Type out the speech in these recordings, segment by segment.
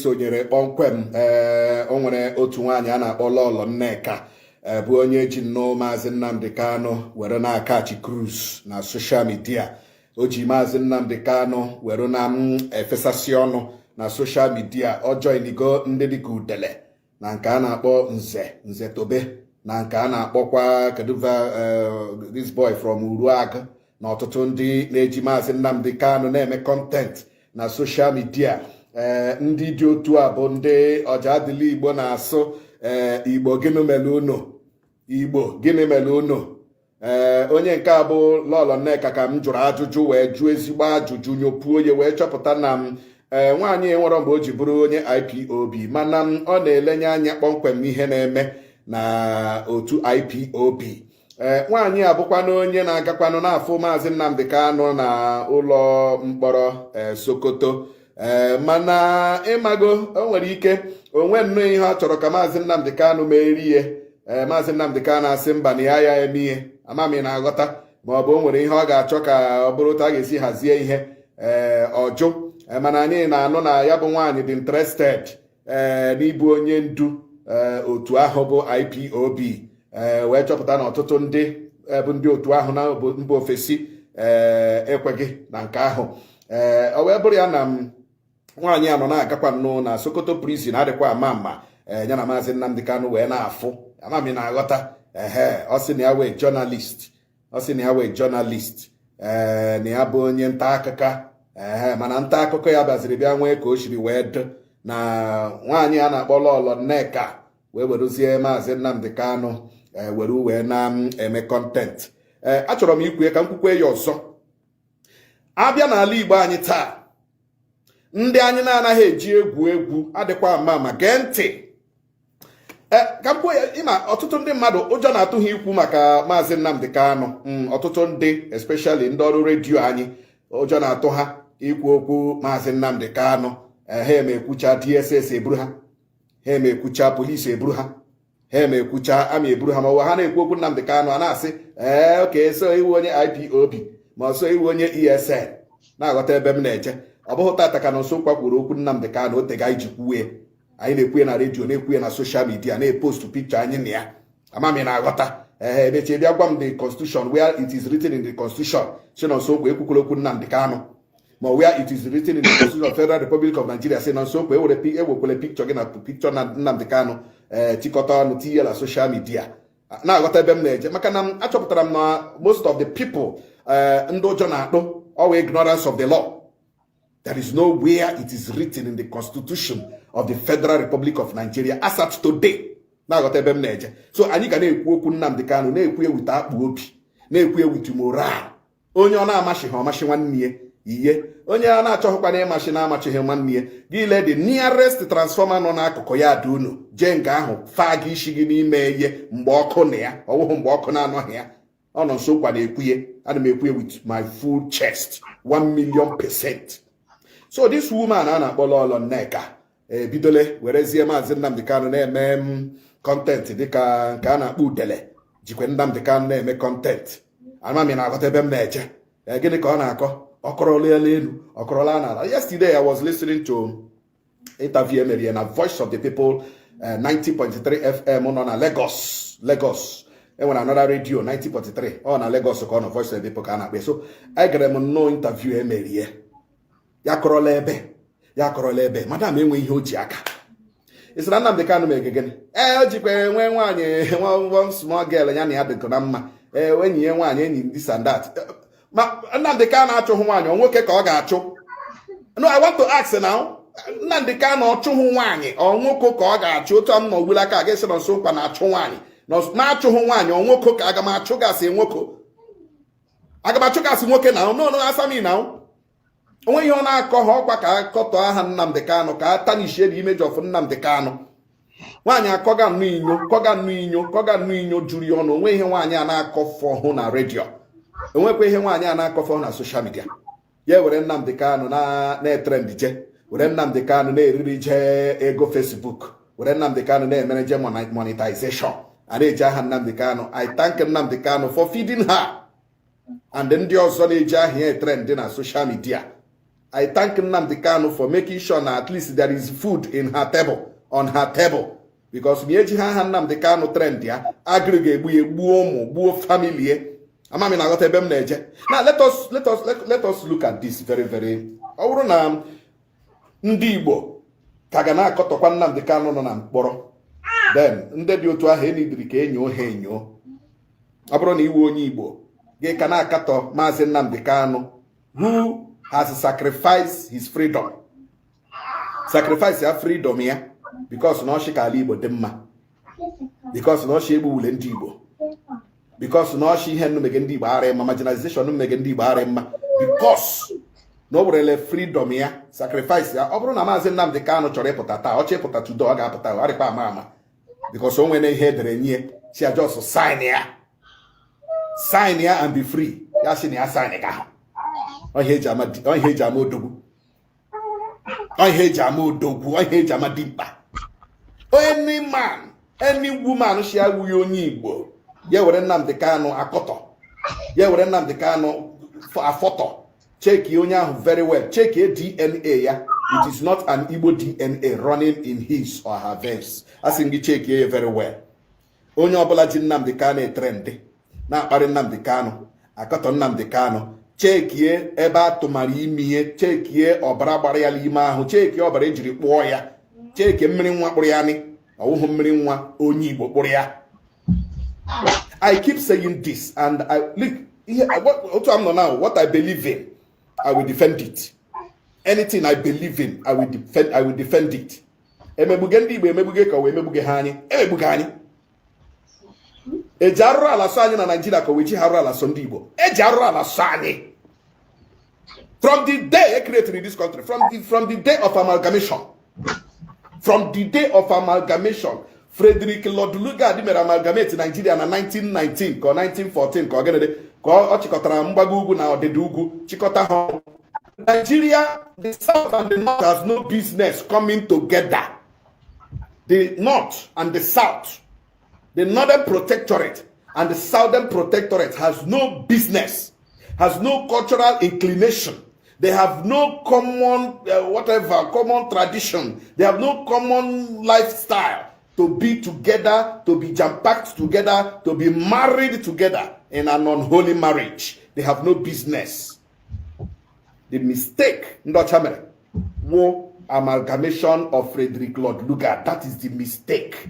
sonyere kpọmkwem o nwere otu nwaanyị a na-akpọ Lọlọ Nneka bụ onye ji nnọọ Maazị Nnamdi Kanu were na-akachi cruise na soshal midia. O ji Maazị Nnamdi Kanu were na efesasị ọnụ na soshal midia. Ọ joinigo ndị dịka Udele na nke a na-akpọ Nze Tobe na nke a na-akpọkwa keduva this boy from Uruagụ na ọtụtụ ndị na-eji Maazị Nnamdi Kanu na-eme kọntent na soshal midia. Ndị dị otu a bụ ndị ọja adịla Igbo na-asụ Igbo gịnị mere unu, Igbo gịnị mere unu. Onye nke a bụ Lọlọ Nneka ka m jụrụ ajụjụ wee jụọ ezigbo ajụjụ nyopuo ya wee chọpụta na nwaanyị nwere mgbe o ji bụrụ onye IPOB mana ọ na-elenye anya kpọmkwem ihe na-eme na otu IPOB. Nwaanyị a bụkwanụ onye na-agakwanụ n'afọ Maazị Nnamdi Kanu na ụlọ mkpọrọ Sokoto. Mana ịmago o nwere ike onwe nnọọ ihe ọ chọrọ ka Maazị Nnamdi Kanu merie. Maazị Nnamdi Kanu asị mba na ya eme ihe amami na-aghọta maọbụ o nwere ihe ọ ga-achọ ka ọ bụrụ otu a ga-esi hazie ihe ọjụ. Mana anyị na-anụ na ya bụ nwaanyị dị interested n'ịbụ onye ndu otu ahụ bụ IPOB. Wee chọpụta na ọtụtụ ndị bụ ndị otu ahụ na mba ofesi ekweghị na nke ahụ. O wee bụrụ ya na nwaanyị a nọ na-agakwa nnọọ na Sokoto prison adịkwa ama ya na Maazị Nnamdi Kanu wee na-afụ amami na-aghọta. Ọ sị na ya wee journalist, ọ sị na ya wee journalist na ya bụ onye nta akụkọ. Mana nta akụkọ ya baziri bịa nwee ka o siri wee dị na nwaanyị a na-akpọ Lọlọ Nneka wee werezie Maazị Nnamdi Kanu wee na-eme kọntent. Achọrọ m ikwu ka m kwukwe ya ọzọ. Abịa n'ala Igbo anyị taa, ndị anyị na-anaghị eji egwu adịkwa ama gee ntị. Ka m kwuo ya, ịma ọtụtụ ndị mmadụ ụjọ na-atụ ha ikwu maka Maazị Nnamdi Kanu. Ọtụtụ ndị especially ndị ọrụ redio anyị ụjọ na-atụ ha ikwu okwu Maazị Nnamdi Kanu. Ha emekwucha DSS eburu ha emekwucha polisi eburu ha emekwucha amị eburu ha, ma ha na-ekwu okwu Nnamdi Kanu a na-asị oke so iwu onye IPOB ma so iwu onye ESN. Na-aghọta ebe m na-eje. Ọ bụghị tata ka nso kwakwuru okwu Nnamdi Kanu otega iji kwuwe. Anyị na-ekwu na redio na-ekwu na soshal midia na-epost picture anyị na ya amami na-aghọta. Emechi bịa gwa m the constitution where it is written in the constitution si na Nsokwe ekwukwere okwu Nnamdi Kanu, ma where it is written in the constitution of Federal Republic of Nigeria si na Nsokwe ewekwele picture gị na picture na Nnamdi Kanu chịkọta ọnụ tinye na soshal midia. Na-aghọta ebe m na-eje maka na achọpụtara m na most of the people ndị ụjọ na-akpụ or ignorance of the law. There is nowhere it is written in the constitution of the Federal Republic of Nigeria as at today. Na-aghọta ebe m na-eje. So anyị ga na-ekwu okwu Nnamdi Kanu na-ekwu ewute akpụ obi, na-ekwu ewute moral. Onye ọ na-amachighị ọmachi nwanne ya ihe, onye a na-achọghịkwa na ịmachi na-amachighị nwanne ya gị lee the nearest transformer nọ n'akụkụ ya dị unu jee nke ahụ faa gị isi gị n'ime ihe mgbe ọkụ na ya ọwụhụ mgbe ọkụ na-anọghị ya. Ọ nọ nso kwa na-ekwu ya, ana m ekwu with my full chest 1,000,000%. So this woman a na-akpọ Lọlọ Nneka ebidole werezie Maazị Nnamdi Kanu na-eme kọntent dịka nke a na-akpọ Udele jikwe Nnamdi Kanu na-eme kọntent. Amami na-aghọta ebe m na-eje. Gịnị ka ọ na-akọ? Ọkọrọla elu ọkọrọla n'ala. Yesterday I was listening to interview emere na Voice of the People 90.3 FM nọ na Lagos. Enwere another radio 90.3 ọ na Lagos ka ọ nọ Voice of the People ka a na-akpọ. So egere m nnọọ interview emere ya kọrọla ebe madam enwe ihe o ji aka. Isi na Nnamdi Kanu mere gịnị? O jikwa enwe nwaanyị one small girl ya na ya dịkọ na mma. Enyi ya nwaanyị enyi this and that. Ma Nnamdi Kanu achụghị nwaanyị, ọ nwoke ka ọ ga-achụ? No, I want to ask now. Nnamdi Kanu ọchụghị nwaanyị, ọ nwoke ka ọ ga-achụ? Otu a m nọ gbula aka ga-esi na Nsokwa na-achụ nwaanyị. Na-achụghị nwaanyị, ọ nwoke ka aga m achụgasị nwoke? Aga m achụgasị nwoke na no asami na onwe ihe ọ na-akọ ha ọkwa ka akọtọ aha Nnamdi Kanu ka a tanishie the image of Nnamdi Kanu. Nwaanyị akọga nnụ inyo juru ya ọnụ. Onwe ihe nwaanyị a na-akọfọ hụ na redio, onwekwa ihe nwaanyị a na-akọfọ na soshal midia. Ya were Nnamdi Kanu na-etrend je, were Nnamdi Kanu na-eriri je ego Facebook, were Nnamdi Kanu na-emere je monetization. A na-eji aha Nnamdi Kanu. I thank Nnamdi Kanu for feeding her and ndị ọzọ na-eji aha ya etrend na soshal midia. I thank Nnamdi Kanu for making sure that at least there is food in her table, on her table. Because Mieji ha Nnamdi Kanu trend ya, aggregate buo family. Now let us look at this very, very. Ndị Igbo ka ga na-akọtọkwa Nnamdi Kanu nọ na mkpọrọ. Then ndị dị otu ahụ enidiri ka enyo ha enyo. Ọ bụrụ na iwu onye Igbo gị ka na-akatọ Maazị Nnamdi Kanu, who has sacrificed his freedom. Sacrifice ya freedom ya because na ọchị ka ala Igbo dị mma. Because na ọchị egbu ule ndị Igbo. Because na ọchị ihe nnumege ndị Igbo ara mma, marginalization nnumege ndị Igbo ara mma. Because na o werele freedom ya, sacrifice ya. Ọ bụrụ na Maazị Nnamdi Kanu chọrọ ịpụta taa, ọchị ịpụta tudo ọ ga-apụta, ọ dịkwa ama. Because o nwere ihe edere nye, si just sign ya. Sign ya and be free. Ya si na ya sign ka. Onye eji ama odogwu. Onye eji ama odogwu, onye eji ama dimkpa. Any man, any woman shi awughị onye Igbo, ya were Nnamdi Kanu akọtọ. Ya were Nnamdi Kanu afọtọ. Check onye ahụ very well. Check DNA ya. It is not an Igbo DNA running in his or her veins. Asị gị check ya very well. Onye ọbụla ji Nnamdi Kanu etrendị na-akparị Nnamdi Kanu, akọtọ Nnamdi Kanu, chekie ebe atụmara ime ihe, chekie ọbara gbara ya n'ime ahụ, chekie ọbara ejiri kpụọ ya, chekie mmiri nwa kpụrụ ya ni, ọwụhụ mmiri nwa onye Igbo kpụrụ ya. I keep saying this and I look here, what I'm now, what I believe in, I will defend it. Anything I believe in, I will defend it. Emebuge ndị Igbo emebuge ka we emebuge ha anyị, emebuge anyị. Eji arụrụ ala sọ anyị na Nigeria ka weji harụ ala sọ ndị Igbo. Eji arụrụ ala sọ anyị. From the day I created this country, from the day of amalgamation, Frederick Lord Lugard mere amalgamate Nigeria na 1919 ka 1914 ka ọgịnịdị ka ọ chịkọtara mgbago ugwu na ọdịda ugwu chịkọta ha. Nigeria, the south and the north has no business coming together. The north and the south, the northern protectorate and the southern protectorate has no business, has no cultural inclination. They have no common, common tradition. They have no common lifestyle to be together, to be jam-packed together, to be married together in an unholy marriage. They have no business. The mistake, war amalgamation of Frederick Lord Lugard. That is the mistake.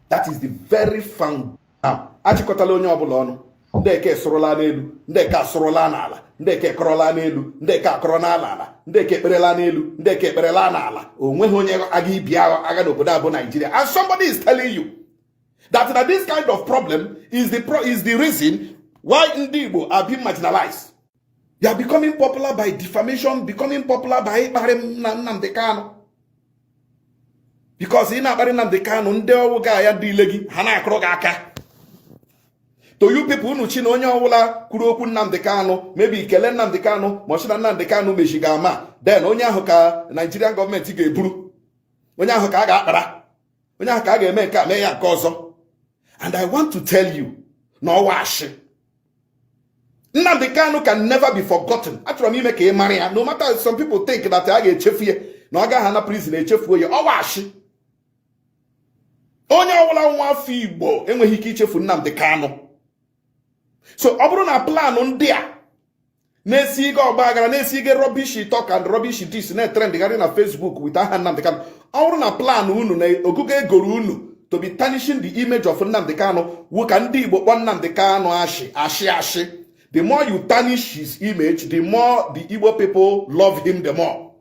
That is the very found. Achịkọtala onye ọbụla ọnụ. Ndeke sorola n'elu, ndeke asorola n'ala, ndeke kọrọla n'elu, ndeke akọrọ n'ala, ndeke ekperela n'elu, ndeke ekperela n'ala. Onweghị onye aga ibi agha n'obodo abụ Nigeria. And somebody is telling you that this kind of problem is the reason why ndị Igbo are being marginalized. You are becoming popular by defamation, becoming popular by Nnamdi Kanu. Because in Nnamdi Kanu, ndị ọwụ ga ya ndị ile gị, ha na-akụrụ gị aka. To you people who know onye ọwụla kwuru okwu Nnamdi Kanu, maybe ikele Nnamdi Kanu, ma ọ sị na Nnamdi Kanu mechiga ama, then onye ahụ ka Nigerian government ga-eburu. Onye ahụ ka a ga-akpara. Onye ahụ ka a ga-eme nke a mee ya nke ọzọ. And I want to tell you, na ọwa ashị. Nnamdi Kanu can never be forgotten. Achọrọ m ime ka ị mara ya. No matter some people think that a ga-echefu ya, na ọ gaghị na prison echefuo ya, ọwa ashị. Onye ọwụla nwa afọ Igbo enweghị ike ichefu Nnamdi Kanu. So ọ bụrụ na plan ndị a na-esi ige ọgbaghara, na-esi ige rubbish talk and rubbish this na-trend gari na Facebook with aha Nnamdi Kanu, ọ bụrụ na plan unu na ogugo egoro unu to be tarnishing the image of Nnamdi Kanu, wụ ka ndị Igbo kpọ Nnamdi Kanu ashị. The more you tarnish his image, the more the Igbo people love him the more.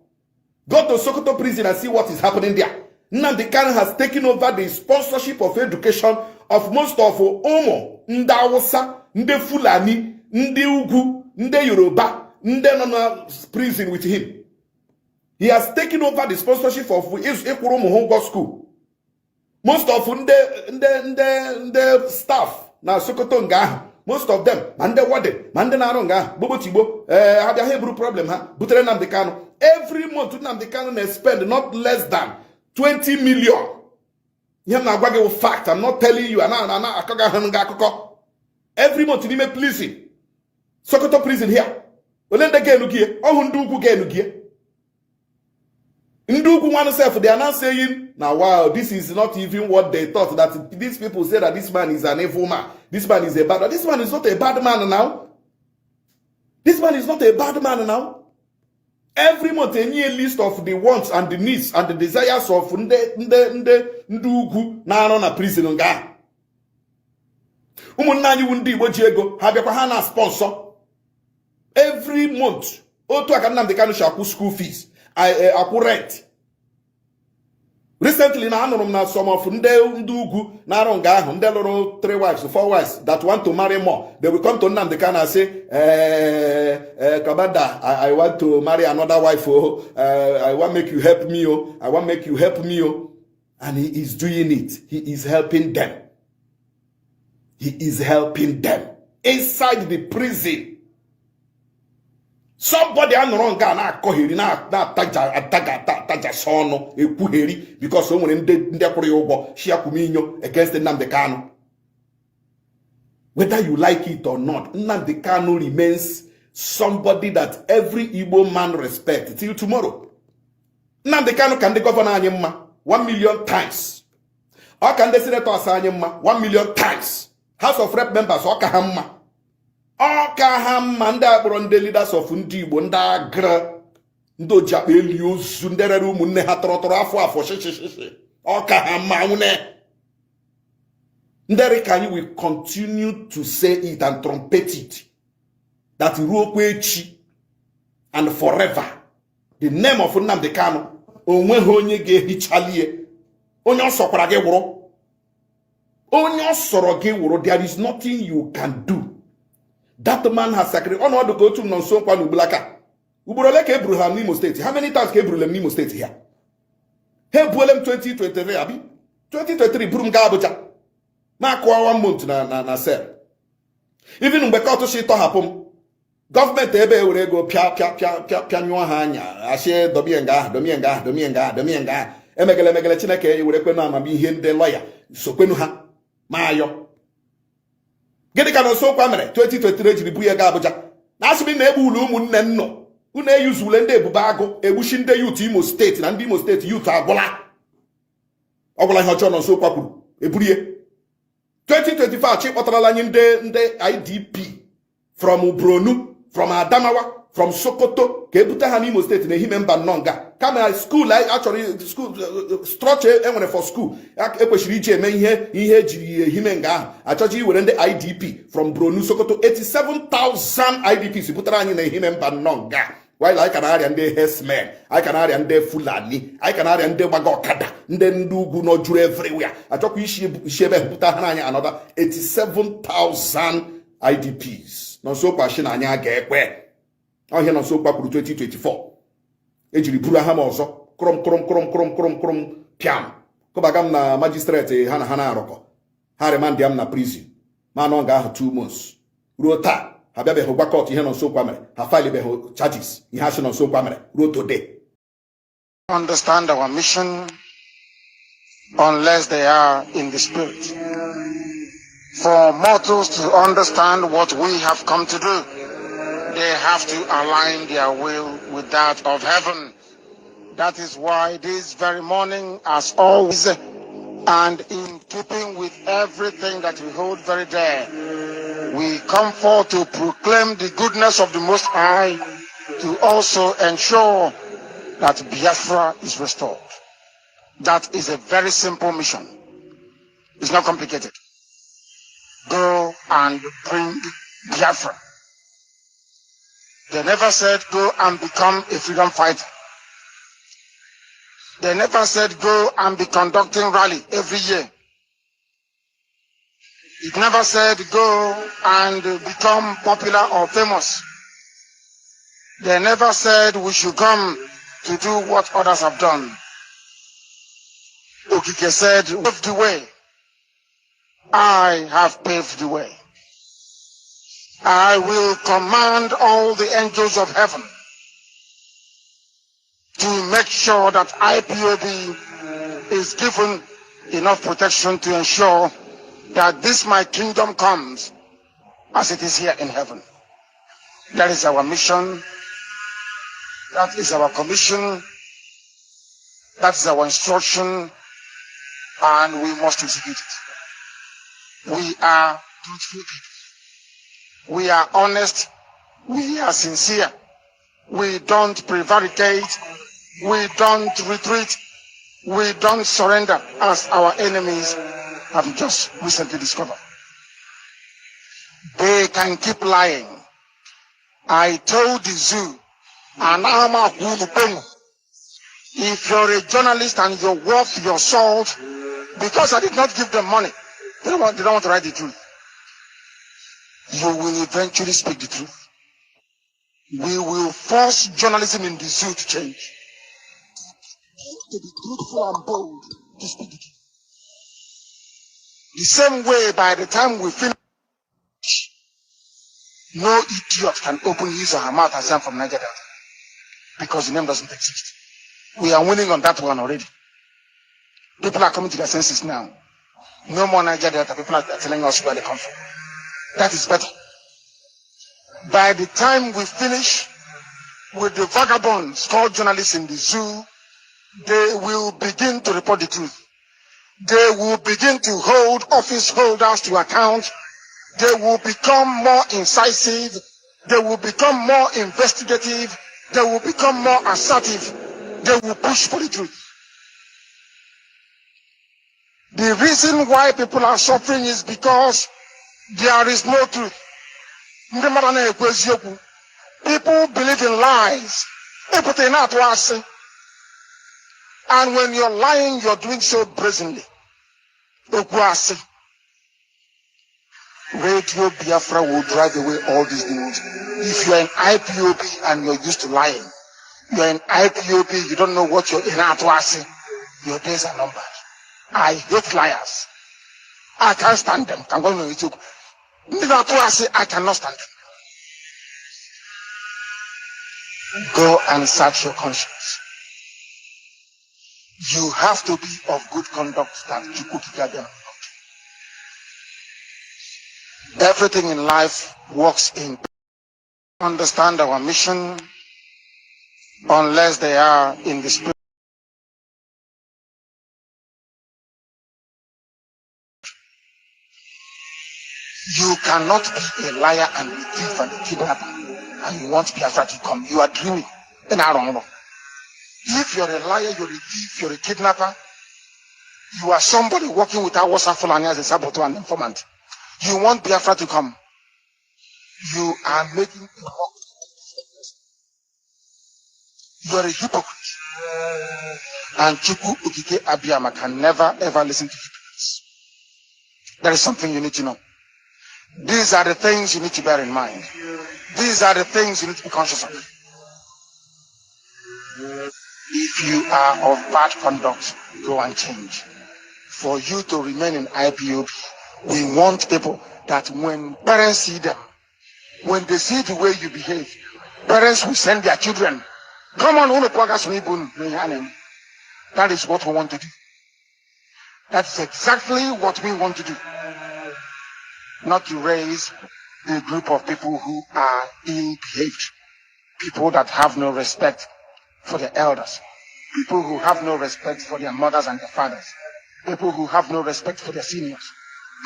Go to Sokoto prison and see what is happening there. Nnamdi Kanu has taken over the sponsorship of education of most of Omo, ndị Hausa, ndị Fulani, ndị Ugwu, ndị Yoruba, ndị nọ na prison with him. He has taken over the sponsorship of Ekwuru Muhongo School. Most of the staff na Sokoto nga ahụ, most of them, and the warden, and the Naronga, Bobo Tibo, have a Hebrew problem, Butere Nnamdi Kanu. Every month, Nnamdi Kanu spend not less than 20 million. You have a fact, I'm not telling you, every month, you may please it. Sokoto prison here. Well, then the Genugia, oh, Hunduku Genugia. Ndugu oneself, they are not saying, now wow, this is not even what they thought, that these people say that this man is an evil man. This man is a bad man. This man is not a bad man now. This man is not a bad man now. Every month, a new list of the wants and the needs and the desires of Ndugu na prison nga. Umunanyi wundi Igbo ji ego, ha biakwa ha na sponsor. Every month, otu aka Nnamdi Kanu shaku school fees. Aku rent. Recently, na anụrụ m na some of ndị ugwu na-arụ nga ahụ, ndị lụrụ 3 wives, 4 wives that want to marry more. They will come to Nnamdi Kanu and say, Kabada, I want to marry another wife. Oh, I want make you help me. Oh, I want make you help me. Oh, and he is doing it. He is helping them. He is helping them inside the prison. Somebody anụrụ nga na-akọgheri na-ataja sono ekwugheri because o nwere ndị kwụrụ ya ụgwọ shiakwuminyo against Nnamdi Kanu. Whether you like it or not, Nnamdi Kanu remains somebody that every Igbo man respects till tomorrow. Nnamdi Kanu can the governor anyị mma 1 million times. Ọ ka ndị senators anyị mma 1 million times. House of Rep members ọ ka ha mma. Ọka ha mma ndị akpọrọ ndị leaders of ndị Igbo ndị agra ndị ojiakpa eli ozu ndị rere ụmụnne ha tọrọtọrọ afọ shishi ọka ha mma nwune ndị ka anyị will continue to say it and trumpet it that ruo kwa echi and forever the name of Nnamdi Kanu onweghị onye ga-ehichalie onye ọ sọkwara gị wụrụ onye ọ sọrọ gị wụrụ there is nothing you can do. That man has sacrificed. Oh no, to go to Nonso Kwanu Blaka. Uburole ke Abraham Nimo State. How many times ke Abraham Nimo State here? He Bulem 2023 abi. 2023 Burum Gabuja. Ma kwa 1 month na sel. Even mbeka to shito hapum. Government ebe were go pia nwa ha anya. Ashe domienga. Emegele Chineke were kwenu amami ihe ndị lawyer. So kwenu ha. Mayo. Gịnị ka Nonso Kwa mere 2023 jiri bu ya ga Abuja na asịrị na egbu ulu ụmụnne nnọ unu eyuzule ndị ebube agụ egbuchi ndị youth Imo State na ndị Imo State youth agwụla ihe ọjọọ Nonso Kwa kwuru eburie 2025 chi kpọtarala anyị ndị IDP from Bronu from Adamawa from Sokoto ka ebute ha n'Imo State na ehime mba nnọọ nga kama school actually school structure enwere for school ekwesịrị iji eme ihe ejiri ehime nga ahụ achọji iwere ndị IDP from Bronu Sokoto 87,000 IDPs butere anyị na ehime mba nnọọ nga while anyị ka na-arịa ndị herdsmen anyị ka na-arịa ndị Fulani anyị ka na-arịa ndị gbaga ọkada ndị ugwu nọ juru everywhere achọkwa isi ebe bute ha anyị another 87,000 IDPs Nonso Kwa shi na anyị ga-ekwe ọhịa Nonso Kwa kwuru 2024 ejiri buru ha ma ọzọ krom piam kọbaga m na magistrate ha na arụkọ ha remandị m na prison ma nọ nga ahụ 2 months ruo taa ha bịabeghị gwa court ihe Nonso Kwa mere ha filebeghị charges ihe ha si Nonso Kwa mere ruo today. Understand our mission unless they are in the spirit. For mortals to understand what we have come to do, they have to align their will with that of heaven. That is why this very morning, as always, and in keeping with everything that we hold very dear, we come forth to proclaim the goodness of the Most High, to also ensure that Biafra is restored. That is a very simple mission. It's not complicated. Go and bring Biafra. They never said go and become a freedom fighter. They never said go and be conducting rally every year. It never said go and become popular or famous. They never said we should come to do what others have done. Okike said, pave the way. I have paved the way. I will command all the angels of heaven to make sure that IPOB is given enough protection to ensure that this my kingdom comes as it is here in heaven. That is our mission. That is our commission. That's our instruction, and we must execute it. We are truthful people. We are honest. We are sincere. We don't prevaricate. We don't retreat. We don't surrender, as our enemies have just recently discovered. They can keep lying. I told the zoo, and if you're a journalist and you're worth your salt, because I did not give them money, they don't want to write the truth. You will eventually speak the truth. We will force journalism in the zoo to change. To be truthful and bold, to speak the truth. The same way, by the time we finish, no idiot can open his or her mouth and say I'm from Niger Delta, because the name doesn't exist. We are winning on that one already. People are coming to their senses now. No more Niger Delta. People are telling us where they come from. That is better. By the time we finish with the vagabonds called journalists in the zoo, they will begin to report the truth. They will begin to hold office holders to account. They will become more incisive. They will become more investigative. They will become more assertive. They will push for the truth. The reason why people are suffering is because there is no truth. People believe in lies. And when you're lying, you're doing so brazenly. Radio Biafra will drive away all these demons. If you're an IPOB and you're used to lying, you're an IPOB, you don't know what you're in Atwasi, your days are numbered. I hate liars. I can't stand them. I'm going to YouTube. I cannot stand them. Go and search your conscience. You have to be of good conduct that you could get them. Everything in life works in. Understand our mission unless they are in the spirit. You cannot be a liar and a thief and a kidnapper and you want Biafra to come. You are dreaming. If you're a liar, you're a thief, you're a kidnapper, you are somebody working with our Fulani as a saboteur and informant. You want Biafra to come. You are making a mock. You're a hypocrite. And Chukwu Okike Abiyama can never ever listen to hypocrites. There is something you need to know. These are the things you need to bear in mind. These are the things you need to be conscious of. If you are of bad conduct, go and change. For you to remain in IPOB, we want people that when parents see them, when they see the way you behave, parents will send their children. Come on, that is what we want to do. That's exactly what we want to do. Not to raise a group of people who are ill-behaved, people that have no respect for their elders, people who have no respect for their mothers and their fathers, people who have no respect for their seniors,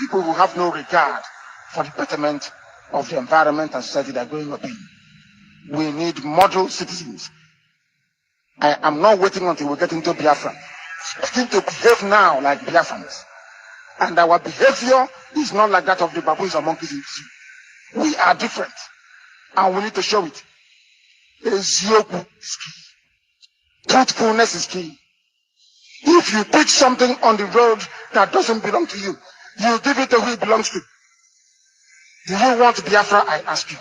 people who have no regard for the betterment of the environment and society they're growing up in. We need model citizens. I am not waiting until we get into Biafra. Begin to behave now like Biafrans. And our behavior is not like that of the baboons or monkeys in the zoo. We are different. And we need to show it. Ezioku is key. Truthfulness is key. If you pick something on the road that doesn't belong to you, you give it to who it belongs to. Do you want Biafra? I ask you.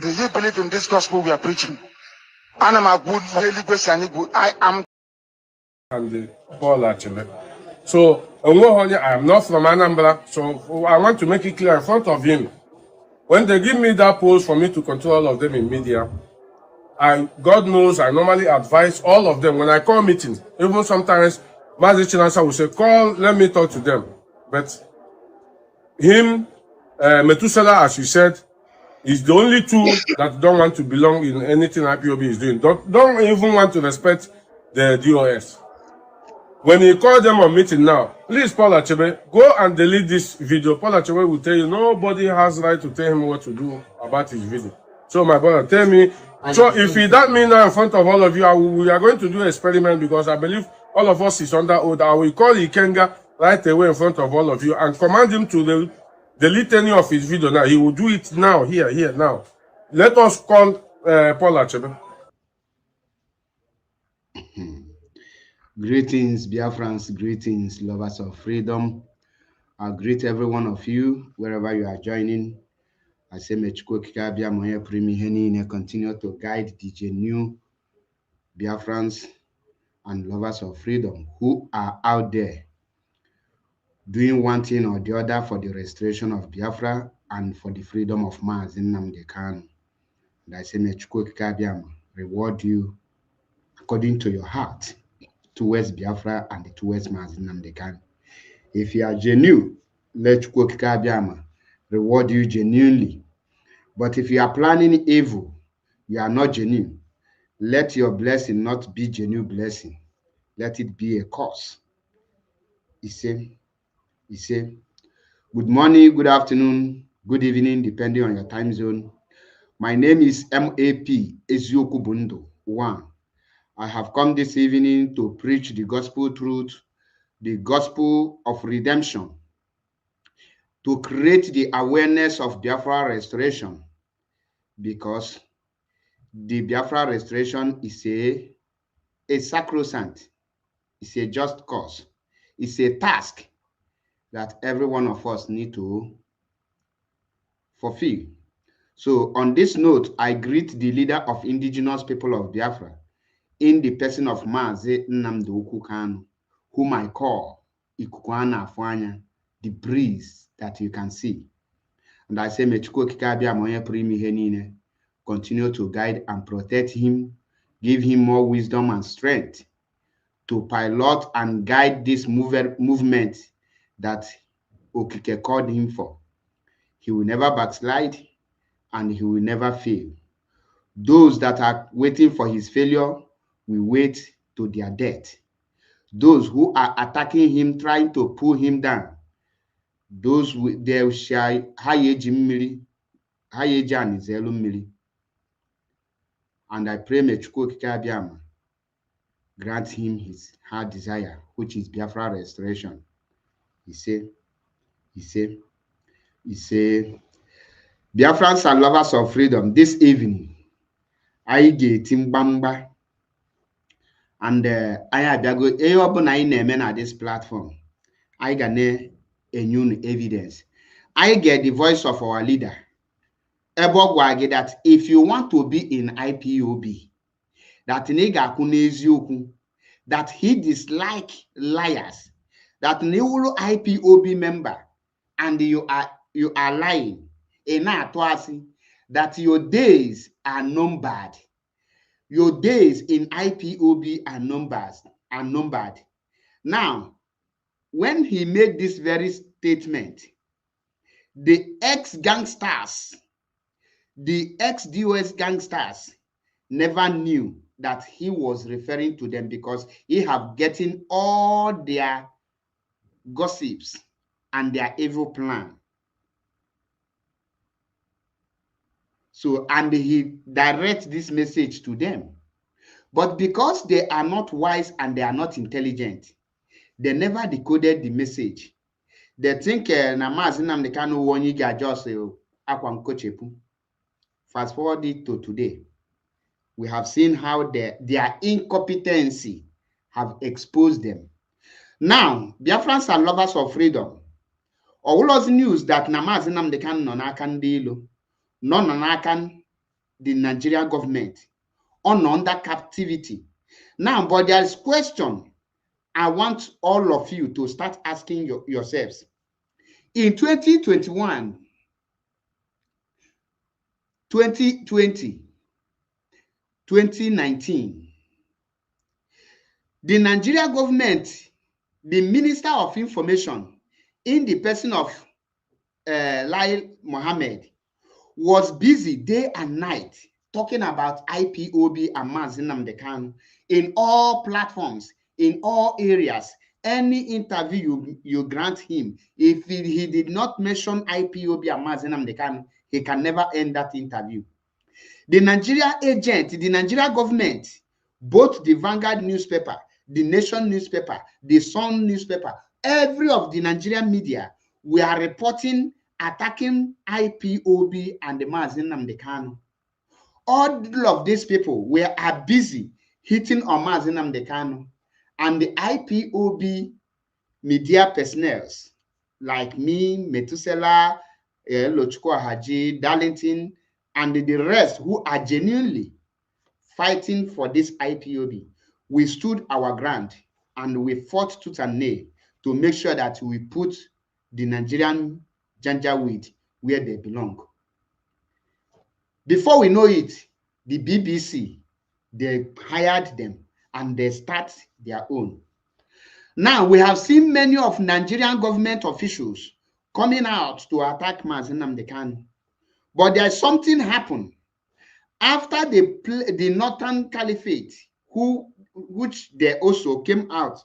Do you believe in this gospel we are preaching? I am. And Paul actually. So, I am not from Anambra, so I want to make it clear in front of him. When they give me that post for me to control all of them in media, God knows I normally advise all of them when I call meetings. Even sometimes, Mazi Chinasa will say, call, let me talk to them. But him, Methuselah, as you said, is the only two that don't want to belong in anything IPOB is doing. Don't even want to respect the DOS. When he called them on meeting now, please, Paul Achebe, go and delete this video. Paul Achebe will tell you nobody has right to tell him what to do about his video. So, my brother, tell me. So, if he that me now in front of all of you, we are going to do an experiment because I believe all of us is under oath. I will call Ikenga right away in front of all of you and command him to delete any of his video now. He will do it now, here, now. Let us call Paul Achebe. Greetings, Biafrans, greetings, lovers of freedom. I greet every one of you, wherever you are joining. I say, continue to guide DJ New, Biafrans, and lovers of freedom who are out there doing one thing or the other for the restoration of Biafra and for the freedom of Mazi Nnamdi Kanu. And I say, reward you according to your heart towards Biafra and towards Mazi Nnamdi Kanu. If you are genuine, let Chukwuka reward you genuinely. But if you are planning evil, you are not genuine. Let your blessing not be genuine blessing. Let it be a curse. He said, good morning, good afternoon, good evening, depending on your time zone. My name is MAP Ezioku Bundo 1. I have come this evening to preach the gospel truth, the gospel of redemption, to create the awareness of Biafra restoration, because the Biafra restoration is a sacrosanct, it's a just cause, it's a task that every one of us need to fulfill. So on this note, I greet the leader of indigenous people of Biafra in the person of Mazi Nnamdi Kanu, whom I call Ikukuana Afwanya, the breeze that you can see. And I say, continue to guide and protect him, give him more wisdom and strength to pilot and guide this movement that Okike called him for. He will never backslide and he will never fail. Those that are waiting for his failure will wait to their death. Those who are attacking him, trying to pull him down, those they shall and I pray may Chukwuka grant him his heart desire, which is Biafra restoration. He said, Biafrans and lovers of freedom, this evening, I get him bamba. And I had to go at this platform. I got a new evidence. I get the voice of our leader, Ebogwagi, that if you want to be in IPOB, that he dislike liars, that new IPOB member, and you are lying, that your days are numbered. Your days in IPOB are numbered. Now, when he made this very statement, the ex-gangsters, the ex-DOS gangsters never knew that he was referring to them, because he have getting all their gossips and their evil plan. So, and he directs this message to them. But because they are not wise and they are not intelligent, they never decoded the message. They think Mazi Nnamdi Kanu wonyiga just akwamkochepu. Fast forward it to today. We have seen how their incompetency have exposed them. Now, Biafrans are lovers of freedom. All of the news that Mazi Nnamdi Kanu nonakandilo, non the Nigerian government, under captivity. Now, but there's question I want all of you to start asking yourselves. In 2021, 2020, 2019, the Nigerian government, the Minister of Information, in the person of Lai Mohammed, was busy day and night talking about IPOB and Mazi Nnamdi Kanu in all platforms, in all areas. Any interview you grant him, if he did not mention IPOB and Mazi Nnamdi Kanu, he can never end that interview. The Nigeria agent, the Nigeria government, both the Vanguard newspaper, the Nation newspaper, the Sun newspaper, every of the Nigerian media, we are reporting attacking IPOB and the Mazi Nnamdi Kanu. All of these people are busy hitting on Mazi Nnamdi Kanu, and the IPOB media personnel like me, Methuselah, Lochukwu Haji, Darlington, and the rest who are genuinely fighting for this IPOB, we stood our ground and we fought tooth and nail to make sure that we put the Nigerian Janjaweed where they belong. Before we know it, the BBC, they hired them and they start their own. Now, we have seen many of Nigerian government officials coming out to attack Mazi Nnamdi Kanu. But there's something happened after the Northern Caliphate, which they also came out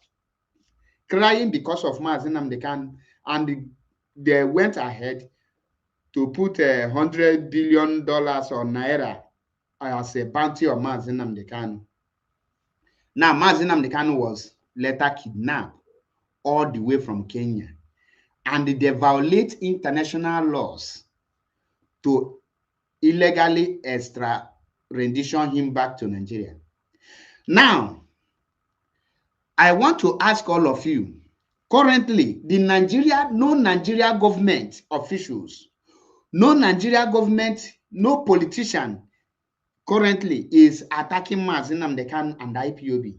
crying because of Mazi Nnamdi Kanu, and they went ahead to put $100 billion on Naira as a bounty on Mazi Nnamdi Kanu. Now, Mazi Nnamdi Kanu was later kidnapped all the way from Kenya, and they violate international laws to illegally extradition him back to Nigeria. Now, I want to ask all of you, currently, no Nigeria government officials, no Nigeria government, no politician currently is attacking Mazi Nnamdi Kanu and IPOB.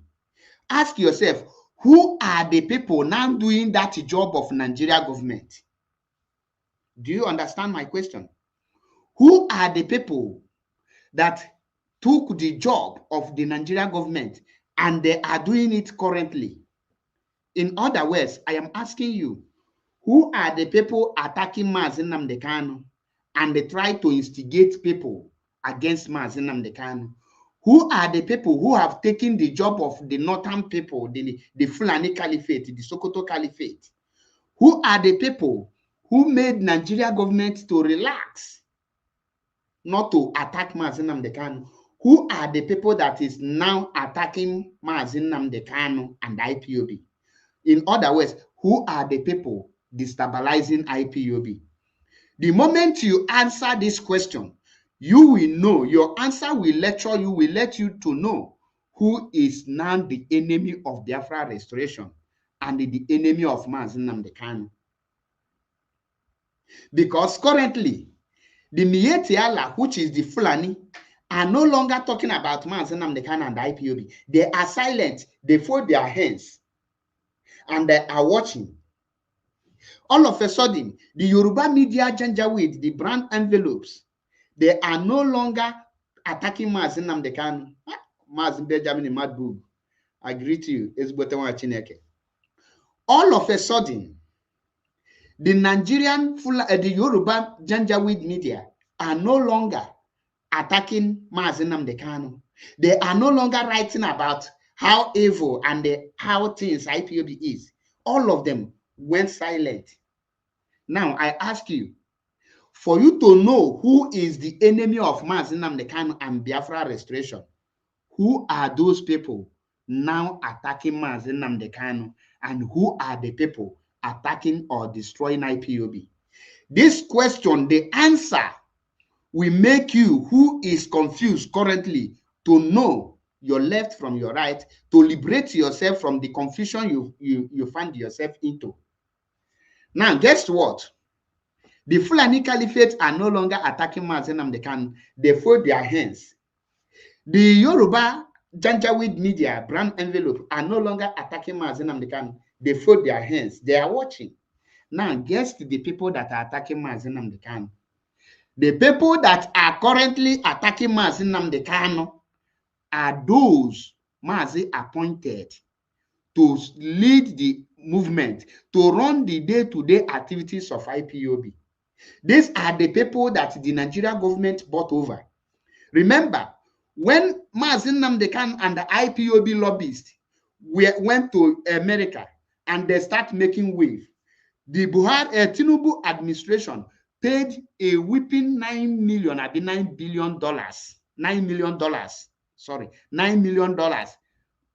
Ask yourself, who are the people now doing that job of Nigeria government? Do you understand my question? Who are the people that took the job of the Nigeria government and they are doing it currently? In other words, I am asking you, who are the people attacking Mazi Nnamdi Kanu and they try to instigate people against Mazi Nnamdi Kanu? Who are the people who have taken the job of the northern people, the Fulani Caliphate, the Sokoto Caliphate? Who are the people who made Nigeria government to relax, not to attack Mazi Nnamdi Kanu? Who are the people that is now attacking Mazi Nnamdi Kanu and IPOB? In other words, who are the people destabilizing IPOB? The moment you answer this question, you will know, your answer will let you to know who is now the enemy of Biafra restoration and the enemy of Mazi Nnamdi Kanu. Because currently, the Miyetti Allah, which is the Fulani, are no longer talking about Mazi Nnamdi Kanu and IPOB. They are silent, they fold their hands, and they are watching. All of a sudden, the Yoruba media Janjaweed, the brand envelopes, they are no longer attacking Mazi Nnamdi Kanu. Mazi Benjamin Madbub, I greet you. All of a sudden, the the Yoruba Janjaweed media are no longer attacking Mazi Nnamdi Kanu. They are no longer writing about how evil and how things IPOB is. All of them went silent. Now, I ask you, for you to know who is the enemy of Mazi Nnamdi Kanu and Biafra restoration, who are those people now attacking Mazi Nnamdi Kanu, and who are the people attacking or destroying IPOB? This question, the answer will make you who is confused currently to know your left from your right, to liberate yourself from the confusion you find yourself into. Now, guess what? The Fulani Caliphate are no longer attacking Mazi Nnamdi Kanu. They fold their hands. The Yoruba Janjaweed media, brand envelope, are no longer attacking Mazi Nnamdi Kanu. They fold their hands. They are watching. Now, guess the people that are attacking Mazi Nnamdi Kanu. The people that are currently attacking Mazi Nnamdi Kanu are those Mazi appointed to lead the movement, to run the day-to-day activities of IPOB. These are the people that the Nigeria government bought over. Remember, when Mazi Nnamdi Kanu and the IPOB lobbyists went to America and they start making wave, the Tinubu administration paid a whopping $9 million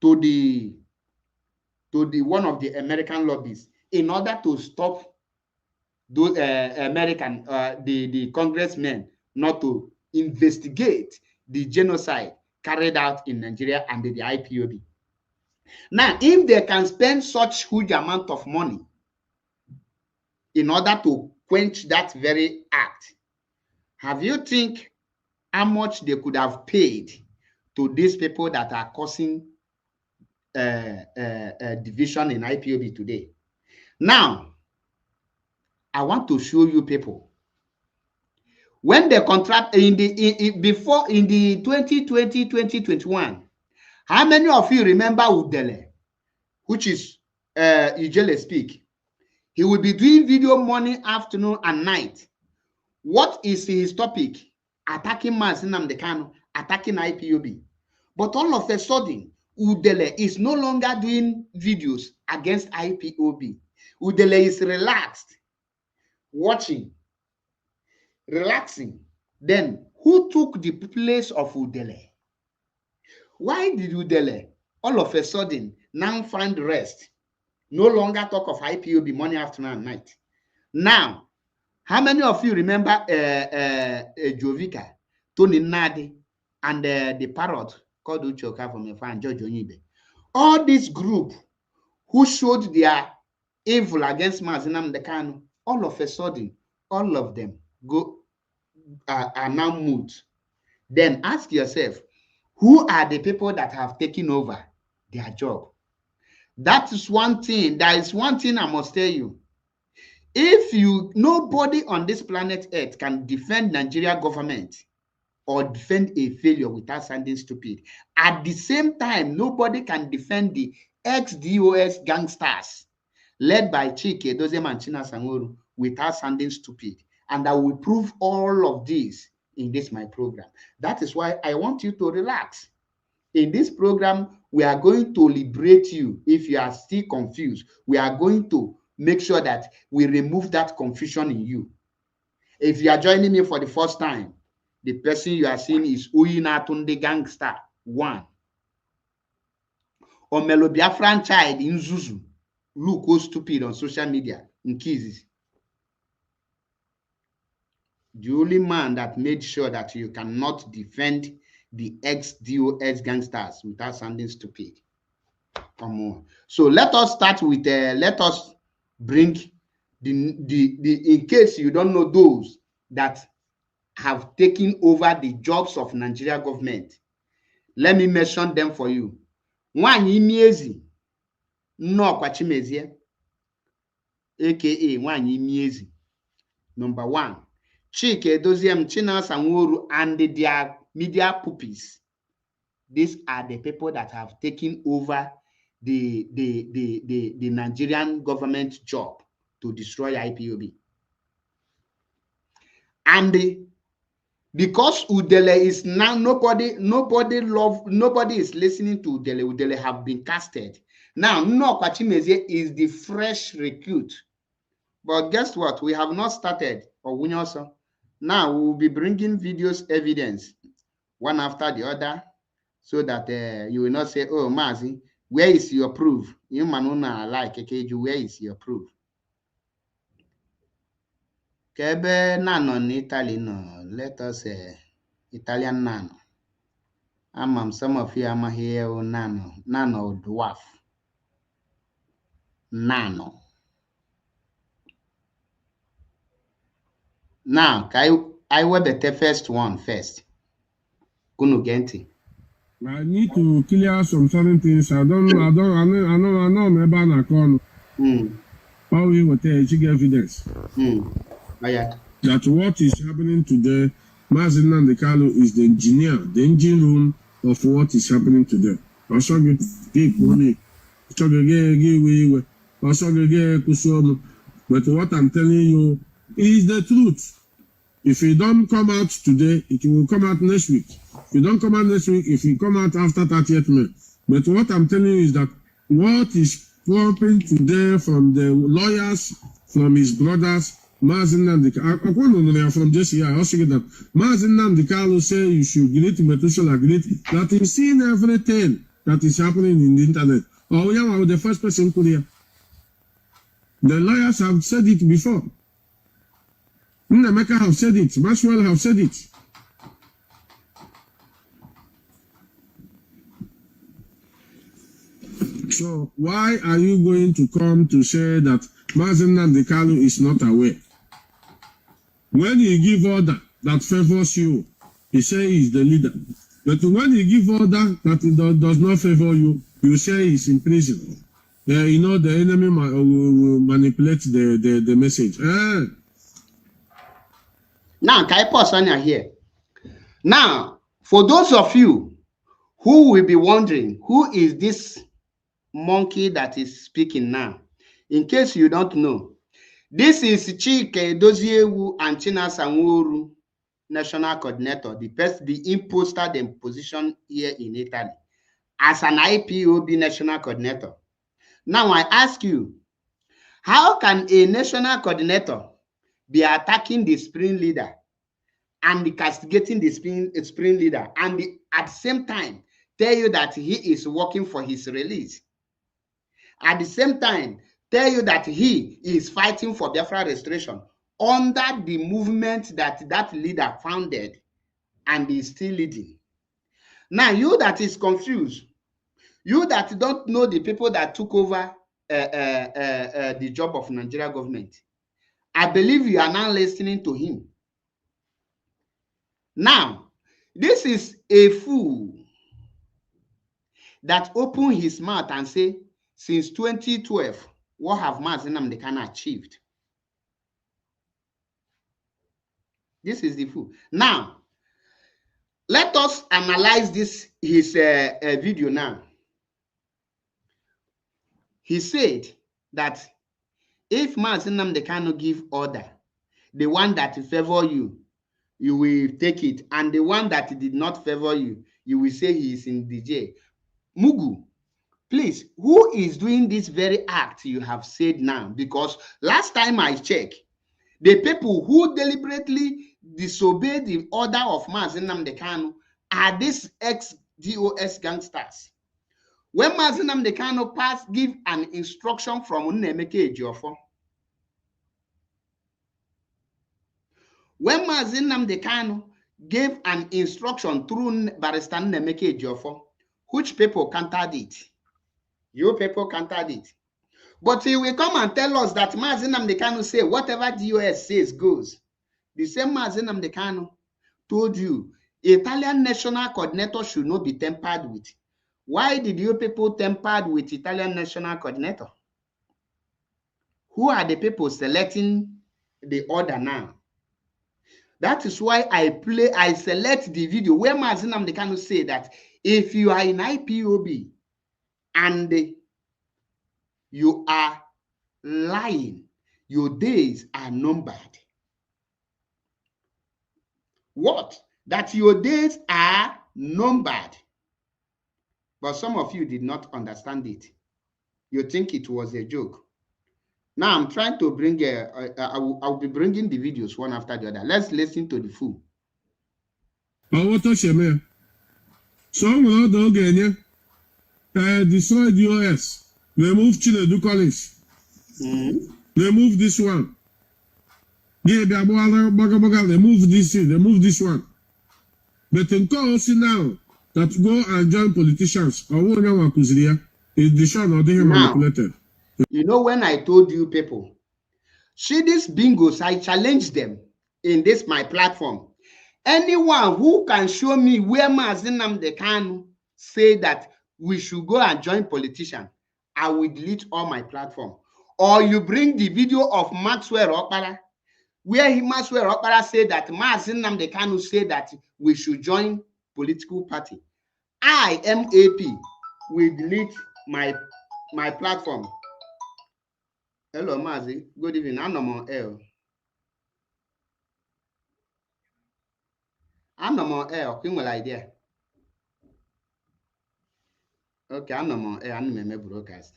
to the one of the American lobbyists in order to stop those the congressmen not to investigate the genocide carried out in Nigeria under the IPOB. Now, if they can spend such huge amount of money in order to quench that very act, have you think how much they could have paid to these people that are causing division in IPOB today? Now, I want to show you people. When the contract in the 2020-2021, how many of you remember Udele, which is Ijele speak? He will be doing video morning, afternoon, and night. What is his topic? Attacking Mazi Nnamdi Kanu, attacking IPOB. But all of a sudden, Udele is no longer doing videos against IPOB. Udele is relaxed, watching, relaxing. Then, who took the place of Udele? Why did Udele all of a sudden now find rest? No longer talk of IPOB morning, afternoon, and night. Now, how many of you remember Jovika, Tony Nadi, and the parrot called Uchoka from a fan, George Onyibe? All this group who showed their evil against Mazi Nnamdi Kanu, all of a sudden, all of them are now moved. Then ask yourself, who are the people that have taken over their job? That is one thing. There is one thing I must tell you. Nobody on this planet Earth can defend Nigeria government or defend a failure without sounding stupid. At the same time, nobody can defend the ex-DOS gangsters led by Chike Doziem and Chinasa Nworu without sounding stupid. And I will prove all of this in my program. That is why I want you to relax. In this program, we are going to liberate you. If you are still confused, we are going to make sure that we remove that confusion in you. If you are joining me for the first time, the person you are seeing is Uyinatunde Gangster 1. Omelo Biafran child in Zuzu. Look so stupid on social media in Kizis. The only man that made sure that you cannot defend the ex-DOS gangsters without sounding stupid. Come on. So let us start with let us bring in case you don't know those that have taken over the jobs of Nigeria government. Let me mention them for you. Nwanyi Miezi, Nnọkwa Chimezie, aka Nwanyi Miezi. Number 1. Chike Doziem, Chinasa Nworu, and their media puppies. These are the people that have taken over the Nigerian government job to destroy IPOB. And because Udele is now nobody is listening to Udele. Udele have been casted. Now, Nnọkwa Chimezie is the fresh recruit. But guess what? We have not started. Now we will be bringing videos, evidence, one after the other, so that you will not say, "Oh, Mazi, where is your proof? You manuna like Kekeju, where is your proof?" Kebe nano in Italy, no. Let us say Italian nano. Some of you are here, nano dwarf. Nano. Now, I will be the first one first. Kunu Genti. I need to clear some certain things. I know, maybe I can. How we will take evidence. Yeah. That what is happening today, Mazi Nnamdi Kanu is the engineer, the engine room of what is happening today. Also, but what I'm telling you is the truth. If you don't come out today, it will come out next week. If you don't come out next week, if you come out after 30th May. But what I'm telling you is that what is pumping today from the lawyers, from his brothers, Mazen Nandika, from JCI, I also get that Mazen Nandika say you should greet Methuselah, greet that he's seen everything that is happening in the internet. Oh, yeah, I was the first person to hear. The lawyers have said it before. Nnameka have said it. Maxwell have said it. So why are you going to come to say that Mazen Nnamdi Kanu is not aware? When you give order that favors you, he say he's the leader. But when you give order that does not favor you, you say he's in prison. You know the enemy will manipulate the message. Now, can I pause on here? Now, for those of you who will be wondering, who is this monkey that is speaking now? In case you don't know, this is Chike Doziewu and Chinasa Nworu, National Coordinator, the imposter the position here in Italy as an IPOB National Coordinator. Now, I ask you, how can a National Coordinator be attacking the spring leader and castigating the spring leader and at the same time tell you that he is working for his release? At the same time, tell you that he is fighting for Biafra restoration under the movement that leader founded and is still leading. Now, you that is confused, you that don't know the people that took over the job of Nigeria government, I believe you are now listening to him. Now, this is a fool that opened his mouth and say, since 2012, what have Mazen Nnamdi Kanu achieved? This is the fool. Now, let us analyze his video now. He said that if Mazen Nnamdi Kanu give order, the one that favor you, you will take it, and the one that did not favor you, you will say he is in the jail. Mugu, please, who is doing this very act you have said now? Because last time I checked, the people who deliberately disobey the order of Mazen Nnamdi Kanu are these ex-DOS gangsters. When Mazen Nnamdi Kanu give an instruction from Nnemeka Ejiofor, when Mazen Nnamdi Kanu gave an instruction through Barrister Nnemeka Ejiofor, which people countered it? You people countered it. But he will come and tell us that Mazen Nnamdi Kanu say whatever DOS says goes. The same Mazen Nnamdi Kanu told you Italian National Coordinator should not be tampered with. Why did you people tamper with Italian National Coordinator? Who are the people selecting the order now? That is why I select the video where Mazen Nnamdi Kanu say that if you are in IPOB and you are lying, your days are numbered. What? That your days are numbered. But some of you did not understand it. You think it was a joke. Now I'm trying to bring I'll be bringing the videos one after the other. Let's listen to the fool. Destroy DOS. Remove Chinedu College. Remove this one. Remove this thing. Remove this one. But in course now that go and join politicians. Manipulated. You know, when I told you people, see these bingos, I challenge them in this my platform. Anyone who can show me where Mazen Nnamdi Kanu say that we should go and join politicians, I will delete all my platform. Or you bring the video of Maxwell Okpara, where Maxwell Okpara said that Mazen Nnamdi Kanu said that we should join political party. I, MAP, will delete my platform. Hello, Mazi. Good evening. I'm on L. I'm no more air. Okay, well idea. Okay, I'm no more air. I'm no broadcast.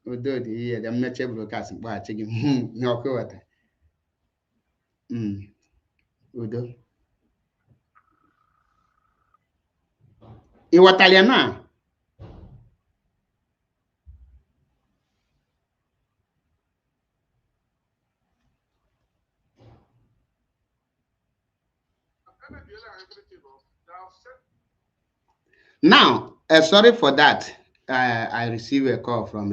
Although the amateur broadcast, but checking. No, what? Udo. Iwa Italiana. Now, sorry for that. I received a call from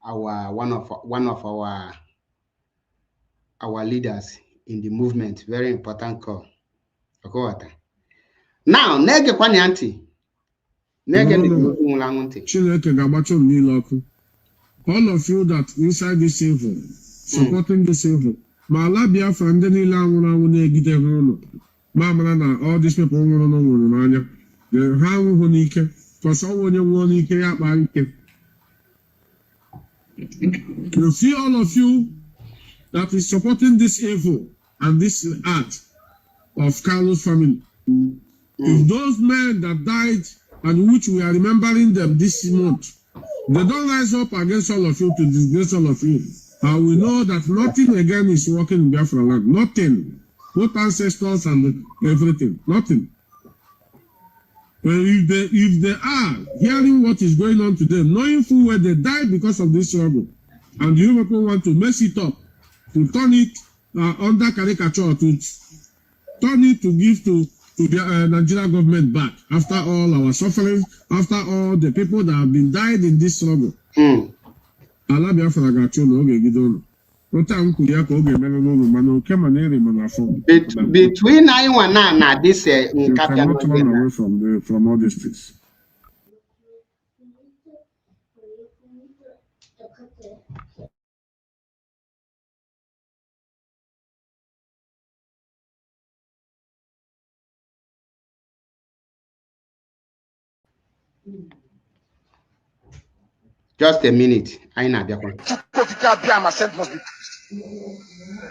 our one of our leaders in the movement. Very important call. Okay, now, nege kwani anti. Nege ni mulangunti. Chineke ga-agbacha unu niile ọkụ. All of you that inside this evil, supporting this evil, ma ala Biafra ndị niile anwụrụ anwụ na-egide ha ụlọ, ma mara na all these people nwụrụ n'ụlọ n'anya, ha anwụghị n'ike, kọsọ onye nwụọ n'ike ya kpaa ike. You see all of you that is supporting this evil and this act of Carlos family. If those men that died and which we are remembering them this month, they don't rise up against all of you to disgrace all of you, and we know that nothing again is working in Biafra land. Nothing. Both ancestors and everything. Nothing. If they are hearing what is going on to them, knowing full well they died because of this struggle, and you people want to mess it up, to turn it under caricature, to turn it to give to the Nigerian government back after all our suffering, after all the people that have been died in this struggle. Ala Biafra ga-achụ na oge gide ụlọ. Otu ahụ kwuru ya ka oge mere n'ụlọ mana oke ma na-eri mana afọ. Between anyone and this you cannot run away from all these things. Just a minute. I know.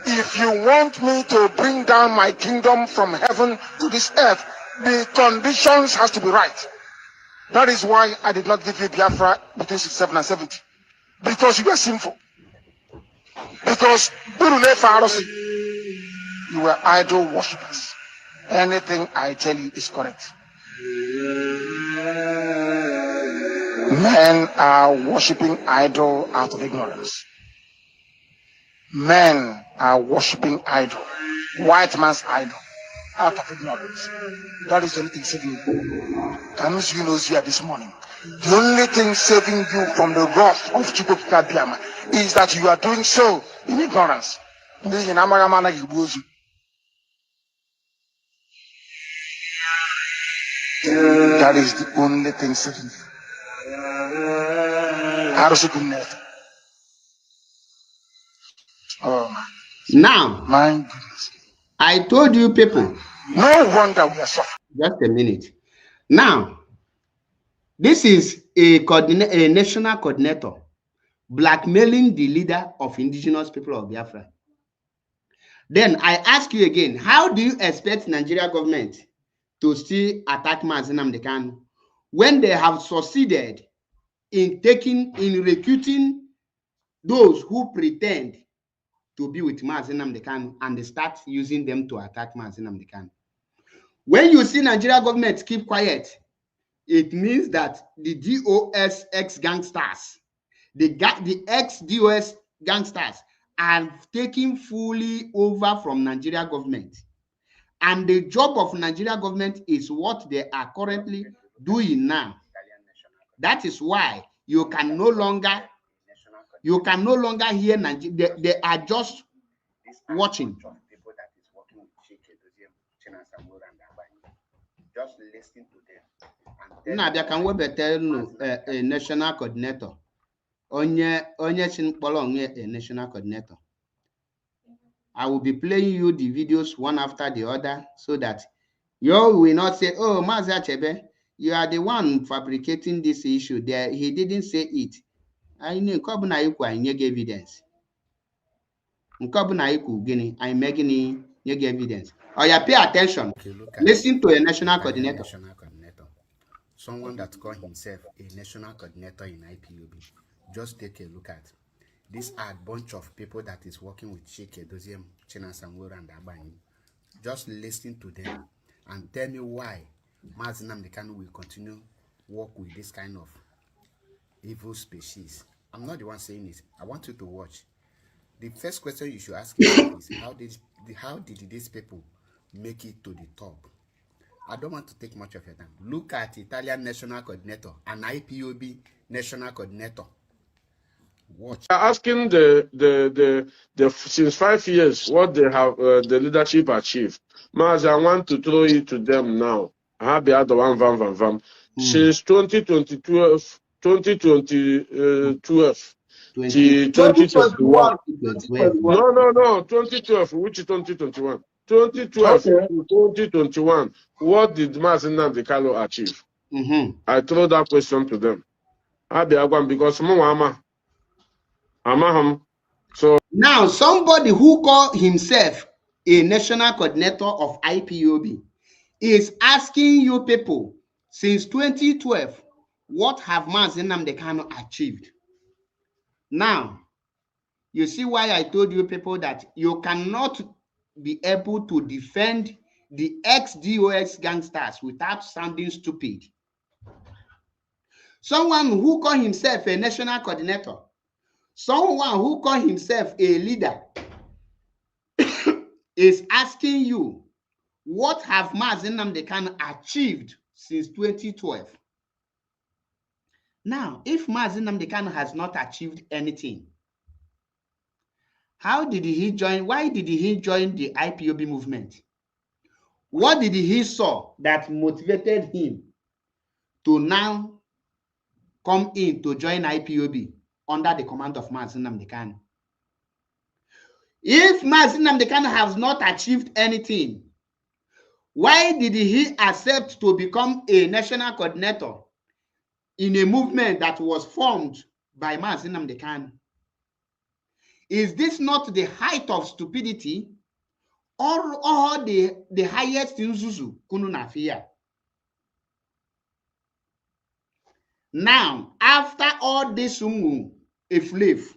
If you want me to bring down my kingdom from heaven to this earth, the conditions has to be right. That is why I did not give you Biafra between 67 and 70. Because you were sinful. Because you were idol worshippers. Anything I tell you is correct. Men are worshipping idol out of ignorance. Men are worshipping idol, white man's idol, out of ignorance. That is the only thing saving you. Can you know here this morning? The only thing saving you from the wrath of Chukwuka Biama is that you are doing so in ignorance. That is the only thing saving you. Oh man. Now, My goodness. I told you people. No wonder we are suffering. Just a minute. Now, this is a national coordinator blackmailing the leader of indigenous people of Biafra. Then I ask you again, how do you expect Nigeria government to still attack Mazi Nnamdi Kanu when they have succeeded in recruiting those who pretend to be with Mazi Nnamdi Kanu and they start using them to attack Mazi Nnamdi Kanu? When you see Nigeria government keep quiet, it means that the DOS ex-gangsters, the ex-DOS gangsters are taking fully over from Nigeria government. And the job of Nigeria government is what they are currently doing now. That is why you can no longer hear Nigeria. They are just watching. Just listen to them. Now they can better a national coordinator. Onye a national coordinator. I will be playing you the videos one after the other so that you will not say, oh, Mazi Achebe, you are the one fabricating this issue. There, he didn't say it. I know I gave evidence. I'm making You get evidence. Or you pay attention. Okay, look at Listen to a the national Italian coordinator. national coordinator. Someone that called himself a national coordinator in IPOB. Just take a look at. These are a bunch of people that is working with Chike Doziem, Chinasa Nworie, and Agbanyi. Just listen to them and tell me why Mazi Nnamdi Kanu will continue work with this kind of evil species. I'm not the one saying it. I want you to watch. The first question you should ask yourself is how did these people make it to the top? I don't want to take much of your time. Look at Italian national coordinator and IPOB national coordinator. Watch. Asking the since 5 years what they have the leadership achieved. Mazi, I want to throw it to them now. I have the other one vam. Since 2012 to 2021. No, 2012, which is 2021. 2012 to 2021. What did Mazi Nnamdi Kanu achieve? I throw that question to them. Because so now somebody who called himself a national coordinator of IPOB is asking you people since 2012, what have Mazi Nnamdi Kanu achieved? Now, you see why I told you people that you cannot be able to defend the ex-DOS gangsters without sounding stupid. Someone who called himself a national coordinator, someone who called himself a leader is asking you, what have Mazi Nnamdi Kanu achieved since 2012? Now, if Mazi Nnamdi Kanu has not achieved anything, how did he join? Why did he join the IPOB movement? What did he saw that motivated him to now come in to join IPOB under the command of Mazi Nnamdi Kanu? If Mazi Nnamdi Kanu has not achieved anything, why did he accept to become a national coordinator in a movement that was formed by Mazi Nnamdi Kanu? Is this not the height of stupidity or the highest in Zuzu Kunu na fear? Now, after all this if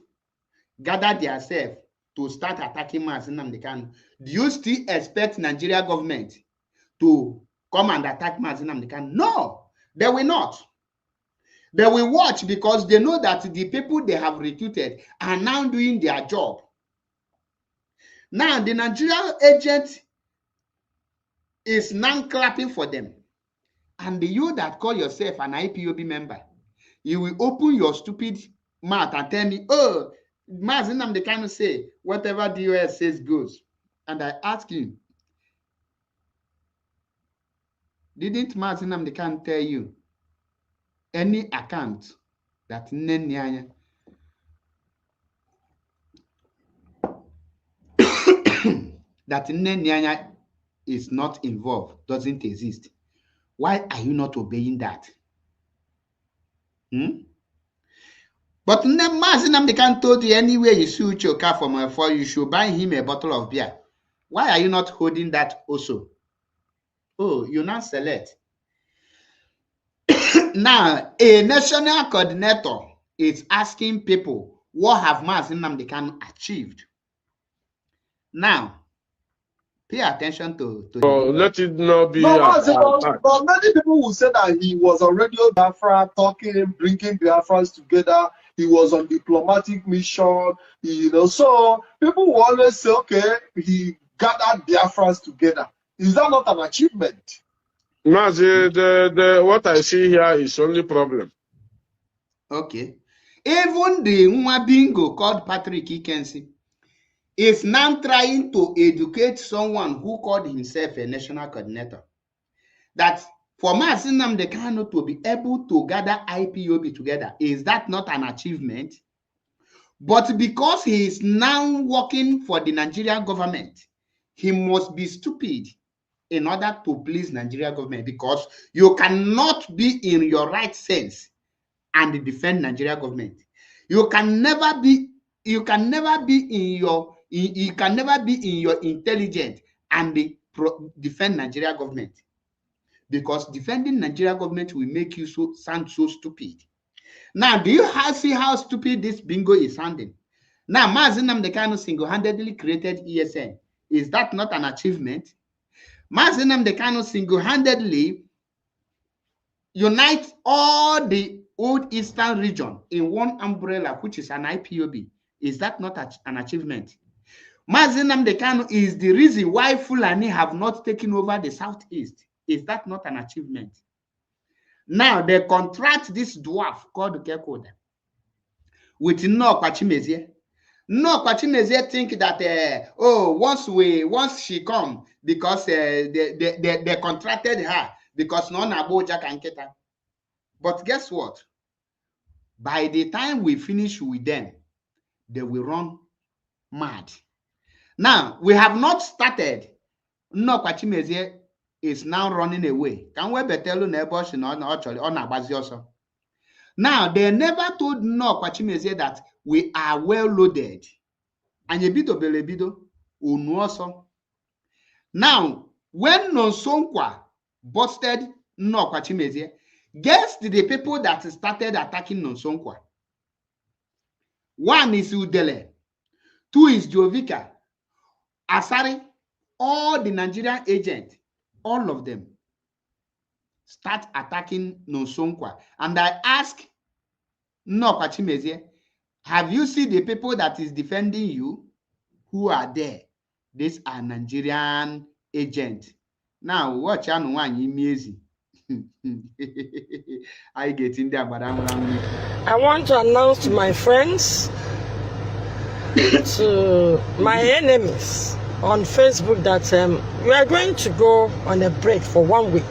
gathered themselves to start attacking Mazi Nnamdi Kanu, do you still expect Nigeria government to come and attack Mazi Nnamdi Kanu? No, they will not. They will watch because they know that the people they have recruited are now doing their job. Now, the Nigerian agent is now clapping for them. And you that call yourself an IPOB member, you will open your stupid mouth and tell me, oh, Mazi Nnamdi Kanu say, whatever DOS says goes. And I ask you, didn't Mazi Nnamdi Kanu tell you any account that Nnenyanya that Nnenyanya is not involved, doesn't exist? Why are you not obeying that? But Mazi Nnamdi Kanu told you anywhere you see Uche from afar, you should buy him a bottle of beer. Why are you not holding that also? Oh, you now select. Now, a national coordinator is asking people, what have Mazi Nnamdi Kanu achieved? Now, pay attention to let it not be. But many people will say that he was on Radio Biafra talking, bringing Biafrans together. He was on diplomatic mission, So people will always say, okay, he gathered Biafrans together. Is that not an achievement? Mazi, what I see here is only problem. Okay. Even the Mwabingo called Patrick Ikensi is now trying to educate someone who called himself a national coordinator that for Mazi Nnamdi Kanu to be able to gather IPOB together, is that not an achievement? But because he is now working for the Nigerian government, he must be stupid in order to please Nigerian government, because you cannot be in your right sense and defend Nigerian government. You can never be in your intelligent and defend Nigeria government. Because defending Nigeria government will make you sound so stupid. Now, do you see how stupid this bingo is sounding? Now, Mazi Nnamdi Kanu single-handedly created ESN. Is that not an achievement? Mazi Nnamdi Kanu single-handedly unite all the old Eastern region in one umbrella, which is an IPOB. Is that not an achievement? Mazi Nnamdi Kanu is the reason why Fulani have not taken over the Southeast. Is that not an achievement? Now, they contract this dwarf called Kekoda with Nnọkwa Chimezie. Nnọkwa Chimezie think that, once she come, because they contracted her, because no Nabo Jack and Keta. But guess what? By the time we finish with them, they will run mad. Now, we have not started. Nnọkwa Chimezie is now running away. Can we be telling neighbors on now, they never told Nnọkwa Chimezie that we are well loaded. And Yebido Belebido Unuoso. Now, when Nonsonkwa busted Nnọkwa Chimezie, guess the people that started attacking Nonsonkwa. One is Udele, two is Jovika, Asari, all the Nigerian agents, all of them start attacking Nonsonkwa. And I ask Nnọkwa Chimezie, have you seen the people that is defending you? Who are there? These are Nigerian agents. Now, watch out one amazing. I get in there, but I want to announce to my friends, to my enemies on Facebook, that we are going to go on a break for 1 week.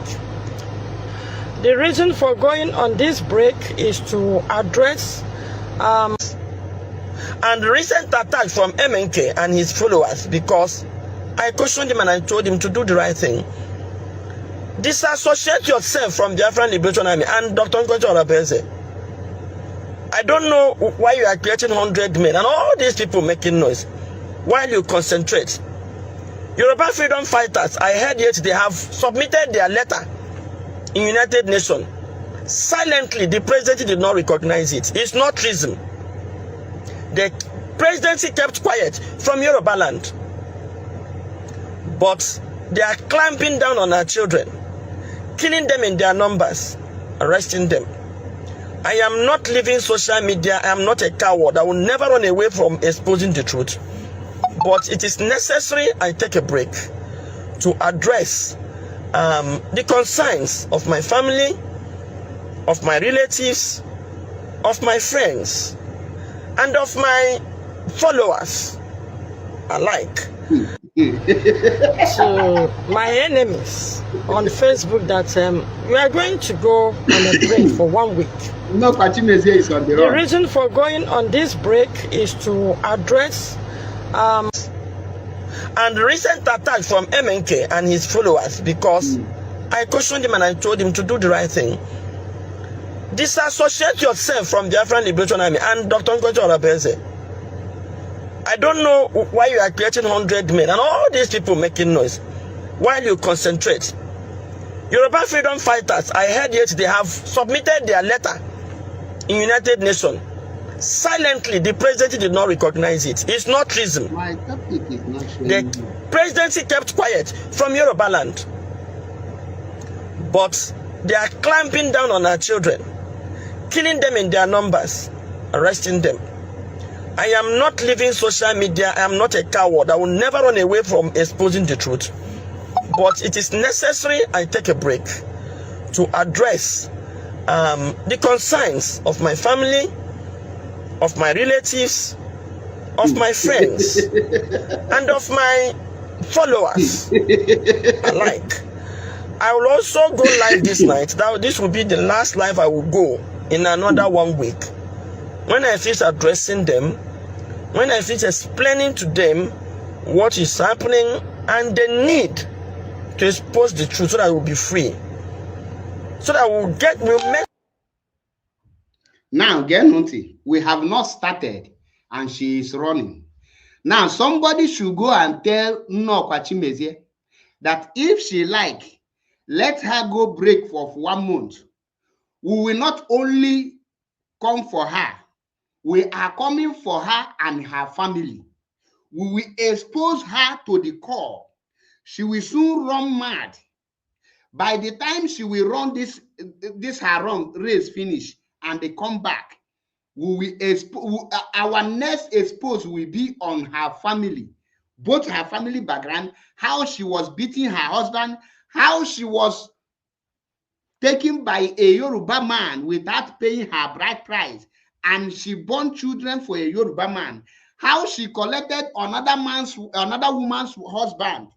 The reason for going on this break is to address and recent attack from MNK and his followers, because I cautioned him and I told him to do the right thing. Disassociate yourself from the Biafran Liberation Army and Dr. Nkochi Orapeze. I don't know why you are creating 100 men and all these people making noise while you concentrate. Yoruba freedom fighters, I heard yet they have submitted their letter in United Nations. Silently, the president did not recognize it. It's not treason. The presidency kept quiet from Yoruba land. But they are clamping down on our children, killing them in their numbers, arresting them. I am not leaving social media. I am not a coward. I will never run away from exposing the truth. But it is necessary I take a break to address the concerns of my family, of my relatives, of my friends, and of my followers alike. To my enemies on Facebook, that we are going to go on a break for 1 week. No, is on the reason for going on this break is to address and recent attack from MNK and his followers, because I cautioned him and I told him to do the right thing. Disassociate yourself from the Biafran Liberation Army and Dr. Nkochi Orapeze. I don't know why you are creating 100 men and all these people making noise while you concentrate. Yoruba freedom fighters, I heard yet they have submitted their letter in United Nations. Silently, the president did not recognize it. It's not treason. My topic is not the presidency kept quiet from Yoruba land. But they are clamping down on our children, killing them in their numbers, arresting them. I am not leaving social media. I am not a coward. I will never run away from exposing the truth. But it is necessary I take a break to address the concerns of my family, of my relatives, of my friends, and of my followers alike. I will also go live this night. This will be the last live I will go in another 1 week. When I finish addressing them, when I finish explaining to them what is happening and the need to expose the truth, so that I will be free, so that we'll make. Now, Genunti, we have not started and she is running. Now, somebody should go and tell Nnọkwa Chimezie that if she like, let her go break for 1 month. We will not only come for her, we are coming for her and her family. We will expose her to the core. She will soon run mad. By the time she will run this her run race finish and they come back, our next expose will be on her family, both her family background, how she was beating her husband, how she was taken by a Yoruba man without paying her bride price, and she born children for a Yoruba man, how she collected another woman's husband,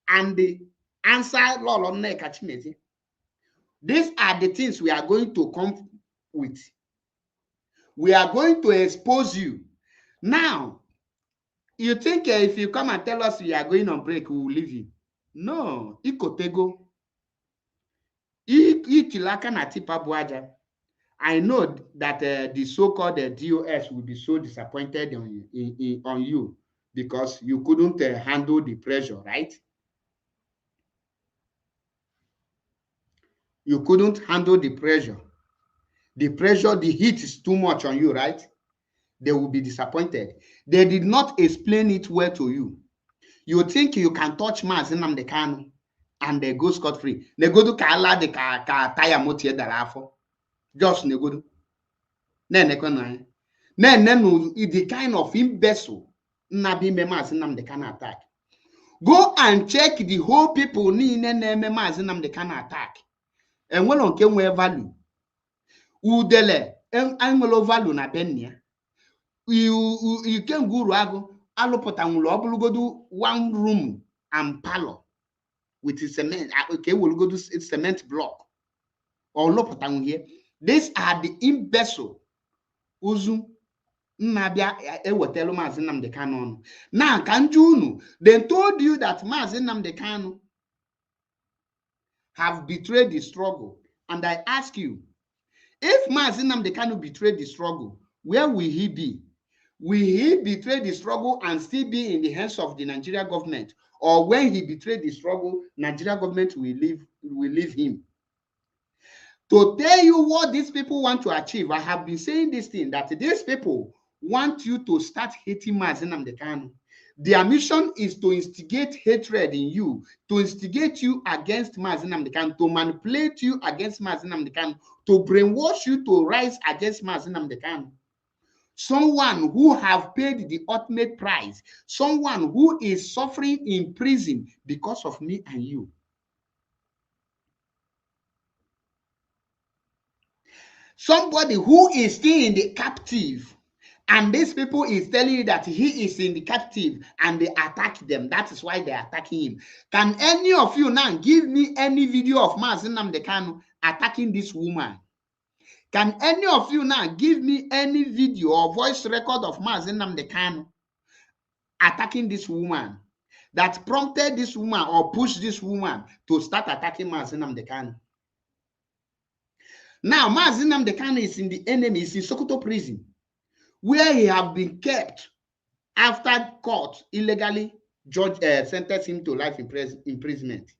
and the answer Lolo Nneka Chimezie. These are the things we are going to come with. We are going to expose you. Now, you think if you come and tell us we are going on break, we will leave you? No. Ikotego. Itilaka na tipa buaja. I know that the so-called DOS will be so disappointed on you because you couldn't handle the pressure, right? You couldn't handle the pressure. The pressure, the heat is too much on you, right? They will be disappointed. They did not explain it well to you. You think you can touch Mazi Nnamdi Kanu and they go scot-free. They go to Kala de Taya Motie Darafo. Just they go to. Then the kind of imbecile Nabi Mazi Nnamdi Kanu attack. Go and check the whole people ni Mazi Nnamdi Kanu attack. And when on came where value. Udele angelo value na benya. You can go rago alopotangulo obulugodu 1 room and parlor with cement. Okay, we'll go to cement block or lopotangu here. These are the imbecile uzu nabia ewetelu Mazi Nnamdi Kanu. Now kanjunu they told you that Mazi Nnamdi Kanu have betrayed the struggle, and I ask you, if Mazi Nnamdi Kanu betrayed the struggle, where will he be? Will he betray the struggle and still be in the hands of the Nigeria government? Or when he betrayed the struggle, Nigeria government will leave him? To tell you what these people want to achieve, I have been saying this thing, that these people want you to start hating Mazi Nnamdi Kanu. Their mission is to instigate hatred in you, to instigate you against Mazi Nnamdi Kanu, to manipulate you against Mazi Nnamdi Kanu, to brainwash you to rise against Mazi Nnamdi Kanu. Someone who have paid the ultimate price, someone who is suffering in prison because of me and you. Somebody who is still in the captive, and these people is telling you that he is in the captive and they attack them. That is why they are attacking him. Can any of you now give me any video of Mazi Nnamdi Kanu attacking this woman? Can any of you now give me any video or voice record of Mazi Nnamdi Kanu attacking this woman that prompted this woman or pushed this woman to start attacking Mazi Nnamdi Kanu? Now, Mazi Nnamdi Kanu is in the enemy, is in Sokoto prison, where he have been kept after court illegally sentenced him to life imprisonment.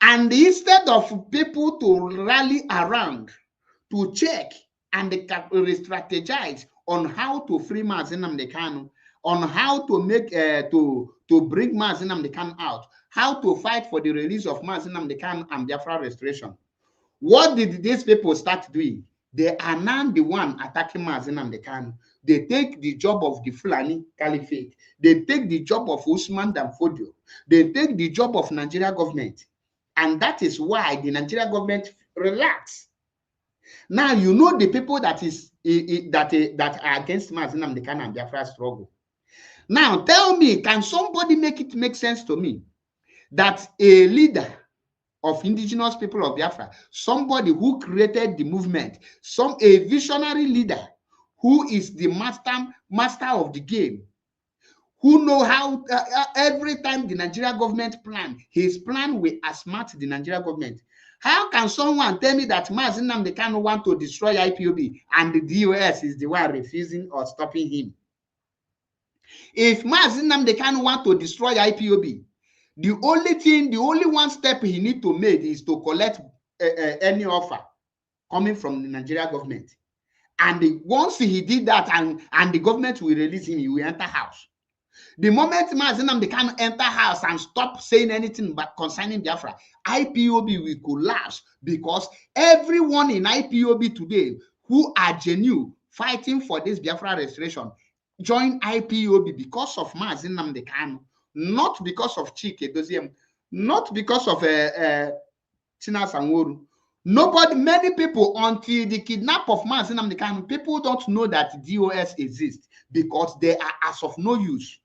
And instead of people to rally around to check and strategize on how to free Mazi Nnamdi Kanu, on how to make to bring Mazi Nnamdi Kanu out, how to fight for the release of Mazi Nnamdi Kanu and Biafra restoration, what did these people start doing? They are now the one attacking Mazi Nnamdi Kanu. They take the job of the Fulani Caliphate. They take the job of Usman Dan Fodio. They take the job of Nigeria government. And that is why the Nigeria government relax. Now you know the people that are against Mazi Nnamdi Kanu and Biafra struggle. Now tell me, can somebody make it make sense to me that a leader of indigenous people of Biafra, somebody who created the movement, a visionary leader who is the master of the game, who know how every time the Nigeria government plan, his plan will outsmart the Nigeria government. How can someone tell me that Mazi Nnamdi Kanu want to destroy IPOB and the DOS is the one refusing or stopping him? If Mazi Nnamdi Kanu want to destroy IPOB, The only one step he need to make is to collect any offer coming from the Nigeria government. And once he did that and the government will release him, he will enter house. The moment Mazi Nnamdi Kanu enter house and stop saying anything but concerning Biafra, IPOB will collapse, because everyone in IPOB today who are genuine fighting for this Biafra restoration join IPOB because of Mazi Nnamdi Kanu, not because of Chike Doziem, not because of Chinasa Nworu. Many people, until the kidnap of Mazi Nnamdi Kanu, people don't know that DOS exists because they are as of no use.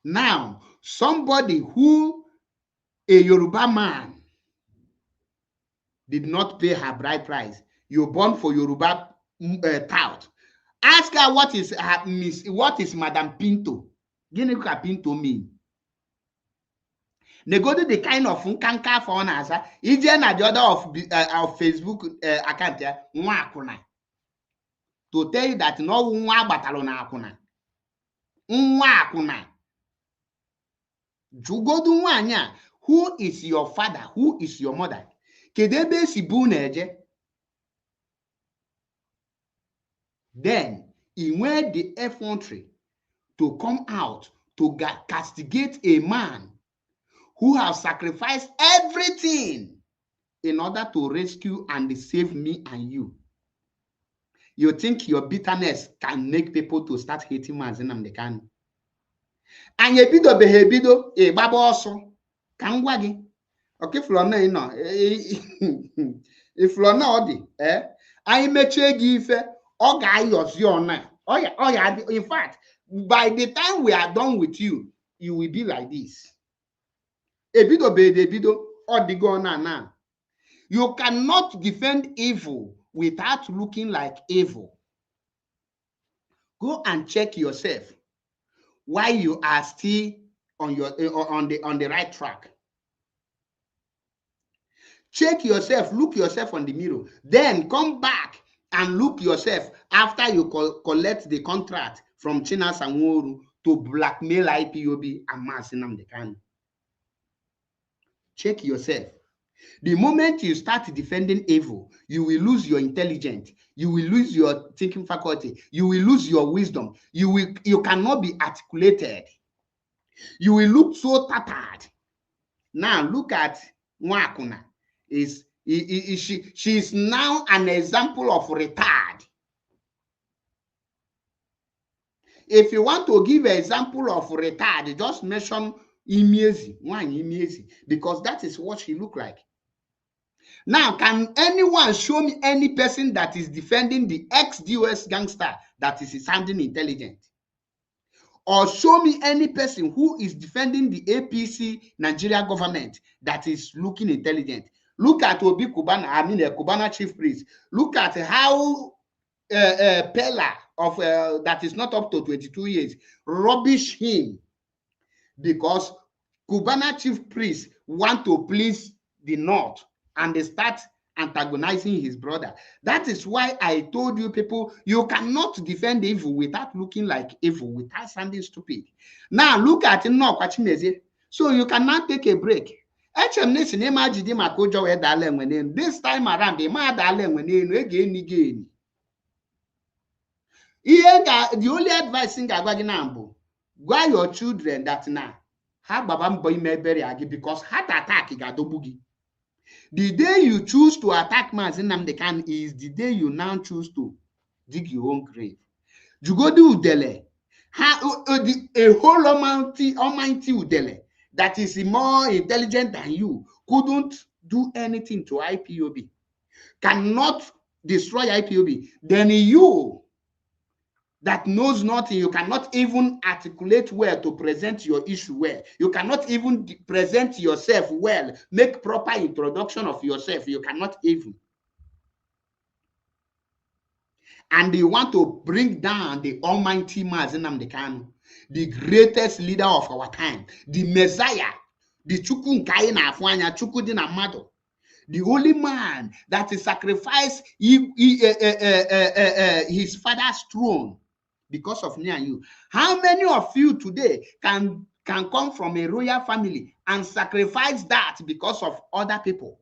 Now, somebody who, a Yoruba man, did not pay her bride price. You're born for Yoruba tout. Ask her what is Madam Pinto. What Pinto mean? They go to the kind of nkanka for an answer. Is there the other of Facebook account here? To tell you that no one batalona akuna. Jugodu wanya. Who is your father? Who is your mother? Kedebe sibuneje. Then he went the effrontery to come out to castigate a man who has sacrificed everything in order to rescue and save me and you. You think your bitterness can make people to start hating Mazi Nnamdi Kanu? And ye bido behebido e baba also can wagi. Okay, Flona, you know, if Flona odi, I meche give all guy your oh yeah, in fact, by the time we are done with you, you will be like this. Ebido be debido odigo na. You cannot defend evil without looking like evil. Go and check yourself why you are still on the right track. Check yourself, look yourself on the mirror, then come back and look yourself after you collect the contract from Chinasa Nworu to blackmail IPOB and Mazi Nnamdi Kanu. Check yourself. The moment you start defending evil, you will lose your intelligence, you will lose your thinking faculty, you will lose your wisdom, you cannot be articulated, you will look so tattered. Now look at Nwakuna. She is now an example of retard. If you want to give an example of retard, just mention Imiezi, because that is what she look like. Now, can anyone show me any person that is defending the ex-DOS gangster that is sounding intelligent? Or show me any person who is defending the APC Nigeria government that is looking intelligent? Look at Obi Kubana, Kubana chief priest. Look at how Pella of that is not up to 22 years rubbish him, because Kubana chief priest want to please the North and they start antagonizing his brother. That is why I told you people, you cannot defend evil without looking like evil, without sounding stupid. Now look at Nnokwachimeze. So you cannot take a break. This time around, the only advice in Gagwaginambo, why your children that now have Babam Boy Meberi because heart attack Gadobugi. The day you choose to attack Mazi Nnamdi Kanu is the day you now choose to dig your own grave. Jugodu Udele, a whole almighty Udele that is more intelligent than you couldn't do anything to IPOB, cannot destroy IPOB. Then you that knows nothing, you cannot even articulate well to present your issue well. You cannot even present yourself well, make proper introduction of yourself. You cannot even. And you want to bring down the almighty Mazi Nnamdi Kanu, the greatest leader of our time, the Messiah, the Chukwu Nkai na Afwanya, Chukwu di na Mmadụ, The only man that sacrificed his father's throne because of me and you. How many of you today can come from a royal family and sacrifice that because of other people?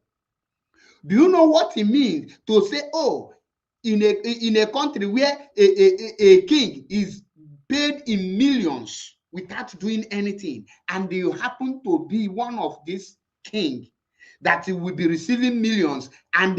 Do you know what it means to say, oh, in a country where a king is paid in millions without doing anything, and you happen to be one of these king that will be receiving millions, and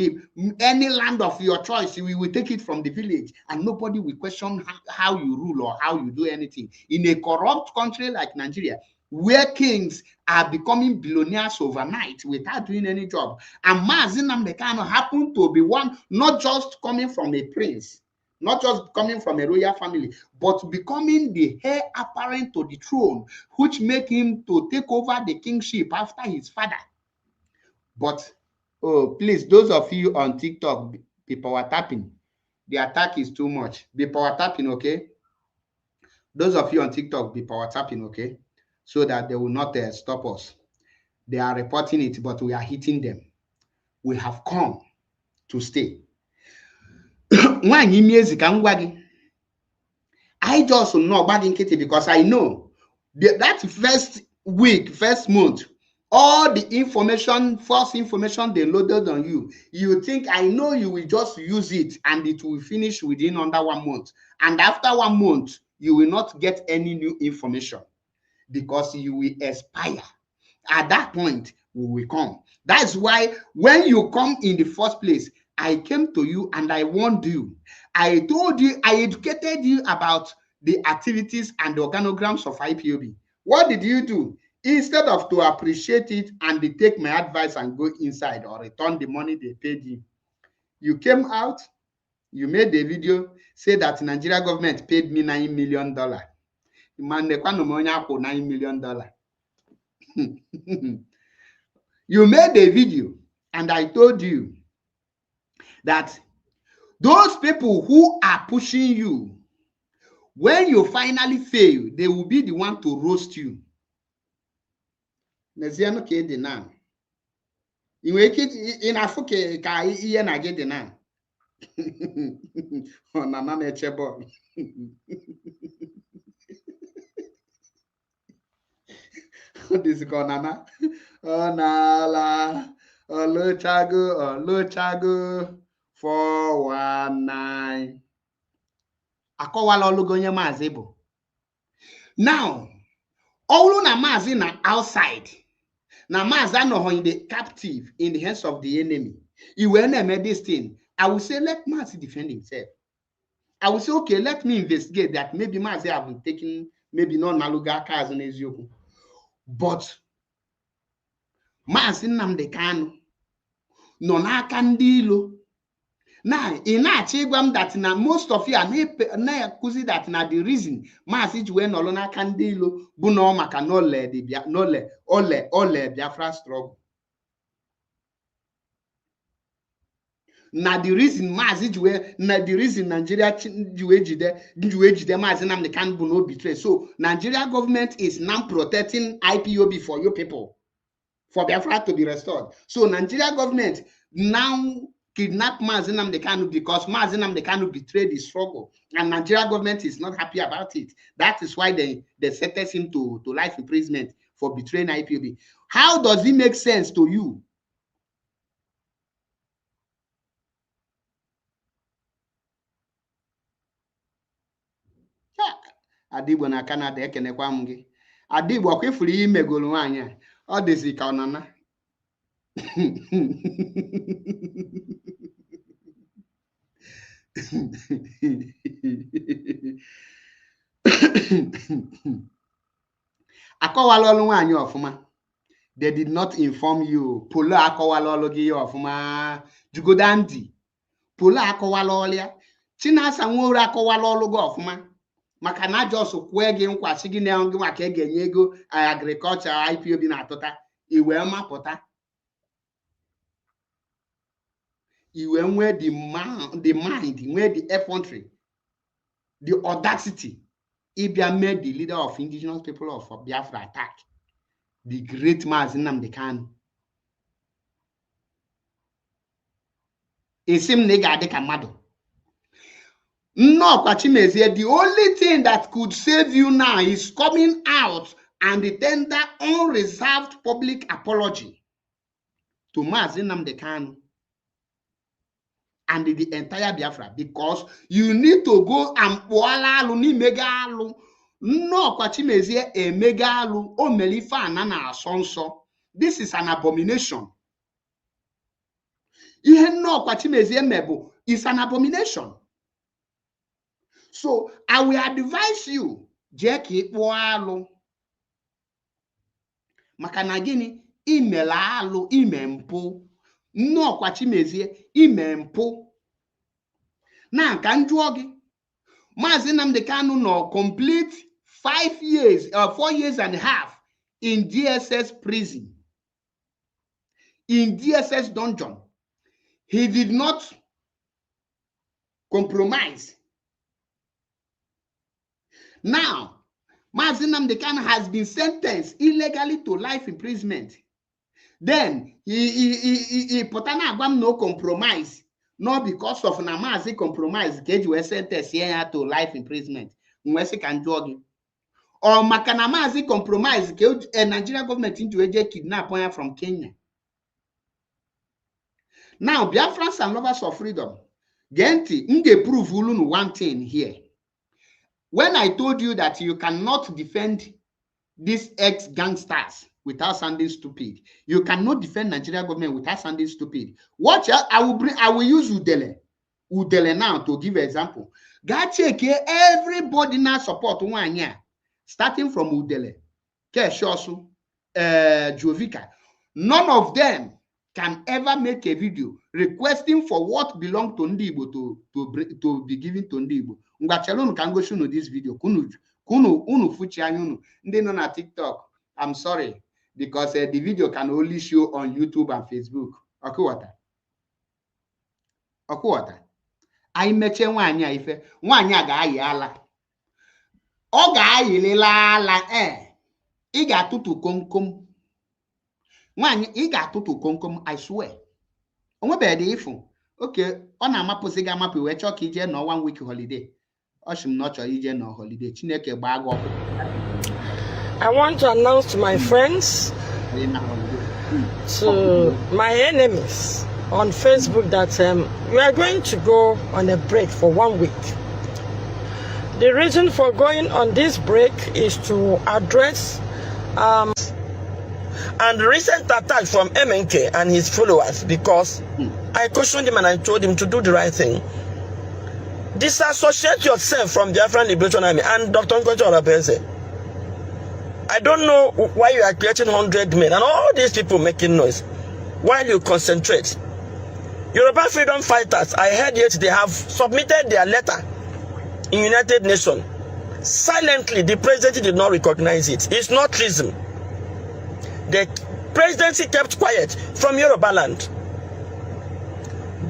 any land of your choice, we will take it from the village, and nobody will question how you rule or how you do anything. In a corrupt country like Nigeria, where kings are becoming billionaires overnight without doing any job, and Mazi Nnamdi Kanu happened to be one, not just coming from a prince, not just coming from a royal family, but becoming the heir apparent to the throne, which made him to take over the kingship after his father. But, oh, please, those of you on TikTok, be power tapping. The attack is too much. Be power tapping, okay? Those of you on TikTok, be power tapping, okay? So that they will not stop us. They are reporting it, but we are hitting them. We have come to stay. I just know bagging Kitty because I know that first week, first month, all the information, false information they loaded on you, you think, I know you will just use it and it will finish within under 1 month. And after 1 month, you will not get any new information because you will expire. At that point, we will come. That's why when you come in the first place, I came to you and I warned you. I told you, I educated you about the activities and the organograms of IPOB. What did you do? Instead of to appreciate it and they take my advice and go inside or return the money they paid you, you came out, you made a video, say that Nigeria government paid me $9 million. $9 million. You made a video and I told you that those people who are pushing you, when you finally fail, they will be the one to roast you. Neziano ke dị na. I nwere ike ịna-afụ ka ihe na-gị dị na. Ọ na-ama na-eche bọọlụ. Ọ dịzị ka ọ na-ana. Ọ na-ala. Olochago 419. Akọwala ọlụgo onye Maazị bụ. Now, all na Maazị na outside. Na Maazị anọghị in the captive in the hands of the enemy. He will never this thing. I will say, let Maazị defend himself. I will say, okay, let me investigate that. Maybe Maazị have been taking, maybe not Naluga cars in Ezioku. But Maazị Nnamdi Kanu nọ n'aka ndị ilo. Now, in that that na most of you are na-akuzi that na the reason Maazị ji wee nọrọ n'aka ndị ilo bụ na ọ maka ole Biafra struggle. Na the reason Maazị ji wee, na the reason Nigeria ji wee jide Maazị Nnamdi Kanu bụ no betray. So Nigeria government is now protecting IPOB for you people, for Biafra to be restored. So Nigeria government now kidnap Maazị Nnamdi Kanu because Maazị Nnamdi Kanu betrayed the struggle, and Nigeria government is not happy about it. That is why they sentenced him to life imprisonment for betraying IPOB. How does it make sense to you? Adigbo na Canada ekenekwa m gị. Adigbo ọkwa ifuru ihe imegolu nwaanyị a, ọ dịzi ka ọ nana. Akọwala ọlụ nwaanyị ọfụma. They did not inform you. Polo akọwala ọlụ gị ọfụma. Jugodandi. Polo akọwala ọlụ ya. Chinasa Nworie akọwala ọlụ gị ọfụma. Maka na just kwee gị nkwa sị gị na gị maka ga-enye ego agriculture IPOB na-atụta. Iwe mapụta. Iwe nwee the mind, nwee the effrontery, the audacity. Ibia made the leader of indigenous people of Biafra attack the great Maazị Nnamdi Kanu. Isim nega de kamado. No, Kwachimezie, the only thing that could save you now is coming out and tender unreserved public apology to Mazi Nnamdi Kanu and the entire Biafra, because you need to go and poala alu ni mega alu. No, Kwachimezie a mega alu o melifa anana asonso. This is an abomination. Ihe no Kwachimezie mebo is an abomination. So I will advise you, Jackie Poalo. Makana gini, imela alu, imempo. No Kwachimezie, imempo. Na kanjuogi. Mazi Nnamdi Kanu no complete 4 years and a half in DSS prison. In DSS dungeon. He did not compromise. Now, Mazi Nnamdi Kanu has been sentenced illegally to life imprisonment. Then he put an no compromise. Not because of na Mazi compromise, Keji was sentenced here to life imprisonment. Mwesi kanjogi. Or makana Mazi compromise, a Nigerian government into a kidnap from Kenya. Now, Biafrans and lovers of freedom, Genti, nge prove one thing here. When I told you that you cannot defend these ex-gangsters without sounding stupid, you cannot defend Nigeria government without sounding stupid. Watch out, I will use Udele. Udele now to give an example. Gacheke, everybody now support one year, starting from Udele, Keshosu, Jovika. None of them can ever make a video requesting for what belongs to Ndibo to be given to Ndibo. Ngachelonu can go show this video. Kunu fuchi anyunu. Ndị nọ na TikTok. I'm sorry because the video can only show on YouTube and Facebook. Okuwata. Anyị meche nwaanyị a ife. Nwaanyị a ga-ayi ala. Ọ ga-ayilila ala ị ga-atụtụ komkom. Nwaanyị ị ga-atụtụ komkom, I swear. Onwebede ifu. Okay, ọ na-amapụsị gị amapụ wee chọọ ka ije nọ 1 week holiday. I want to announce to my friends, to my enemies on Facebook that we are going to go on a break for 1 week. The reason for going on this break is to address and recent attack from MNK and his followers, because I cautioned him and I told him to do the right thing. Disassociate yourself from the Biafran Liberation Army and Dr. Nkocha Orabeze. I don't know why you are creating 100 men and all these people making noise while you concentrate. Yoruba freedom fighters, I heard yet they have submitted their letter in United Nations. Silently, the presidency did not recognize it. It's not treason. The presidency kept quiet from Yoruba land.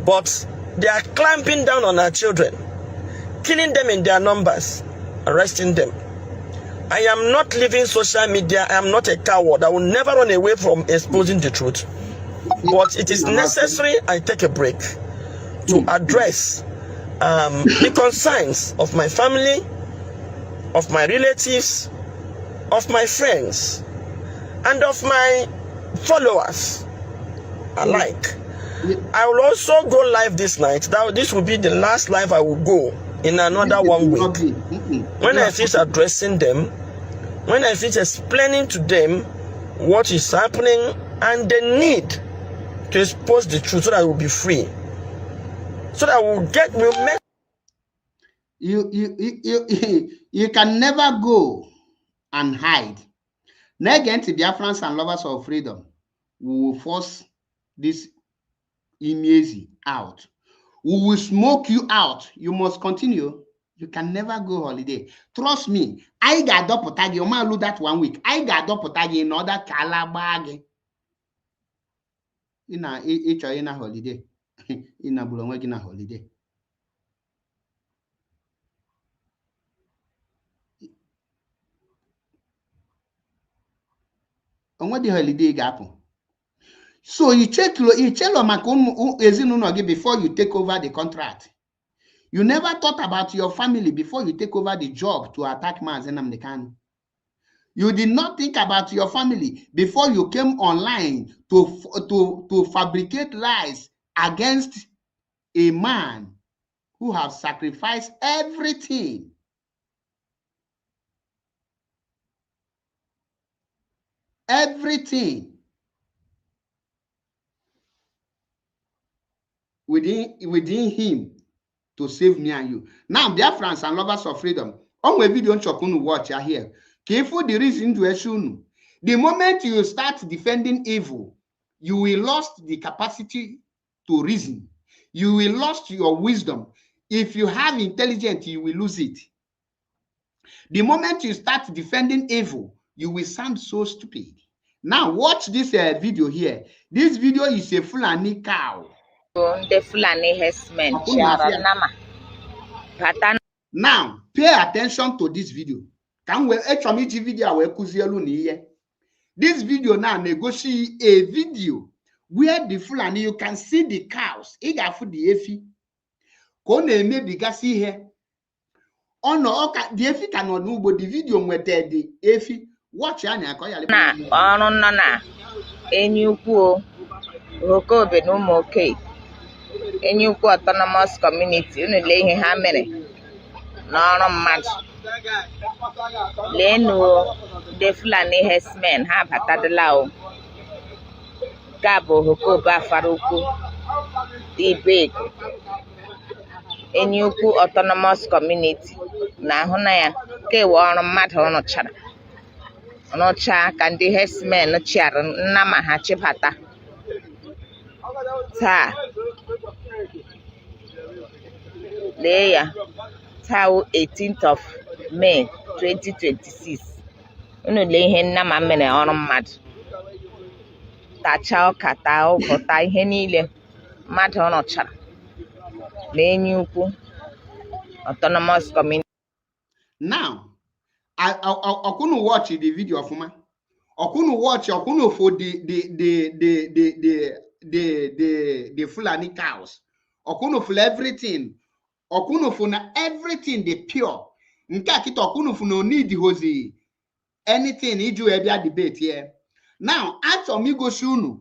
But they are clamping down on our children, killing them in their numbers, arresting them. I am not leaving social media. I am not a coward. I will never run away from exposing the truth. But it is necessary I take a break to address the concerns of my family, of my relatives, of my friends, and of my followers alike. I will also go live this night. This will be the last live I will go in another 1 week. When I finish addressing them, when I finish explaining to them what is happening and the need to expose the truth so that I will be free. So that we'll make. You can never go and hide. Now again, to Biafrans and lovers of freedom, we will force this Imezi out. We will smoke you out. You must continue. You can never go holiday. Trust me. I got up potagi. You might lose that 1 week. I got up potagi in order kalabagi. In a holiday. In a bulongina holiday. On what the holiday gap? So you check before you take over the contract. You never thought about your family before you take over the job to attack Mazi Nnamdi Kanu. You did not think about your family before you came online to fabricate lies against a man who have sacrificed everything. Everything within him to save me and you. Now, dear friends and lovers of freedom, on my video chokunu watch here. Careful the reason to assume. The moment you start defending evil, you will lose the capacity to reason. You will lose your wisdom. If you have intelligence, you will lose it. The moment you start defending evil, you will sound so stupid. Now, watch this video here. This video is a Fulani cow. The Fulani herdsmen. Now, pay attention to this video. This video now negotiate a video where the Fulani, you can see the cows. The efi cannot know, but the video with the efi. Watch ya na ọrụ nọ na Enyi Ukwu Okobe na Ụmụoke Enyi Ukwu Autonomous Community. Unu lee ihe ha mere n'ọrụ mmadụ. Leenụ the Fulani herdsmen ha batadala o. Nke a bụ Okobe Afara Ukwu Ibe Enyi Ukwu Autonomous Community na ahụ na ya kewe ọrụ mmadụ rụchara. N'ọcha ka ndị herdsmen chịara nna ma ha chịbata taa. Lee ya taa 18th of May 2026. Unu lee ihe nna ma mere ọrụ mmadụ. Tacha ọka taa ụgụ taa ihe niile mmadụ rụchara n'Enyi Ukwu Autonomous Community. Now, I couldn't watch the video of man. I couldn't watch. I couldn't for the Fulani cows. I couldn't for everything. I couldn't for everything the pure. Nkakito I couldn't for no need hosi anything. Iju ebia debate here. Now, after me go shunu,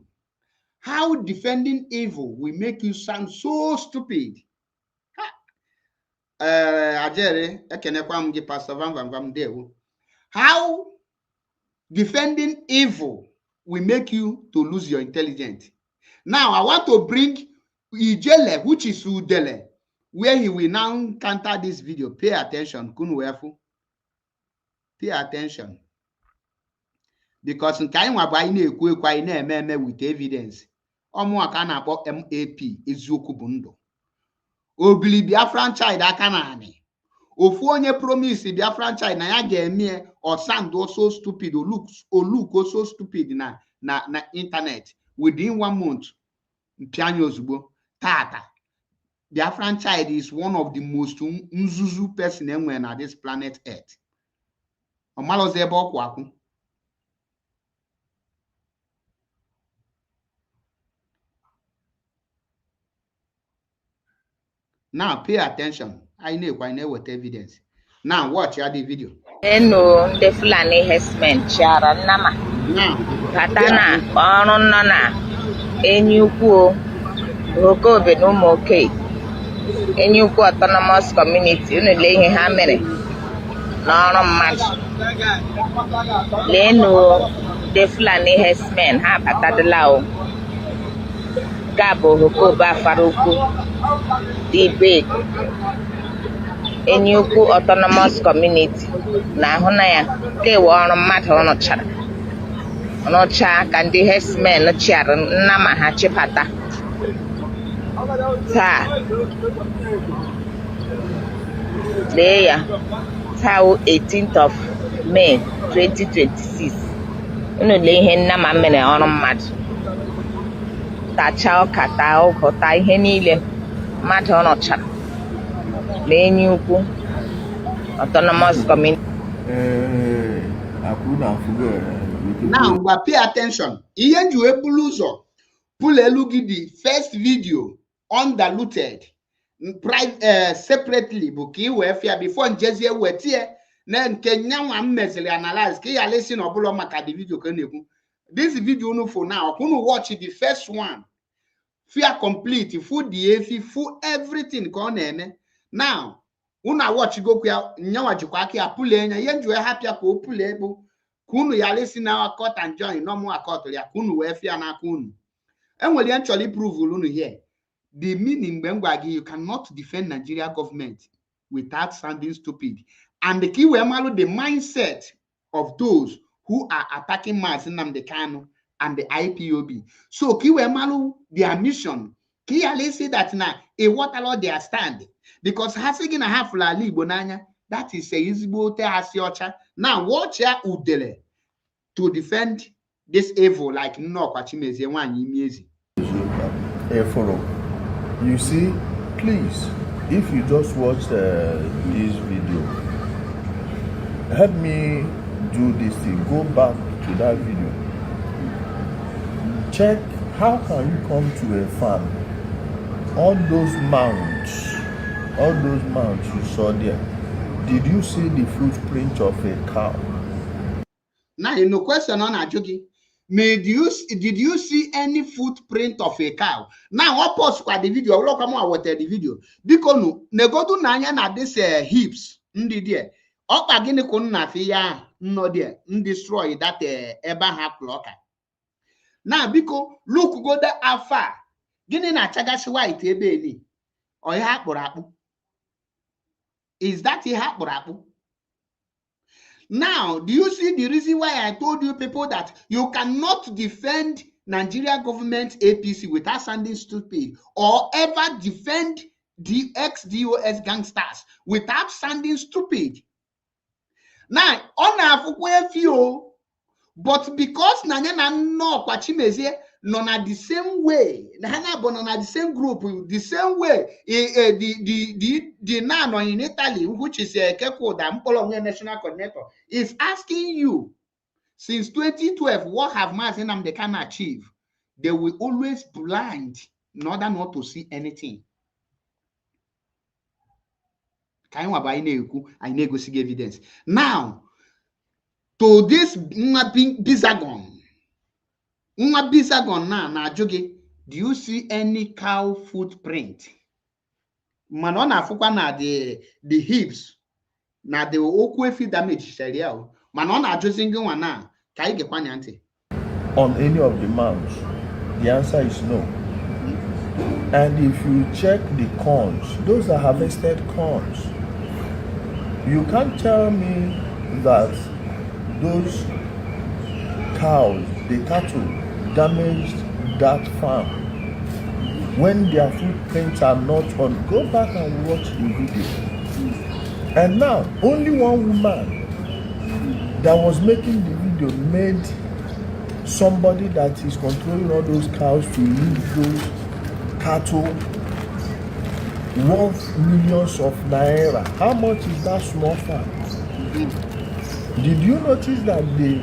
how defending evil will make you sound so stupid. Ajere, how defending evil will make you to lose your intelligence. Now, I want to bring Ijele, which is Udele, where he will now counter this video. Pay attention, Kunwefu. Pay attention. Because in time with evidence, MAP Eziokwu Bundo. Obili Biafran child akanani. Ofu onye promise Biafran child na ya ga-eme or sound also stupid or look also stupid na internet within 1 month. Mpianyo ozugbo tata. Biafran child is one of the most nzuzu person enwe na this planet Earth. Omaloze ebe okwu akwu. Now pay attention. I know with evidence. Now watch the video. Enu the Fulani herdsmen chara nama. Now Katana ọrụ nọ na Enyi Ukwu Okobe na Ụmụoke Enyi Ukwu Autonomous Community. Unu lee ihe ha mere n'ọrụ mmadụ. Leenụ the Fulani herdsmen ha batadala o. Nke a bụ Okobe Afara Ukwu Ibe Enyi Ukwu Autonomous Community na ahụ na ya kewe ọrụ mmadụ rụchara. N'ọcha ka ndị herdsmen chịara nna ma ha chịbata taa. Lee ya taa 18th of May 2026. Unu lee ihe nna ma mere ọrụ mmadụ. Tacha ọka taa ụgụ taa ihe niile mmadụ rụchara n'Enyi Ukwu Autonomous Community. Now, pay attention. Iye nju ebulu ụzọ pull a look at the first video undiluted separately buki wefia before njezie wetie na nke nyanwa mmezili analyze ka ya listen obulo maka the video ka na-ekwu. This video no for now kunu watch the first one fear complete full the full everything ka ọ na-eme. Now una watch go kwa nyanwa jikwa aka ya pull enya ye njwe happy ka o pull ebo kunu ya listen na court and join no more court ya kunu wefia na kunu enwere actually prove unu here. The meaning you cannot defend Nigeria government without sounding stupid. And the key the mindset of those who are attacking Nnamdi Kanu and the IPOB. So their mission, say that now a water law they are standing. Because Hasigina half la Libonanya, that is a Izbo Hasiocha. Now watch ya Udele to defend this evil like no Pachimezi one Yimiezi. You see, please, if you just watch this video, help me do this thing. Go back to that video. Check how can you come to a farm. All those mounds you saw there. Did you see the footprint of a cow? Now, no question on Ajogi. Did you see any footprint of a cow? Now, what post the video? Look, come on, what the video? Because no, negodu nanya na this hips. Ndi there. Opa gini kunu na fiya no there. Destroy that eba clock. Now, because look go the alpha. Gini na chagashi white ebe ni. Or hakurapu. Is that a hakurapu? Now, do you see the reason why I told you people that you cannot defend Nigeria government APC without sounding stupid, or ever defend the ex-DOS gangsters without sounding stupid? Now, on a few, but because Nanyana no Kwachimeze not the same way, Nana Bonana the same group, the same way, the Nano in Italy, which is a Keko, the Mpolo National Coordinator, is asking you, since 2012, what have Nnamdi Kanu achieved? They will always blind in order not to see anything. I go see evidence. Now, to this Bizagon na joge, do you see any cow footprint? Manona fukwa na the hips na the okwefi damage serial. Manona josingo wana kai gekwa nyanti. On any of the mounds, the answer is no. And if you check the corns, those are harvested corns. You can't tell me that those cows, the cattle, damaged that farm when their footprints are not on. Go back and watch the video. And now, only one woman that was making the video made somebody that is controlling all those cows to leave those cattle worth millions of naira. How much is that small farm? Did you notice that the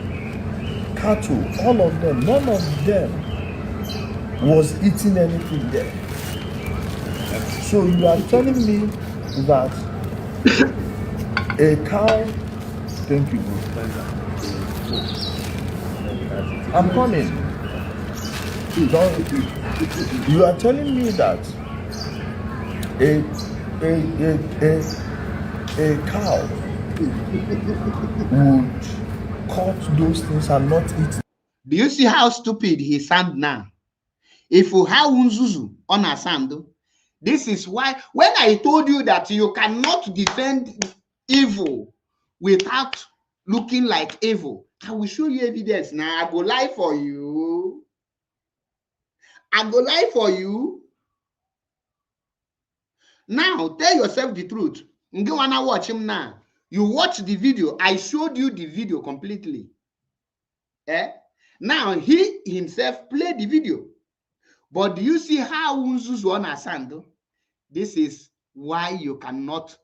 cattle, all of them, none of them was eating anything there? So you are telling me that a cow, thank you, bro. I'm coming. You are telling me that a cow would cut those things and not eat. Do you see how stupid he sound now? If you have unzuzu on a sand, this is why when I told you that you cannot defend evil without looking like evil, I will show you evidence. Now I go lie for you. I go lie for you. Now tell yourself the truth. You don't wanna watch him now. You watch the video. I showed you the video completely. Now he himself played the video. But do you see how Unzuzu on Asando? This is why you cannot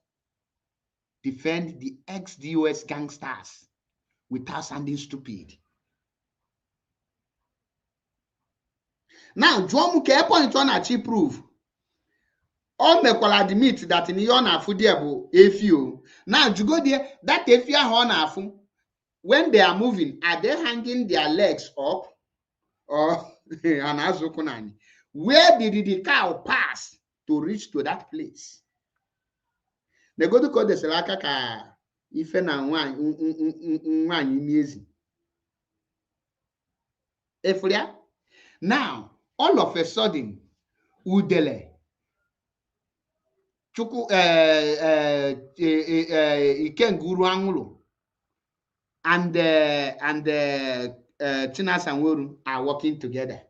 defend the ex-DOS gangsters without sounding stupid. Now, jụọ m ka point ọ na-achị prove. All mekwala admit that in ihe ọ na-afụ dị bụ efi o. Now, jugo there, that efi ahụ ọ na-afụ, when they are moving, are they hanging their legs up or where did the cow pass to reach to that place? They go to call the selaka ka ife na nwanyi miezi. Efria. Now, all of a sudden, udele chuku ikenguru angulo and Chinas and Woru are working together.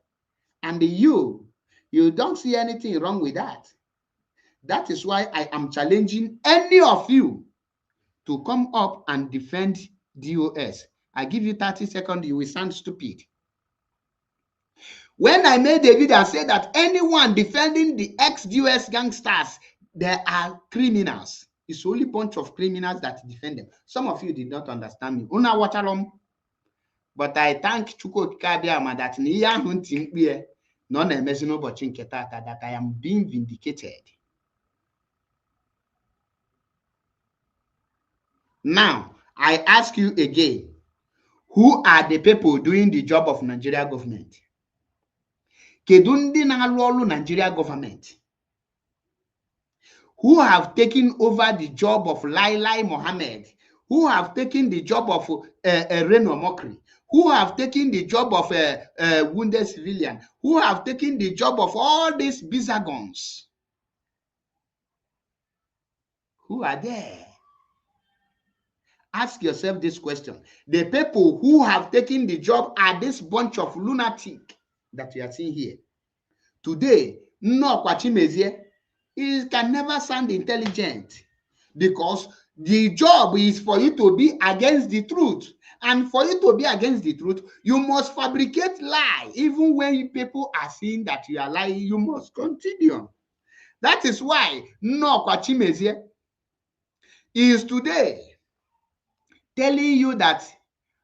And you don't see anything wrong with that. That is why I am challenging any of you to come up and defend DOS. I give you 30 seconds, you will sound stupid. When I made a video, I said that anyone defending the ex-DOS gangsters, they are criminals. It's only a bunch of criminals that defend them. Some of you did not understand me. Una watchalom. But I thank Chuko Kabiama that niya hunting here, none emezino bochin ketata, that I am being vindicated. Now, I ask you again, who are the people doing the job of Nigeria government? Kedundi na Nigeria government, who have taken over the job of Laila Mohammed, who have taken the job of Reno Mokri, who have taken the job of wounded civilian, who have taken the job of all these bizagons. Who are there? Ask yourself this question. The people who have taken the job are this bunch of lunatic that we are seeing here. Today, no Kwachimezie, it can never sound intelligent because the job is for you to be against the truth. And for you to be against the truth, you must fabricate lie. Even when people are seeing that you are lying, you must continue. That is why no Kwachimezie is today telling you that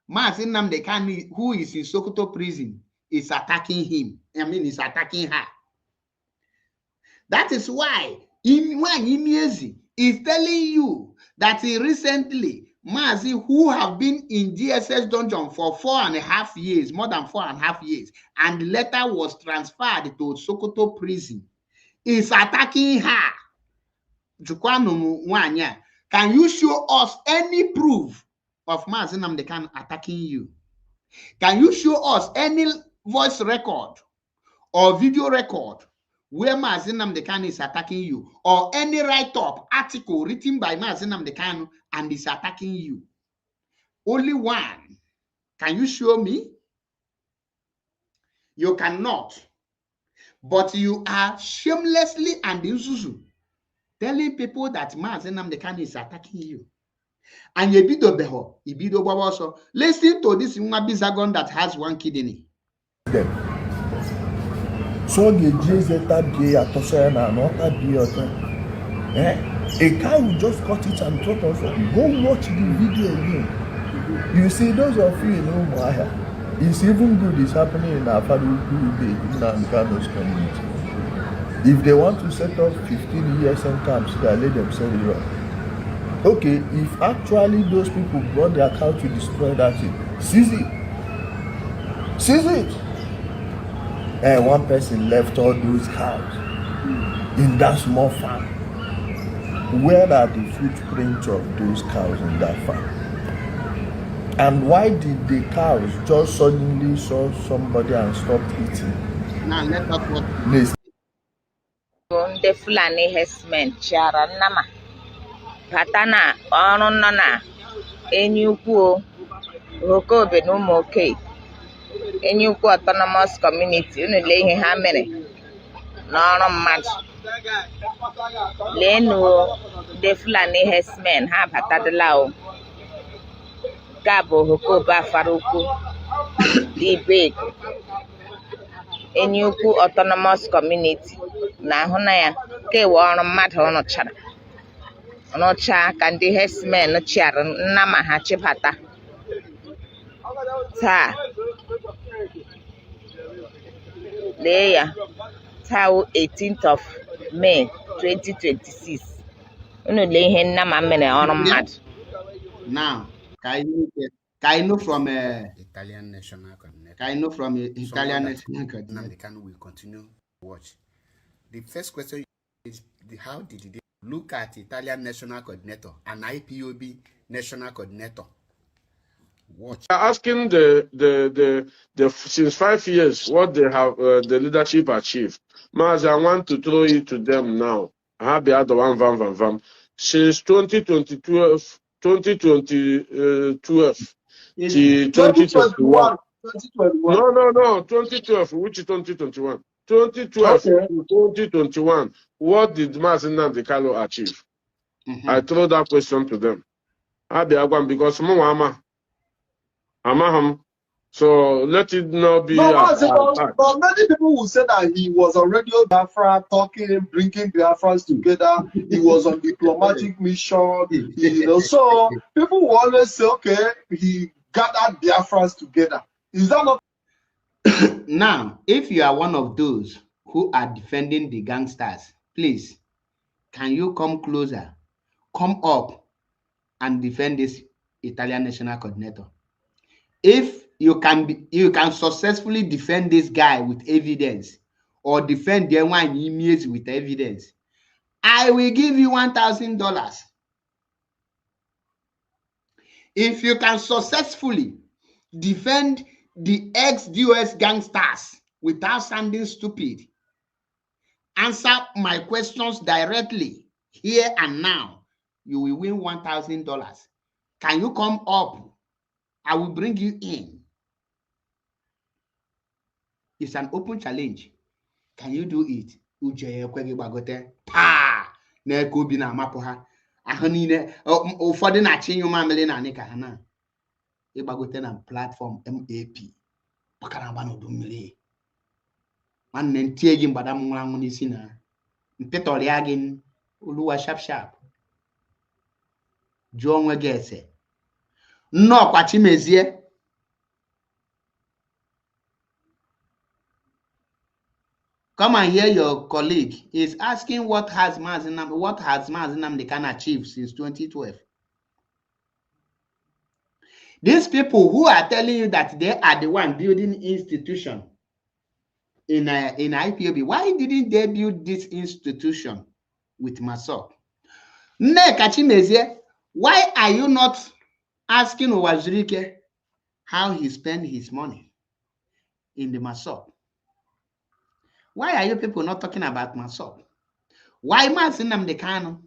Mazi Nnamdi Kanu, who is in Sokoto prison, is attacking him. I mean, is attacking her. That is why Imwanyimiezi is telling you that recently, Mazi, who have been in DSS dungeon for 4.5 years, more than 4.5 years, and later was transferred to Sokoto prison, is attacking her. Can you show us any proof of Mazi Nnamdi Kanu attacking you? Can you show us any voice record or video record where Mazi Nnamdi Kanu is attacking you, or any write-up article written by Mazi Nnamdi Kanu and is attacking you? Only one. Can you show me? You cannot. But you are shamelessly and inzuzu telling people that Mazi Nnamdi Kanu is attacking you. And Yebido Beho, Ibido Babaso, listen to this Bizagon that has one kidney. So the that day at Tosana and not that day. A guy will just cut it and talk of it. Go watch the video again. You see, those of you know Maya. It's even good it's happening in Afadu and Kano's community. If they want to set up 15 years camps, they let them set it up. Okay, if actually those people brought their cow to destroy that thing, seize it. Seize it. And one person left all those cows in that small farm. Where are the footprints of those cows in that farm? And why did the cows just suddenly saw somebody and stopped eating? Now let us watch. The Fulani herdsmen chara nama patana onona enyukwu Hokobe no moke enyukwu autonomous community unule ihe ha mere n'ọrụ mmadụ lenu the Fulani herdsmen ha batadala o gabo Hokobe afaruku ibe enyukwu autonomous community na ahụ na ya kewe ọrụ mmadụ ọnụcha ka ndị herdsmen chiara nna ma ha chibata taa lee ya taa 18th of May 2026 unu lee ihe nna ma mere ọrụ mmadụ. Now, can you know from Italian National Coordinator. can you know from Italian Someone that National Coordinator? Nnamdi Kanu will continue to watch. The first question is how did they look at Italian National Coordinator and IPOB National Coordinator? Watch. Asking the since 5 years what they have the leadership achieved. Mas, I want to throw it to them now. I have the other one vam. Since 2012 to 2021. 2021. No, 2012, which is 2021. 2012 Okay. to 2021, what did Mazi Nnamdi Kanu achieve? I throw that question to them. I be agwan because Amaham. So let it not be. But many people will say that he was on Radio Biafra talking, bringing Biafrans together. He was on diplomatic mission, So people will always say, okay, he gathered Biafrans together. Is that not? Now, if you are one of those who are defending the gangsters, please, can you come closer, come up and defend this Italian National Coordinator? If you can successfully defend this guy with evidence, or defend the one images with evidence, I will give you $1,000. If you can successfully defend the ex-DOS gangsters without sounding stupid, answer my questions directly here and now, you will win $1,000. Can you come up? I will bring you in. It's an open challenge. Can you do it? Uje kwege bagote pa na kobi na amapo ha ahụ niile ụfọdụ na-achị nyụ mamịlị na anị ka ha na ịgbagote na platform MAP makara agba n'udu mmiri nwanne ntie gị mgbada m nwụrụ anwụ n'isi na mpịtọrịa gị oluwa sharp jụọ onwe gị ese nnọọkwa Chimezie come and hear your colleague is asking what has Mazi Nnamdi Kanu achieved since 2012. These people who are telling you that they are the one building institution in IPOB, why didn't they build this institution with Masop? Nneka Chimezie, why are you not asking Uwazurike how he spent his money in the Masop? Why are you people not talking about Masop? Why Mazi Nnamdi Kanu?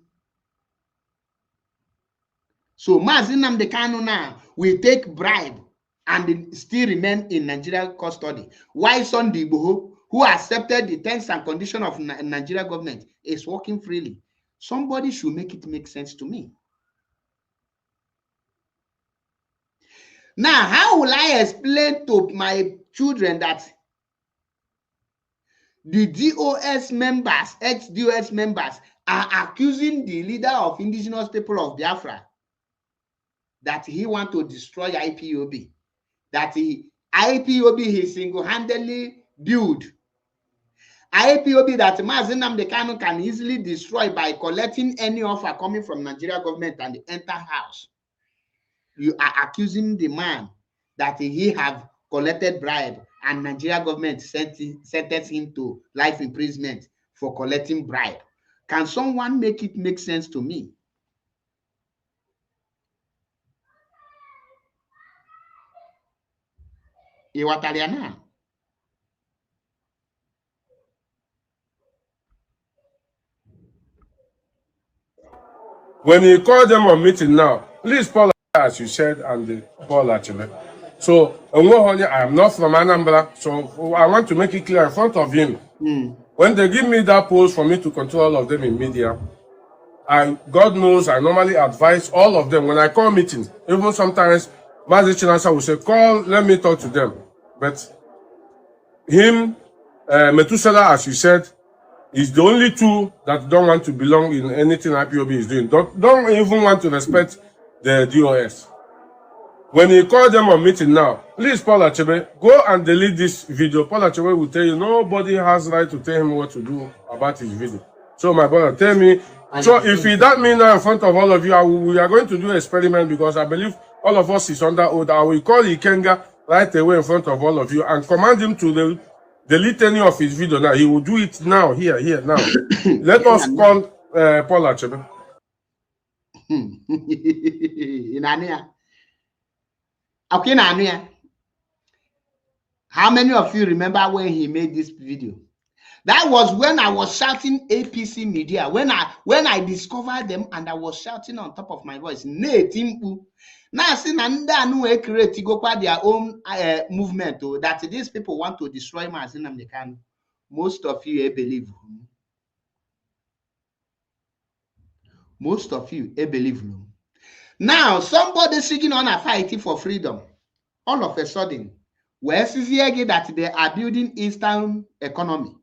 So Mazi Nnamdi Kanu now will take bribe and still remain in Nigeria custody. Why Sunday Igboho, who accepted the terms and conditions of Nigeria government, is working freely? Somebody should make it make sense to me. Now, how will I explain to my children that the DOS members, ex-DOS members, are accusing the leader of indigenous people of Biafra that he wants to destroy IPOB, that IPOB he single-handedly built, IPOB that Mazi Nnamdi Kanu can easily destroy by collecting any offer coming from Nigeria government and enter house. You are accusing the man that he have collected bribe and Nigeria government sentenced him to life imprisonment for collecting bribe. Can someone make it make sense to me? Iwataliana. When you call them on meeting now, please Paul, as you said, and Paul actually. So, I am not from Anambra, so I want to make it clear in front of him. When they give me that post for me to control all of them in media, God knows I normally advise all of them when I call meetings. Even sometimes, Mazi Chinasa will say, call, let me talk to them. But him, Methuselah, as you said, is the only two that don't want to belong in anything IPOB is doing. Don't even want to respect the DOS. When you call them on meeting now, Please, Paul Achebe, go and delete this video. Paul Achebe will tell you nobody has right to tell him what to do about his video. So, my brother, tell me. So, if he that me now in front of all of you, we are going to do an experiment because I believe all of us is under oath. I will call Ikenga right away in front of all of you and command him to delete any of his video now. He will do it now, here, now. Let us call Paul Achebe. Okay, how many of you remember when he made this video? That was when I was shouting APC media. When I discovered them and I was shouting on top of my voice. Now see they create go their own movement that these people want to destroy Mazi Nnamdi Kanu. Most of you believe. Most of you believe. Now somebody sitting on a fight for freedom. All of a sudden, where see that they are building Eastern economy.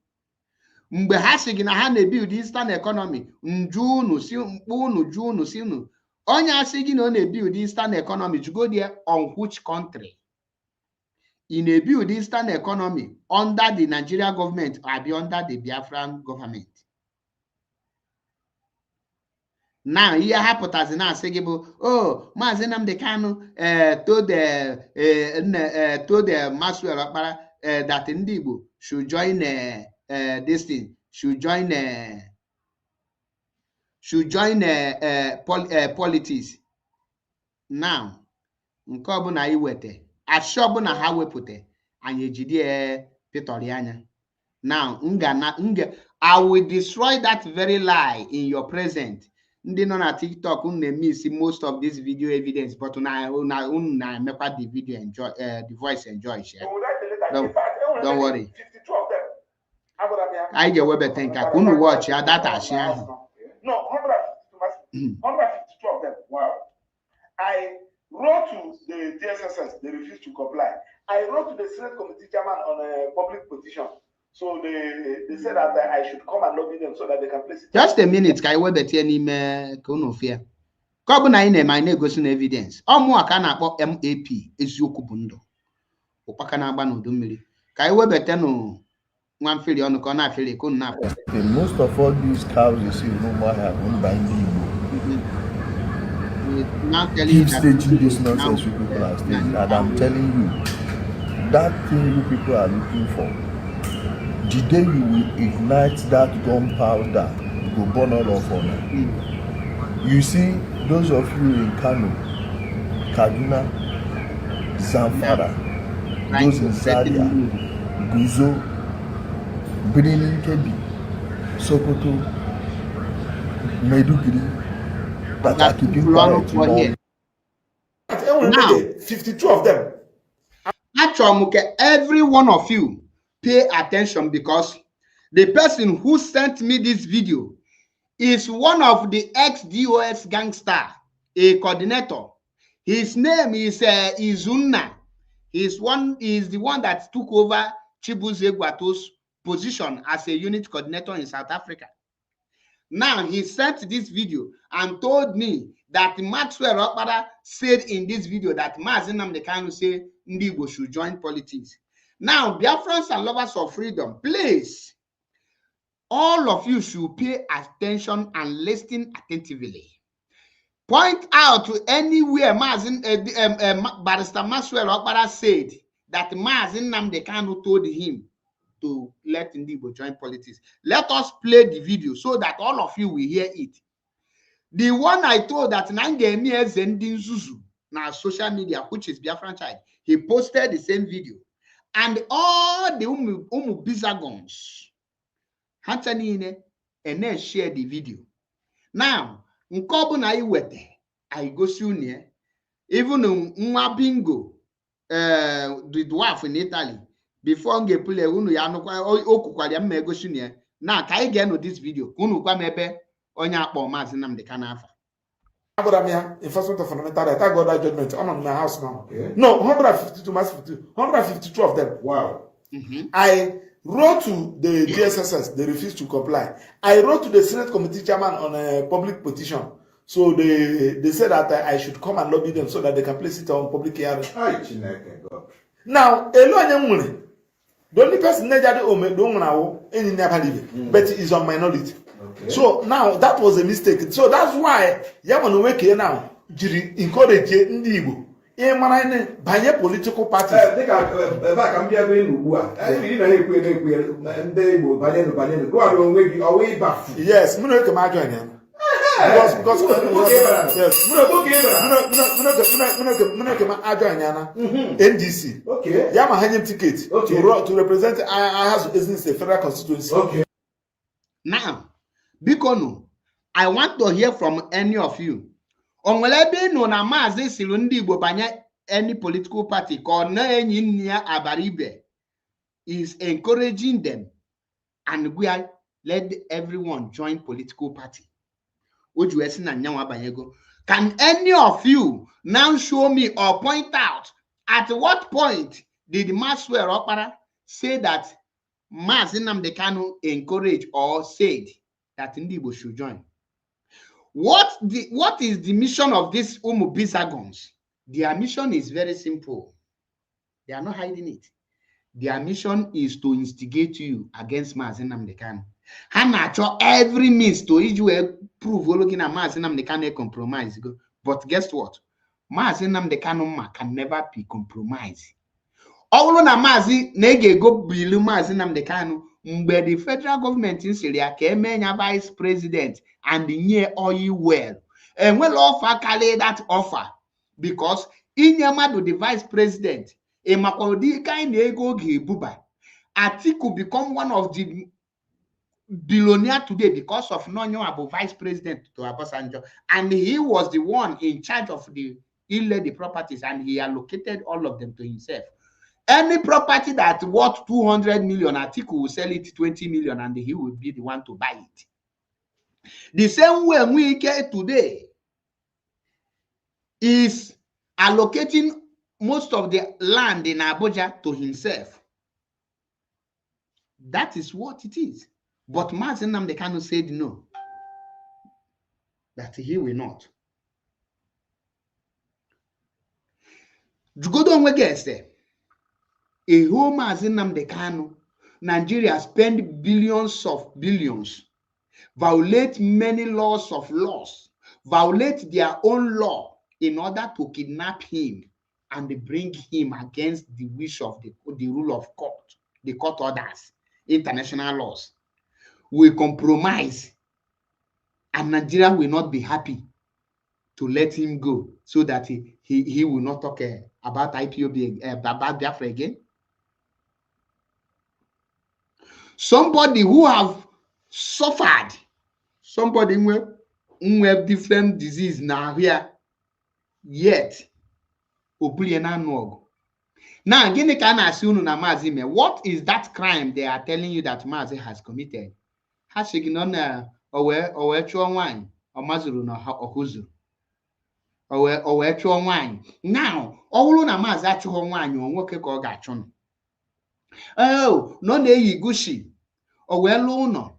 Mgbe ha sigi na ha na build Eastern economy, njunu si unu junu si unu. Onye asigi na na build Eastern economy, you go there on which country? In a build Eastern economy under the Nigeria government or be under the Biafran government. Now here happens now say oh Mazi Nnamdi Kanu told the Maxwell Okpara that ndị Igbo should join this thing, should join politics. Now nke ọbụla iwete asị ọbụla ha wepụta anyị ejide Peter anya. Now I will destroy that very lie in your present. Ndị nọ na TikTok miss most of this video evidence, but na make the video enjoy the voice enjoy share. Don't worry. I get web think I couldn't watch that share. No, 152 of them. Wow. I wrote to the DSSS, they refused to comply. I wrote to the Senate Committee Chairman on a public petition. So they said that I should come and lobby them so that they can place it. Just a minute, Kai Webet any me kono fear. Kobuna ine my negotiation evidence. Omu aka na akpọ MAP Eziokwu Bundo. Opaka na agba n'udu mmiri. Kai Webet no nwa mfiri onu ko na afiri ko na akpọ. Most of all these cows you see no more have owned by Igbo. Keep staging this nonsense you people are staging, and I'm telling you, that thing you people are looking for. The day you will ignite that gunpowder, you go burn all of on. You see, those of you in Kano, Kaduna, Zamfara, those in Zaria, Guzo, Birnin Kebbi, Sokoto, Maiduguri, that are keeping quiet. Now, 52 of them. Actually, every one of you pay attention, because the person who sent me this video is one of the ex-DOS gangster, a coordinator. His name is Izunna. He's the one that took over Chibuze Gwato's position as a unit coordinator in South Africa. Now he sent this video and told me that Maxwell Okpara said in this video that Mazi Nnamdi Kanu say ndị Igbo should join politics. Now, Biafrans and lovers of freedom, please, all of you should pay attention and listen attentively. Point out to anywhere Barrister Maxwell Okpara said that Mazi Nnamdi Kanu told him to let Igbo join politics. Let us play the video so that all of you will hear it. The one I told that Nangemi Zendin Zuzu, now social media, which is Biafran Child, he posted the same video. And all the bizagons Hantanine and then share the video. Now, Nkobuna iwete, I go soon, even Mwabingo, the dwarf in Italy, before Ngepule, Unu Yanokwa, Okukwali, Mego Senior. Now, can I get on this video? Unu Kwamebe, Onya Po Mazi Nnamdi Kanu. Enforcement of fundamental right. I got that judgment. I'm in my house now. Okay. No, 152 mass 152 of them. Wow. I wrote to the DSSS, they refused to comply. I wrote to the Senate Committee Chairman on a public petition So they said that I should come and lobby them so that they can place it on public hearing. Now, the only person but is on minority. Okay. So now that was a mistake. So that's why Yamanweke now encourage Ndibo. Banye political party. Yes, because NDC. Okay. Yama hanyem ticket to represent Ahas business the federal constituency. Okay. Now, Bikono, I want to hear from any of you. Onwelebe no na Mazi Silundi Igbo banye any political party called Nyinya Abaribe is encouraging them, and we are let everyone join political party. Can any of you now show me or point out at what point did Maxwell Okpara say that Mazi Nnamdi Kanu encouraged or said that Ndibo should join? What is the mission of these Bizagons? Their mission is very simple. They are not hiding it. Their mission is to instigate you against Mazi Nnamdi Kanu. Hanacho every means to prove looking at Mazi Nnamdi Kanu compromise. But guess what? Mazi Nnamdi Kanu can never be compromised. All na Mazi nege go bilu Mazi Nnamdi Kanu mgbe the federal government in Syria came vice president and nye oil well. And well offer carry that offer because in Yamadu the vice president, a Makwodi kind ego buba. Atiku become one of the billionaire today because of Nonyo Abu vice president to Obasanjo, and he was the one in charge of the properties, and he allocated all of them to himself. Any property that worth 200 million, Atiku will sell it 20 million, and he will be the one to buy it. The same way we get today is allocating most of the land in Abuja to himself. That is what it is. But Mazi Nnamdi Kanu said no, that he will not. Jugodonwe gets there. A whole Mazi Nnamdi Kanu, Nigeria spend billions of billions, violate many laws of laws, violate their own law in order to kidnap him and bring him against the wish of the rule of court, the court orders, international laws. Will compromise, and Nigeria will not be happy to let him go so that he will not talk about IPOB, about Biafra again. Somebody who have suffered, somebody who have different disease now here, yet now again can assume na Mazi me. What is that crime they are telling you that Mazi has committed? Now, all na Mazi achụghọ nwaanyị o nwoke ka ọ ga-achụ. Oh, no na-eyi gushi o wee lụọ ụlọ.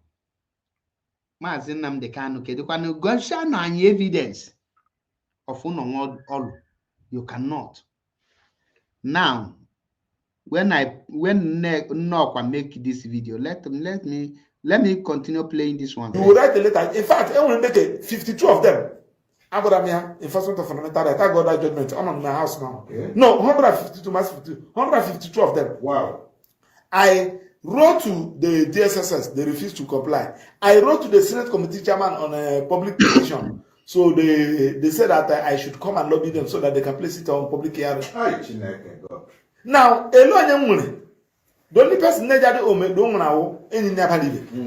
Mazi Nnamdi Kanu kedụkwanụ gosi na anyị evidence of ụlọ ọlụ. You cannot. Now, when Nnokwa make this video, let me continue playing this one. You will write the letter. In fact, I will make 52 of them. Agodamia, enforcement of fundamental right. I got that judgment. I'm on my house now. Okay. No, 152 minus 52. 152 of them. Wow. I wrote to the DSSS. They refused to comply. I wrote to the Senate Committee chairman on a public petition. So they said that I should come and lobby them so that they can place it on public hearing. Now, the only person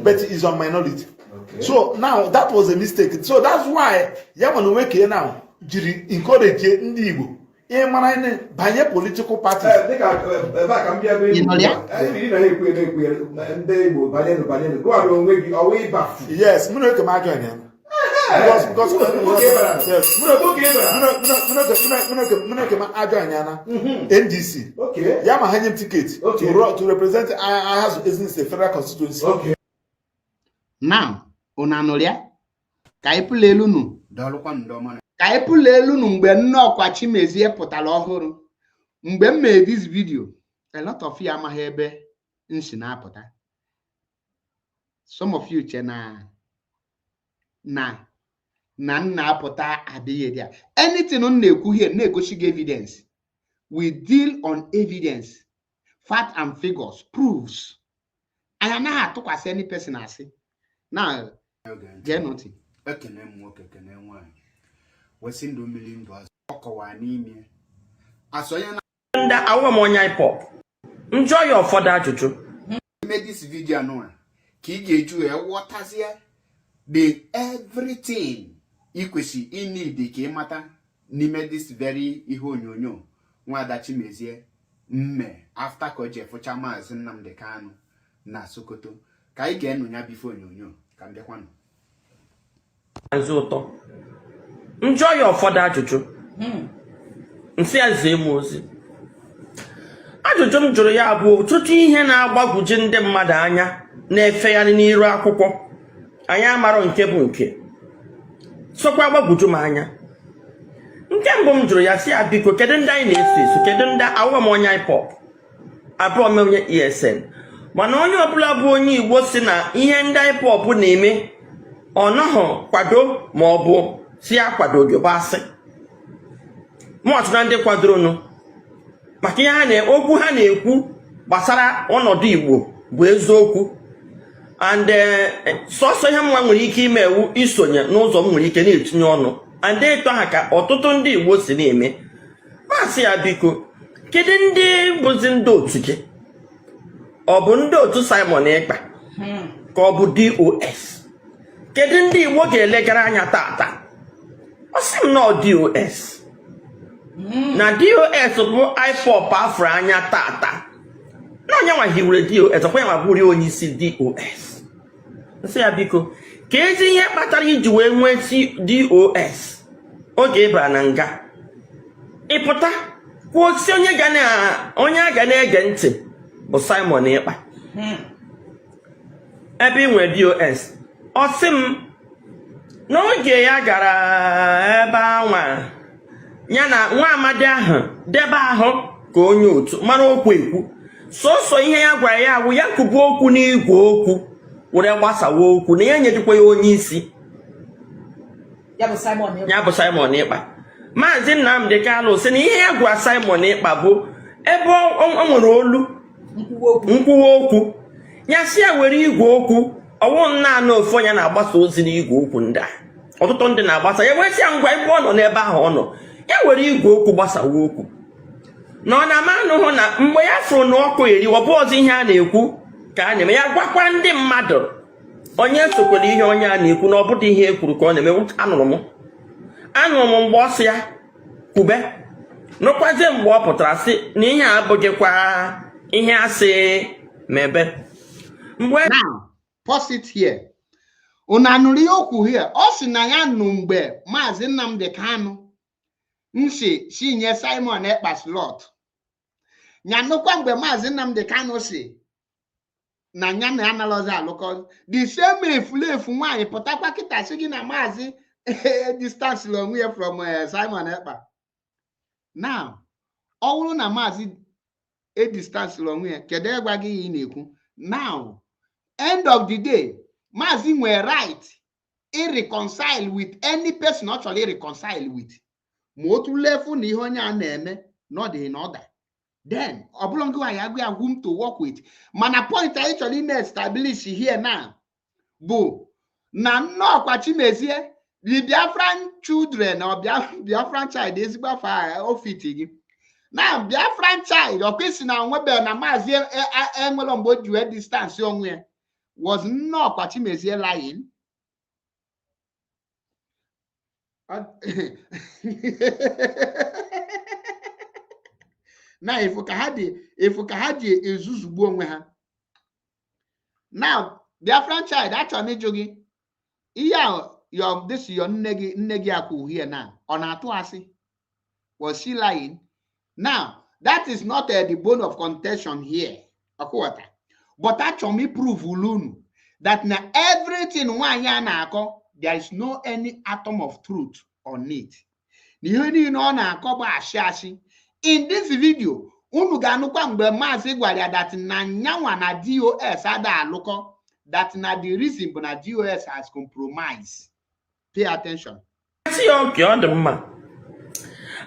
but is on minority. Okay. So now that was a mistake. So that's why Yamanweke now encourage Ndibo. Banye political party. Yes, because NDC. Okay. Yama hanyem ticket to represent Ahas business the federal constituency. Okay. Now, Onanolia, Kaipulelunu, ka anyị pụla elu nu mgbe Nnọkwa Chimezie pụtara ọhụrụ mgbe m mee this video a lot of you amaghị ebe nsi na-apụta. Some of you che na apụta adịghị dị. Anything on na-ekwu here na-egosi gị evidence. We deal on evidence, fact and figures, proofs. I am not atụkwasị any person asị. Now, get nothing. Ekene m nwoke ekene nwaanyị wesi ndụ mmiri ndụ azụ ọkọwa n'ime asonye na ndị awụm onye IPOB njọ ya ụfọdụ ajụjụ ime this video anụwa ka ị ga-eju ya ghọtazie the everything ikwesị inid ka ịmata n'ime this very ihe onyonyo Nwada Chimezie mme after ka o ji efụcha Maazị Nnamdi Kanu na Sokoto ka anyị ga-enu ya bifo onyonyo ka m bịakwanụ nzi ụtọ njọ ya ụfọdụ ajụjụ nsị ya zee m ozi. Ajụjụ m jụrụ ya bụ ọtụtụ ihe na-agbagwoju ndị mmadụ anya na-efegharị n'iru akwụkwọ anyị amarọ nke bụ nke sokwa agbagwoju m anya. Nke mbụ m jụrụ ya si ya biko kedu ndị anyị na-eso eso, kedu ndị awụghị m onye IPOB abụọ m onye ESN, mana onye ọbụla bụ onye Igbo si na ihe ndị IPOB na-eme ọ nọghọ kwado ma ọ bụ si ya kwado gị bụ asị. Mụ ọtụtụ ndị kwadoronụ maka ihe okwu ha na-ekwu gbasara ọnọdụ Igbo bụ eziokwu and sọsọ ihe mma nwere ike ime ewu isonye n'ụzọ m nwere ike na-etinye ọnụ and eto ha ka ọtụtụ ndị Igbo si na-eme. Masị ya biko kedu ndị bụzi ndị otu gị? Ọ bụ ndị otu Simon Ekpa ka ọ bụ DOS? Kedu ndị Igbo ga-elegara anya tata? Ọ sị m na DOS na DOS bụ IPOB afọ anya tata na onye nwa hiwere DOS ọkwa ya ma bụrụ onye isi DOS. Nsị ya biko ka ezi ihe kpatara iji wee nwee si DOS oge ị bara na nga ịpụta kwuo si onye a ga na-ege ntị bụ Simon Ekpa ebe ị nwere DOS. Ọ sị m n'oge ya gara ebe anwa ya na nwa amadi ahụ debe ahụ ka onye otu mara okwu ekwu sọsọ ihe ya gwara ya bụ ya kwubu okwu n'igwe okwu were gbasawa okwu na ya nyedikwa ya onye isi ya bụ Simon Ekpa. Maazị Nnamdi Kanu sị na ihe ya gwara Simon Ekpa bụ ebe o nwere olu nkwuwa okwu ya si ya were igwe okwu ọwụ naanị ofu onye na-agbasa ozi n'igwe okwu ndị a ọtụtụ ndị na-agbasa ya wee sị ya ngwa ebe ọ nọ n'ebe ahụ ọ nọ ya were igwe okwu gbasawa okwu na ọ na-ama anụhụ na mgbe ya fụrụ na ọkụ eri ọ bụ ọzọ ihe a na-ekwu ka a na-eme ya gwakwa ndị mmadụ onye sokwara ihe onye a na-ekwu na ọ bụdị ihe e kwuru ka ọ na-eme. Anụrụ m mgbe ọ sị ya kwube nụkwazie mgbe ọ pụtara sị na ihe a abụghịkwa ihe asị mebe. Now, pause it here. Unu anụrụ ihe okwu here? Ọ sị na ya nụ mgbe Maazị Nnamdi Kanu si nye Simon Ekpa slot. Ya nụkwa mgbe Maazị Nnamdi Kanu si na ya na analozi alụkọ the same efulefu nwaanyị pụtakwa kịta sị gị na Maazị distance onwe ya from Simon Ekpa. Now, ọ bụrụ na Maazị distance onwe ya kedu egwa gị ị na-ekwu? Now, end of the day, Maazị nwere right irreconcile with any person actually reconcile with. Ma otu lefu na ihe onye a na-eme not in order. Then, ọbụlọngụ anyị agụ ya whom to work with. Mana point anyị chọrọ ime establish here now bụ na Nnọkwa Chimezie the Biafran children or Biafran child ezigbo afọ ofiti gị. Na Biafran child ọkwesị na nwebe na Maazị enwere mgbe o ji wee distance onwe ya was Nnọkwa Chimezie lying? Na ifu ka ha ji ezuzugbu onwe ha. Now Biafran child achọrọ m ịjụ gị ihe a your nne gị akwụ here now ọ na-atụ asị? Was she lying? Now that is not the bone of contention here. But achọrọ m prove unu that na everything nwaanyị a na-akọ there is no any atom of truth on it. In this video, unu ga-anụkwa mgbe Maazị gwara ya that na nyanwa na DOS ada alụkọ, that na the reason bụ na DOS has compromised. Pay attention. See, okay, ọ dị mma.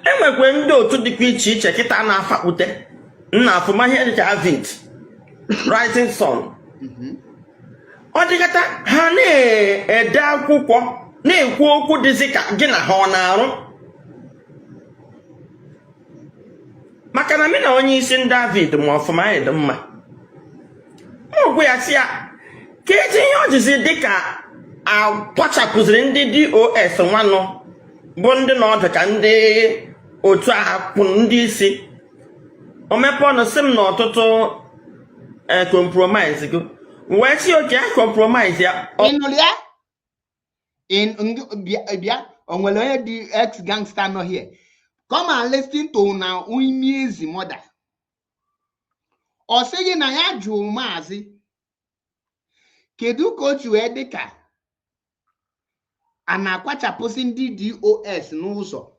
Enwekwe ndị otu dịkwa iche iche kịta na-afakpute nna afụma ihe dịka Avid, Rising Sun. Ọ dịkata ha na-ede akwụkwọ na-ekwu okwu dịzị ka gị na ha ọ na-arụ. Maka na mị na onye isi ndị David ma ọfụma anyị dị mma. Ọgwụ ya si ya ka eji ihe ọjịzi dịka akwachapụziri ndị DOS nwanụ bụ ndị nọdụ ka ndị otu ahụ ndị isi. O mepe ọnụ sị m na ọtụtụ compromise go. Wee si oke ya compromise ya. Ịnụrụ ya? Bịa, o nwere onye dị ex gangster nọ here. Come and listen to na Uimiezi mother. Ọ sịghị na ya jụrụ Maazị kedu ka o ji wee dị ka a na-akwachapụsị ndị DOS n'ụzọ.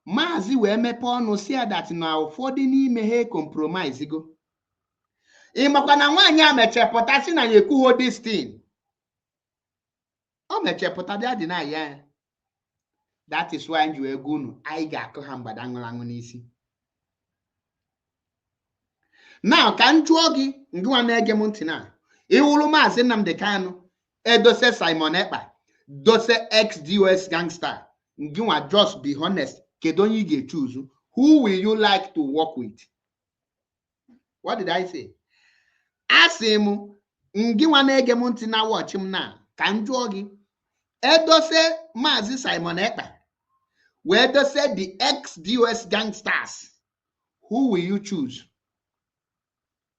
Maazị wee mepe ọnụ si that na ụfọdụ n'ime ha compromise go. Ị makwa na nwaanyị a mechepụta si na ya ekwughị this thing. Ọ mechepụta bịa dị na ya. That is why you are going to ga-akụ ha mgbada ṅụrụ n'isi. Now, ka m jụọ gị ngwa na-ege m ntị na iwuru Maazị Nnamdi Kanu edose Simon Ekpa dose ex-DOS gangster ngwa just be honest kedu onye ị ga-choose? Who will you like to work with? What did I say? Asị m ngwa na-ege m ntị na watch m na ka m jụọ gị edose Maazị Simon Ekpa where they said the ex-DOS gangsters, who will you choose?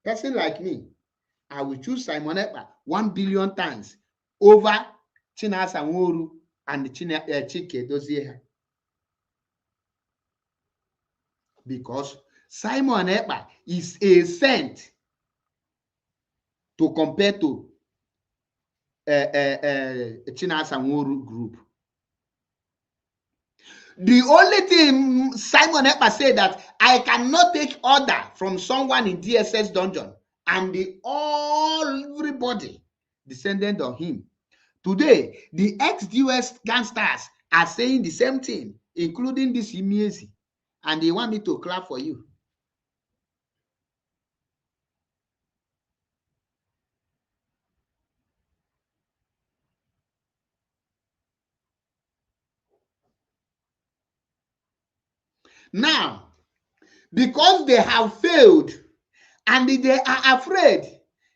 Person like me, I will choose Simon Ekpa 1 billion times over Chinasa Nworu and Chike Dozie. Because Simon Ekpa is a saint to compare to Chinasa Nworu group. The only thing Simon Ekpa said that I cannot take order from someone in DSS dungeon, and everybody descended on him. Today, the ex-DOS gangsters are saying the same thing, including this Uimiezi, and they want me to clap for you. Now, because they have failed and they are afraid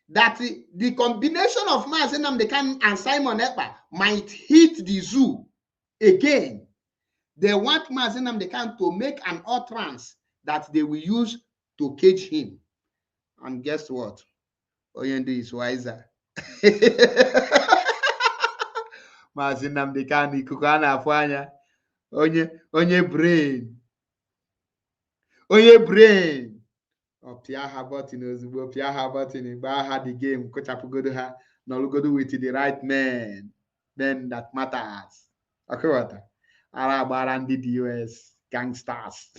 that the combination of Maazị Nnamdi Kanu and Simon Ekpa might hit the zoo again, they want Maazị Nnamdi Kanu to make an utterance that they will use to cage him. And guess what? Oyende is wiser. Maazị Nnamdi Kanu ikuku a na-afụ anya onye brain. Onye brain. Pia ha button ozugbo, pia ha button, gba ha the game, kochapugodo ha, nolugodo with the right men that matters. Okay, what? Ara gbara ndị DOS gangsters.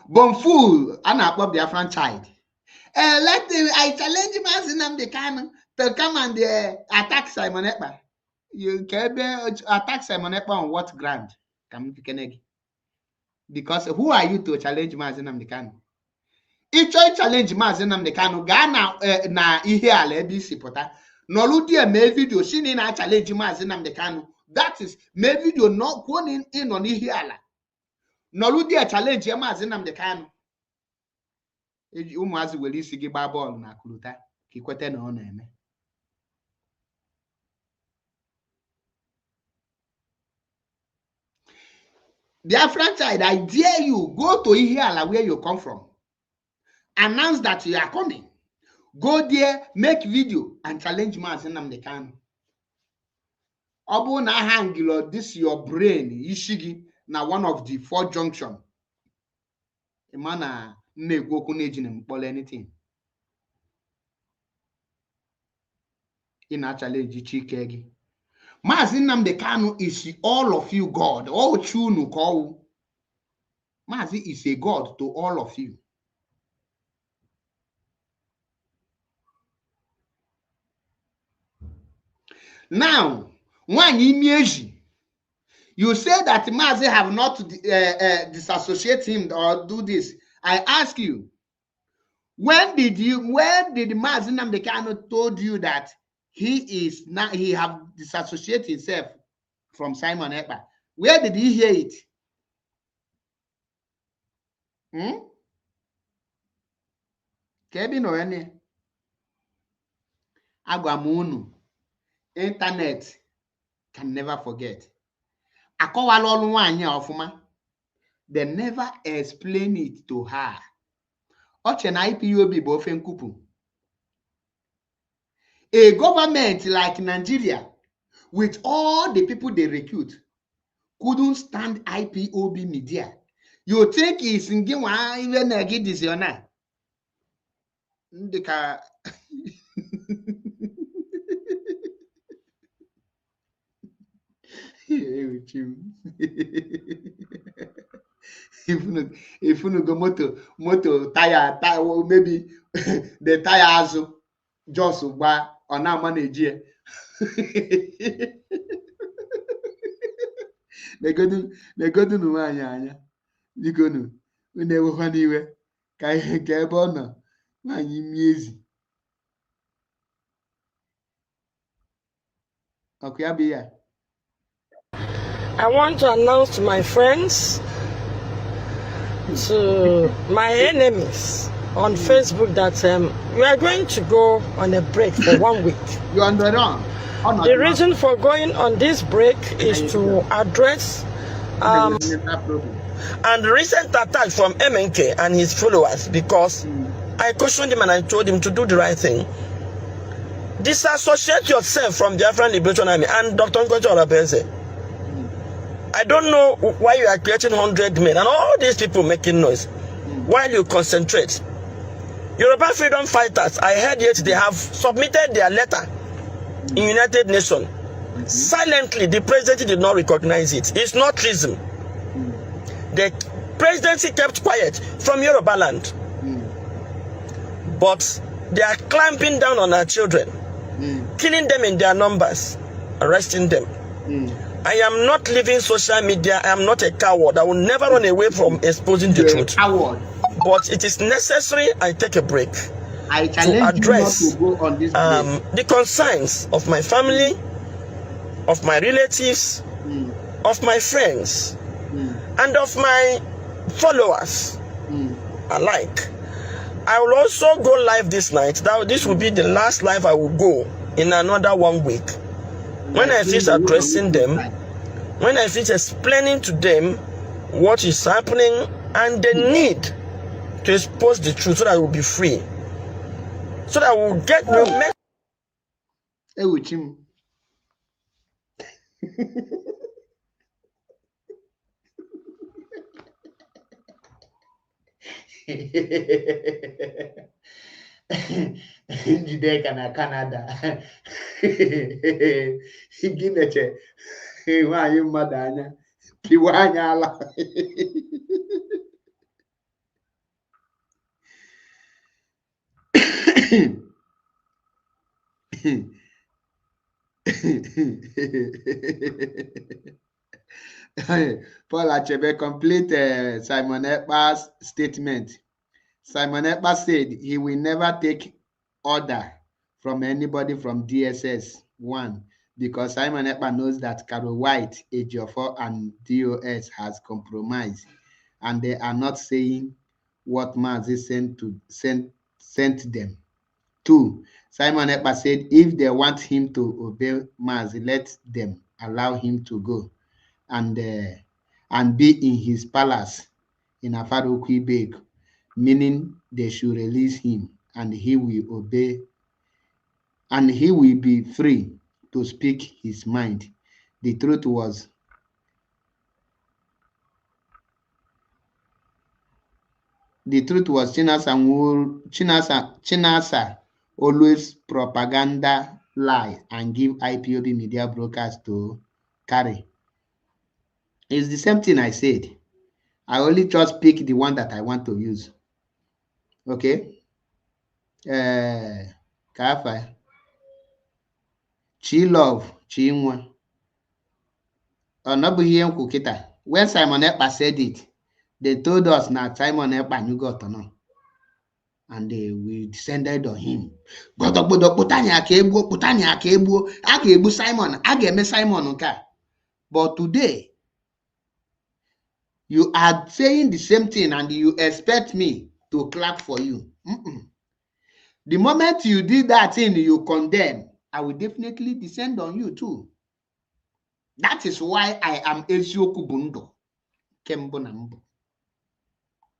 Bonfool, a na-akpọ Biafran child. I challenge Maazị Nnamdi Kanu to come and attack Simon Ekpa. You can attack Simon Ekpa on what ground? Because who are you to challenge Maazị Nnamdi Kanu? If you challenge Maazị Nnamdi Kanu, ga na ihe ala ebe isi pụta. Nolu die me video si na challenge Maazị Nnamdi Kanu. That is me video not going in on ihe ala. Nolu die challenge Maazị Nnamdi Kanu. Ụmụazị were isi gị gbaa bọọlụ na akụlụta ka ikwete na ọ na-eme. Biafran child, I dare you, go to Ihiala where you come from. Announce that you are coming. Go there, make video, and challenge Maazị Nnamdi Kanu. Ọ bụ na hangilo this your brain, ishigi, now one of the 4 junction. A man na-ekwu okwu na-eji na mkpọrọ anything. Ị na-challenge Chike gị. Maazị Nnamdi Kanu is all of you God. All chunu ka ọwụ. Maazị is a God to all of you. Now, nwaanyị imi eji, you say that Maazị have not disassociate him or do this. I ask you, when did Maazị Nnamdi Kanu told you that he have disassociated himself from Simon Ekpa? Where did he hear it? Kevin or any? Agwamunu. Internet can never forget. Akọwala ọlụ nwaanyị ọfụma. They never explain it to her. Oche na IPOB bụ ofe nkupu. A government like Nigeria, with all the people they recruit, couldn't stand IPOB media. You think it's in Gimwa even again this or not? If you go moto tire, maybe the tires just on our manager. They go to no anya. You go no. We never find anywhere. Kai bona. Man, you easy. Okay, I'll be here. I want to announce to my friends, to my enemies on Facebook that we are going to go on a break for 1 week. You understand? The reason for going on this break is to address and recent attack from MNK and his followers, because I cautioned him and I told him to do the right thing. Disassociate yourself from the African Liberation Army and Dr. Nkochi Orabeze. I don't know why you are creating 100 men and all these people making noise while you concentrate. Yoruba freedom fighters, I heard yet they have submitted their letter in United Nations. Silently, the presidency did not recognize it. It's not treason. The presidency kept quiet from Yoruba land. But they are clamping down on our children, killing them in their numbers, arresting them. I am not leaving social media. I am not a coward. I will never run away from exposing the truth. Coward. But it is necessary I take a break I to address you not to go on this the concerns of my family, of my relatives, of my friends, and of my followers alike. I will also go live this night. This will be the last live I will go in another 1 week. When I finish addressing them, when I finish explaining to them what is happening and the need to expose the truth so that I will be free, so that we will get the message. Hey, with him. Njideka na Canada. Gineche. Nwaanyị mmadụ anya. Piwa anya ala. Paul Achebe complete Simon Ekpa's statement. Simon Ekpa said he will never take order from anybody from DSS 1 because Simon Ekpa knows that Carol White, Ejiofor, and DOS has compromised, and they are not saying what Mazi sent them. 2. Simon Ekpa said if they want him to obey Mazi, let them allow him to go and be in his palace in Afarukwibek, meaning they should release him and he will obey, and he will be free to speak his mind. The truth was the truth was Chinasa always propaganda lie and give IPOB media brokers to carry. It's the same thing I said. I only just pick the one that I want to use. Okay. Kafa. Chi love, chi nwa. When Simon Ekpa said it, they told us now Simon Ekpa you got to know. And we descended on him. But today, you are saying the same thing and you expect me to clap for you. The moment you did that thing, you condemn, I will definitely descend on you too. That is why I am Ezioku Bundo. Kembonambo.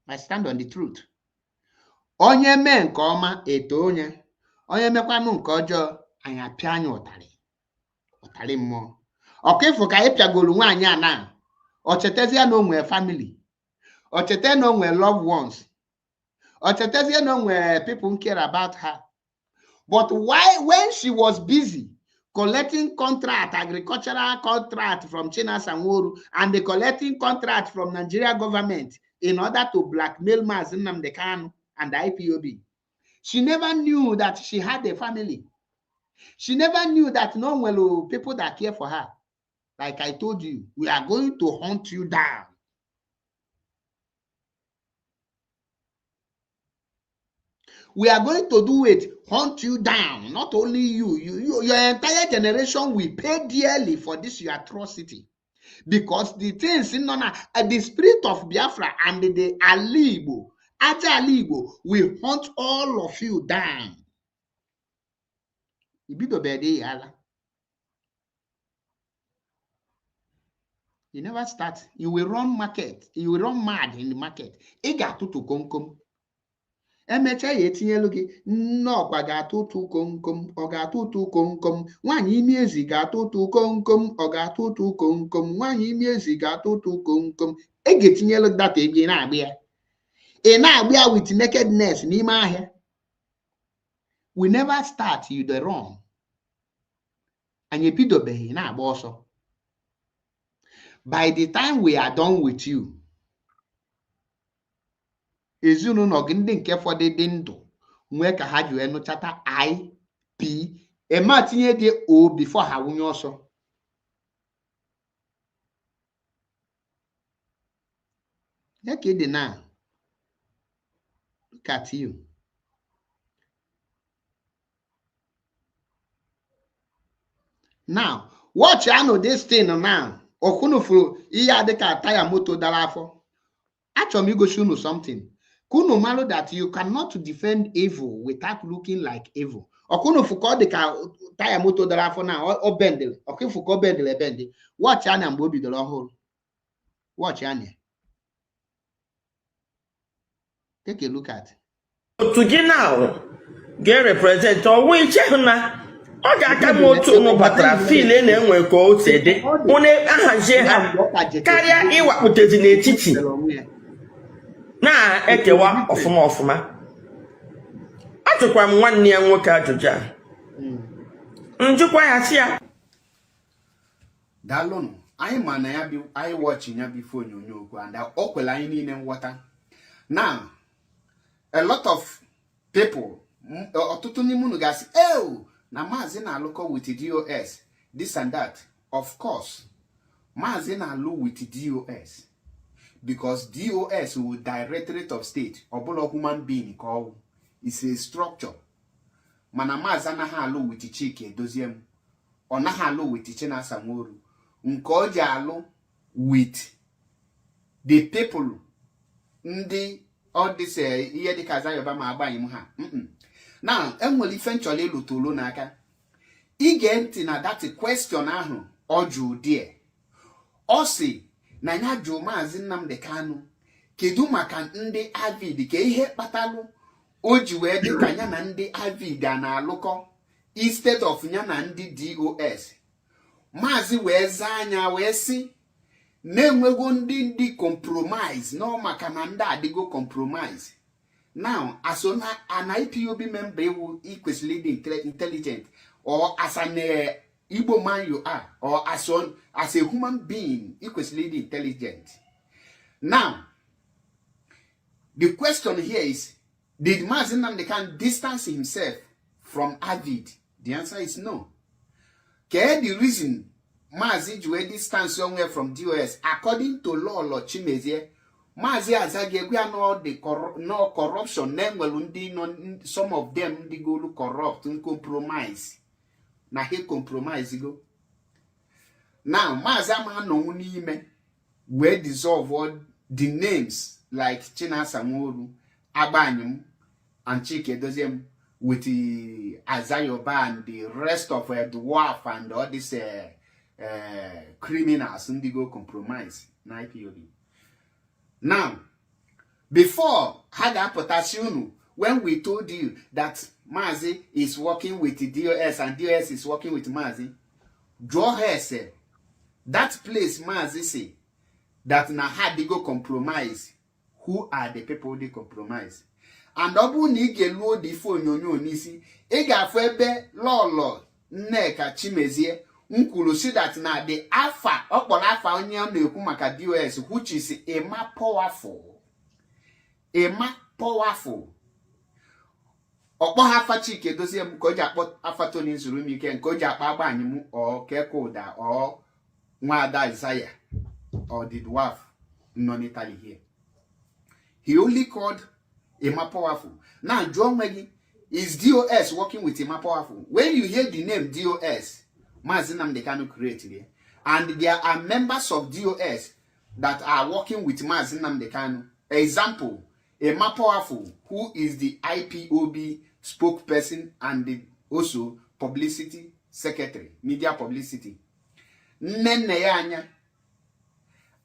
I stand on the truth. Onye me nke ọma eto onye. Onye mekwanụ nke ọjọọ anyị apịa anya ụtarị. Ụtarị mmụọ. Ọkịfụ ka ịpịagolu nwaanyị a na. Ochetezie na onwe family. Ochete na onwe loved ones. Ochetezie na onwe people who care about her. But why, when she was busy collecting contract, agricultural contract from Chinasa Nworu, and collecting contract from Nigeria government in order to blackmail Mazi Nnamdi Kanu and the IPOB, she never knew that she had a family. She never knew that no one people that care for her. Like I told you, we are going to hunt you down. We are going to do it, hunt you down. Not only you, your entire generation will pay dearly for this your atrocity. Because the things in the spirit of Biafra and the Alibo, Ate Alibo, will hunt all of you down. You never start. You will run market. You will run mad in the market. Igatu to komkom. Emecha ya etinyelu gị nnọọkwa ga-atụ ụtụ komkom ọ ga-atụ ụtụ komkom nwaanyị imi ezi ga-atụ ụtụ komkom ọ ga-atụ ụtụ komkom nwaanyị imi ezi ga-atụ ụtụ komkom ga-etinyelu data ebe ị na-agba ya with nakedness n'ime ahịa. We never start, you the wrong. Anyị ebidobeghị na-agba ọsọ. By the time we are done with you, ezinụlọ gị ndị nke fọdụdị ndụ nwee ka ha ji wee nụchata IP ema tinye dị o before ha wunye ọsọ. Ya ka ịdị na look at you. Now watch this thing now. Okunufuru ihe adịka taya moto dara afọ. Achọrọ m igosi unu something. Kuno malo that you cannot defend evil without looking like evil. Okuno fuko de ka tire moto dara afọ na o bendel. Okifuko bendel bende. Watch anya mgbe obi dara ọhụrụ. Watch anya. Take a look at. To get now, get represent or we check na. Ọ ga-aka m otu unu batara file na-enwe ka o sede. Une ahazie ha karịa ịwakpụtezi n'etiti. Na-ekewa ọfụma. Achọkwa m nwanne ya nwoke ajụjụ a. Njụkwa ya si ya. Daalụnụ, anyị ma na ya anyị watching ya bifo onyonyo okwu and o kwere anyị niile nghọta. Now, a lot of people, ọtụtụ n'ime unu ga-asị, na Maazị na-alụkọ with DOS, this and that. Of course, Maazị na-alụ with DOS. Because DOS will Directorate of State, or human being called, is a structure. Mana Maazị anaghị alụ with Chike Doziem, or naghị alụ with Chinasa Nworu. Nke o ji alụ with the people, ndị all this ihe dịka Azayoba ma agbaghị m ha. Now, enwere ife nchọrọ ịlụ tolu n'aka. Ige ntị na that question ahụ ọ jụ die. Ọ sị na ya jụ Maazị Nnamdi Kanu kedu maka ndị Avid ka ihe kpatalụ o ji wee dị ka ya na ndị Avid a na-alụkọ instead of ya na ndị DOS. Maazị wee zaa anya wee sị na-enwego ndị compromise no maka na ndị adịgo compromise. Now as an IPOB member you equally intelligent, or as an Igbo man you are, or as a human being equally intelligent. Now the question here is, did Mazi Nnamdi Kanu distance himself from Avid? The answer is no. Okay, the reason Mazi Jue distance somewhere from DOS, according to Lolo Chimezie, Mazi Azagi we are not the no corruption. Some of them they go to corrupt and compromise. Na he compromise go. Now Mazi Amano Nime we dissolve all the names like Chinasa Nworu, Abanyum, and Chike Doziem with the Azayoba and the rest of the dwarf and all these criminals and they go compromise na IPOB. Now, before Haga Potasiunu, when we told you that Mazi is working with the DOS and DOS is working with Mazi, draw her say that place Mazi say that na had they go compromise. Who are the people they compromise? And obu ni gelu di phone nyonyo nisi e ga fo ebe Lolo Nneka Chimezie nkulu see that na the alpha okporo alpha onye na ekwu maka DOS, which is a more powerful okpo hafa Chike Doziem ko ja kpo afato ni nzuru mi ke ko ja pa agba anyimu or Kekoda or Nwada Isaiah or the dwarf non-Italy here. He only called Emma Powerful. Now, John Maggie is DOS working with Emma Powerful. When you hear the name DOS, Mazi Nnamdi Kanu created it. And there are members of DOS that are working with Mazi Nnamdi Kanu. Example, Emma Powerful, who is the IPOB spokesperson and also publicity secretary, media publicity. Nene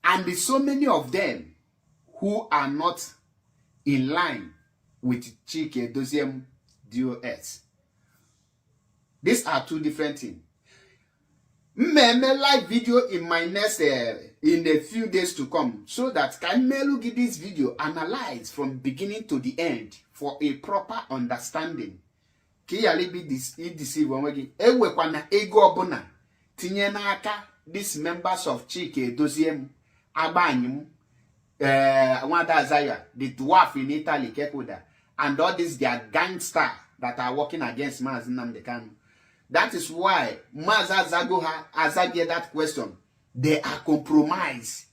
and so many of them who are not in line with Chike Doziem DOS. These are two different things. Make live video in my next in a few days to come, so that can look at this video analyze from beginning to the end for a proper understanding. Kiyali be deceive when ewekwana ego obuna tinye n'aka these members of Chike Doziem Abanyum, Nwada Azaya, the dwarf in Italy, Kekoda, and all these their gangsters that are working against Mazi Nnamdi Kanu. That is why Mazi Azagi that question. They are compromised.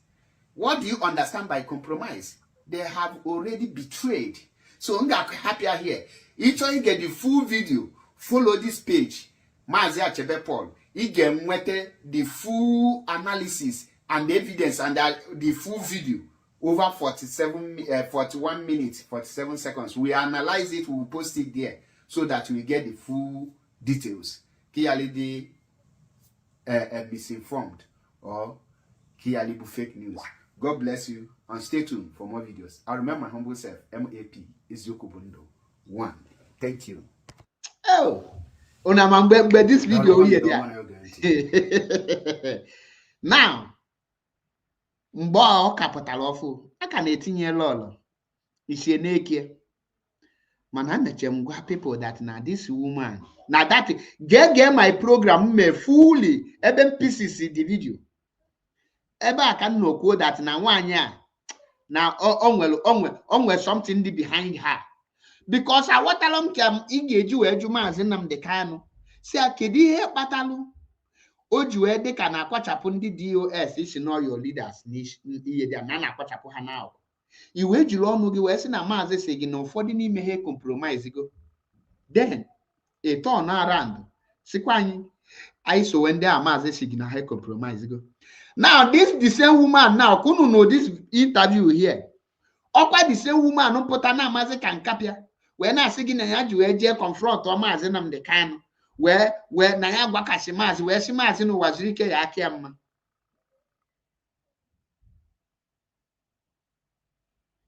What do you understand by compromise? They have already betrayed. So I'm happier here. Each one get the full video. Follow this page. Mazi Achebe Paul. He get the full analysis and evidence and the full video over 41 minutes, 47 seconds. We analyze it, we will post it there so that we get the full details. Clearly misinformed or clearly fake news. God bless you and stay tuned for more videos. I remember my humble self, MAP Eziokwu Bundo 1. Thank you. Oh, unamambembe this video here. Now, mgbe ọ kapụtara ọfụ aka na-etinye Lolo isi n'eke mana na-eche ngwa people that na this woman na that get my program me fully ebe pieces the video ebe aka nnokwu that na nwanyị a na onwe something dị behind her, because I watala m ka ị ga-eji wee jụ Mazi Nnamdi Kanu si kedu ihe kpatalụ o ji wee dị ka na-akwachapụ ndị DOS isi know your leaders n'ihe dị na na-akwachapụ ha na iwe jiri ọnụ gị wee sị na Mazi si gị na ụfọdụ n'ime ha compromise go, then a turn around sikwa anyị so when they are Mazi si gị na ha compromise go. Now this the same woman now kunu know this interview here ọkwa the same woman pụta na Mazi ka nkapịa wee na-asị gị na ya ji wee jee confront Mazi Nnamdi Kanu wee na ya gwakashi Mazi wee si Mazi n'ụwa zuru ike ya aka ya mma.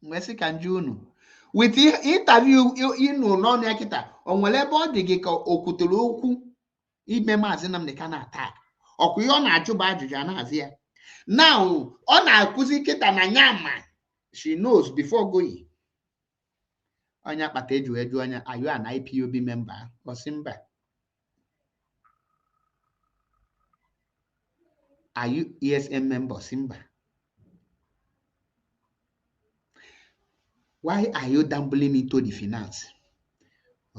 Wee sị ka nju unu with interview inu n'ọnụ ya kịta o nwere ebe ọ dị gị ka o kwutere okwu ime Mazi Nnamdi Kanu attack ọkụ ihe ọ na-ajụ bụ ajụjụ a na-azị ya Now, on our kuziketa na nyama, she knows before going. Onya pateju eju onya, are you an IPOB member or Simba? Are you ESM member Simba? Why are you dumping into the finance?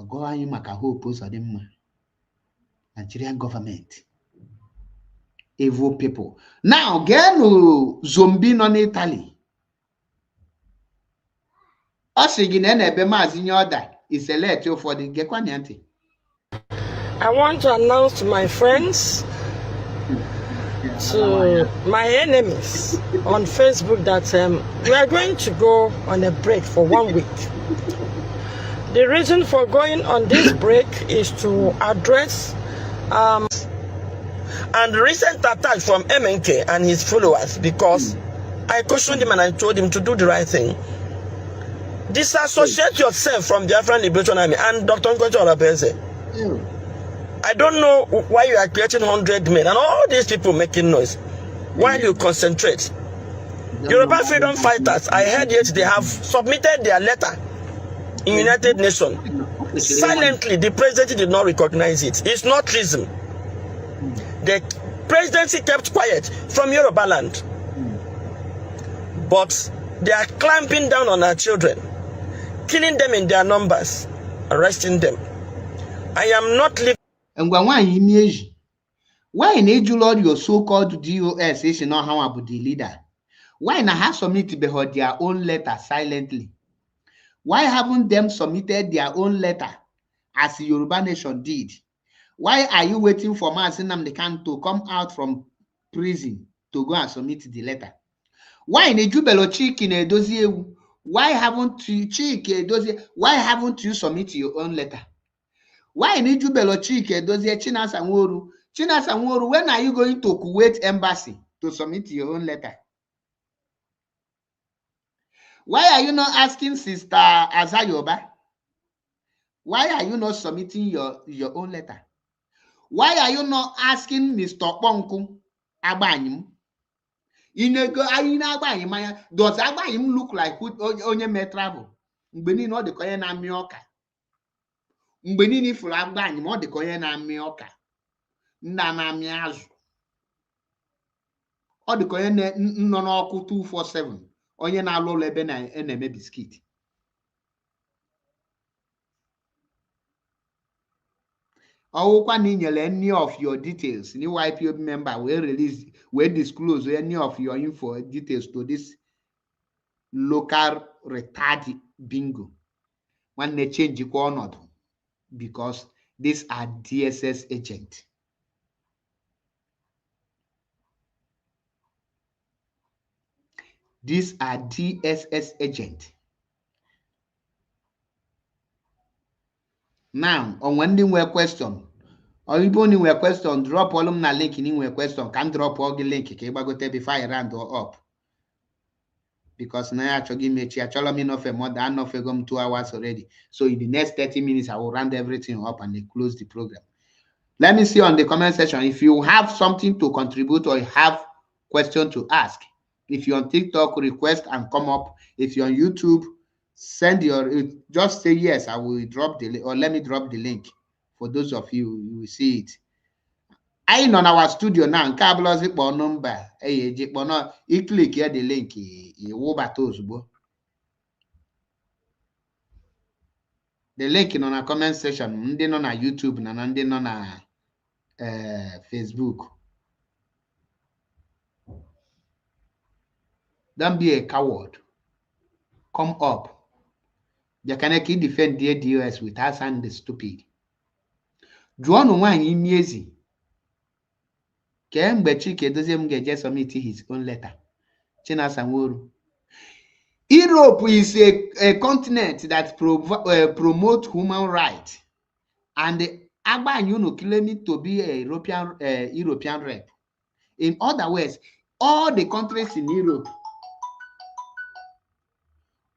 Go on, you make a whole post of them. Nigerian government. Evil people. Now, get no zombie non Italy. Osigin ebe mazi nyoda is a letter for the Gekwanyanti. I want to announce to my friends, to my enemies on Facebook that we are going to go on a break for 1 week. The reason for going on this break is to address and recent attack from MNK and his followers, because I cautioned him and I told him to do the right thing. Disassociate yourself from the Biafran Liberation Army and Dr. Nkocha Orapeze. I don't know why you are creating 100 men and all these people making noise while you concentrate. Yoruba freedom fighters, I heard yet they have submitted their letter in United Nations. Silently, the presidency did not recognize it. It's not treason. The presidency kept quiet from Yoruba land. But they are clamping down on our children, killing them in their numbers, arresting them. I am not living. And why need you Lord your so-called DOS is not how about the leader? Why not have submitted their own letter silently? Why haven't them submitted their own letter as the Yoruba Nation did? Why are you waiting for Mazi Nnamdi Kanu to come out from prison to go and submit the letter? Why need you Chike Edozie? Why haven't you Chike Edozie? Why haven't you submit your own letter? Why need you Chike Edozie Chinasa Nworu? Chinasa Nworu, when are you going to Kuwait embassy to submit your own letter? Why are you not asking Sister Azayoba? Why are you not submitting your own letter? Why are you not asking Mr. Ponku Abanyim? Does Abanyim look like onye may travel? Mbeni no de koye na mioka. Mbeni ni fula Abanyim o de koye na mioka. Nna na miazu. O de koye no oku 247. Onye na alo lebe na eneme biscuit. Or any of your details, new IPOB member will release, will disclose any of your info details to this local retarded bingo. When they change it or not, because these are DSS agents. These are DSS agents. Now, on when they were question, or if only were question, drop all na link in were question, can drop all the link, before I round up. Because now actually me no for more than no for 2 hours already. So in the next 30 minutes, I will round everything up and they close the program. Let me see on the comment section if you have something to contribute or have question to ask. If you're on TikTok, request and come up. If you're on YouTube, send your, just say yes, I will drop the link, or let me drop the link for those of you, you will see it. I on our studio now, Kablos number, you click here the link, the link in on our comment section, then on our YouTube, and then on our Facebook. Don't be a coward. Come up. You can defend the DOS without sounding stupid. Juan one imiezi. Kemgbe Chike Edozie just submit his own letter. Chinasa Nworu. Europe is a continent that promotes human rights, and Agba claiming to be a European rep. In other words, all the countries in Europe.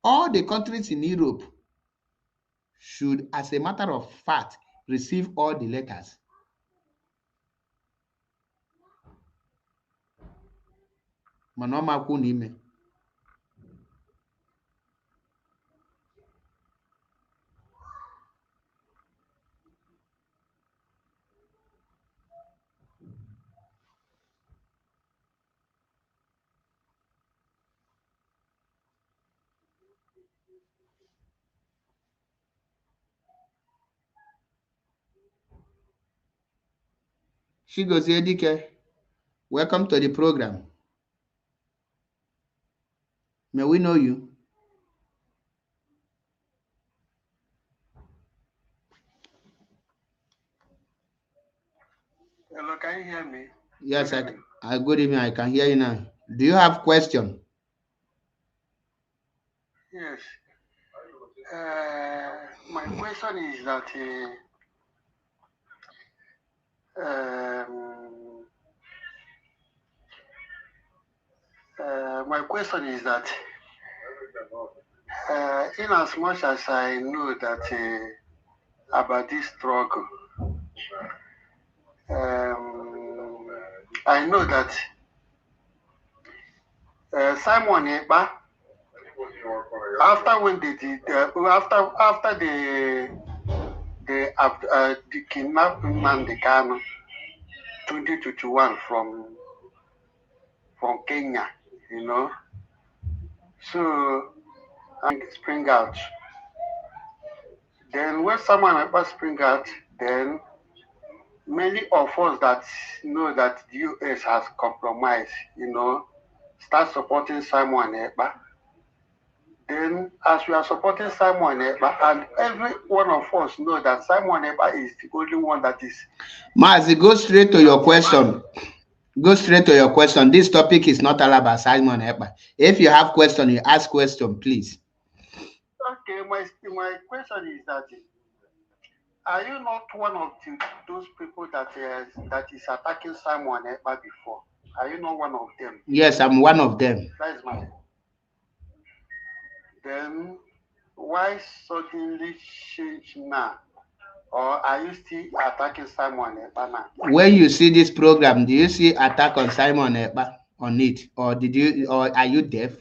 All the countries in Europe should, as a matter of fact, receive all the letters. Manoma kunime. Chigozie Dike, welcome to the program. May we know you? Hello, can you hear me? Yes, good evening. I can hear you now. Do you have question? Yes. My question is that in as much as I know that about this struggle, I know that Simon Ekpa, after when they did after the kidnapping Nnamdi Kanu 2021 from Kenya, you know, so and spring out. Then when someone Ekpa spring out, then many of us that know that the US has compromised, you know, start supporting Simon Ekpa. Then, as we are supporting Simon Ekpa, and every one of us know that Simon Ekpa is the only one that is. Mazi, go straight to your question. Go straight to your question. This topic is not all about Simon Ekpa. If you have question, you ask question, please. Okay, my question is that are you not one of those people that is attacking Simon Ekpa before? Are you not one of them? Yes, I'm one of them. That is my. Then why suddenly change now? Or are you still attacking Simon Ekpa now? When you see this program, do you see attack on Simon Ekpa on it, or are you deaf?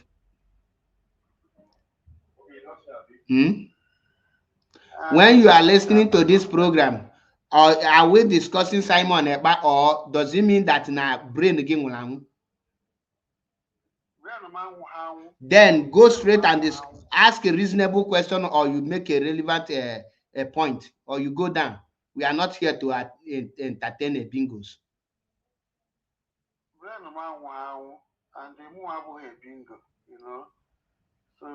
When you are listening to this program, or are we discussing Simon Ekpa, or does it mean that na brain again will? Then go straight and ask a reasonable question, or you make a relevant a point, or you go down. We are not here to entertain a bingos. And the more a bingo, you know. So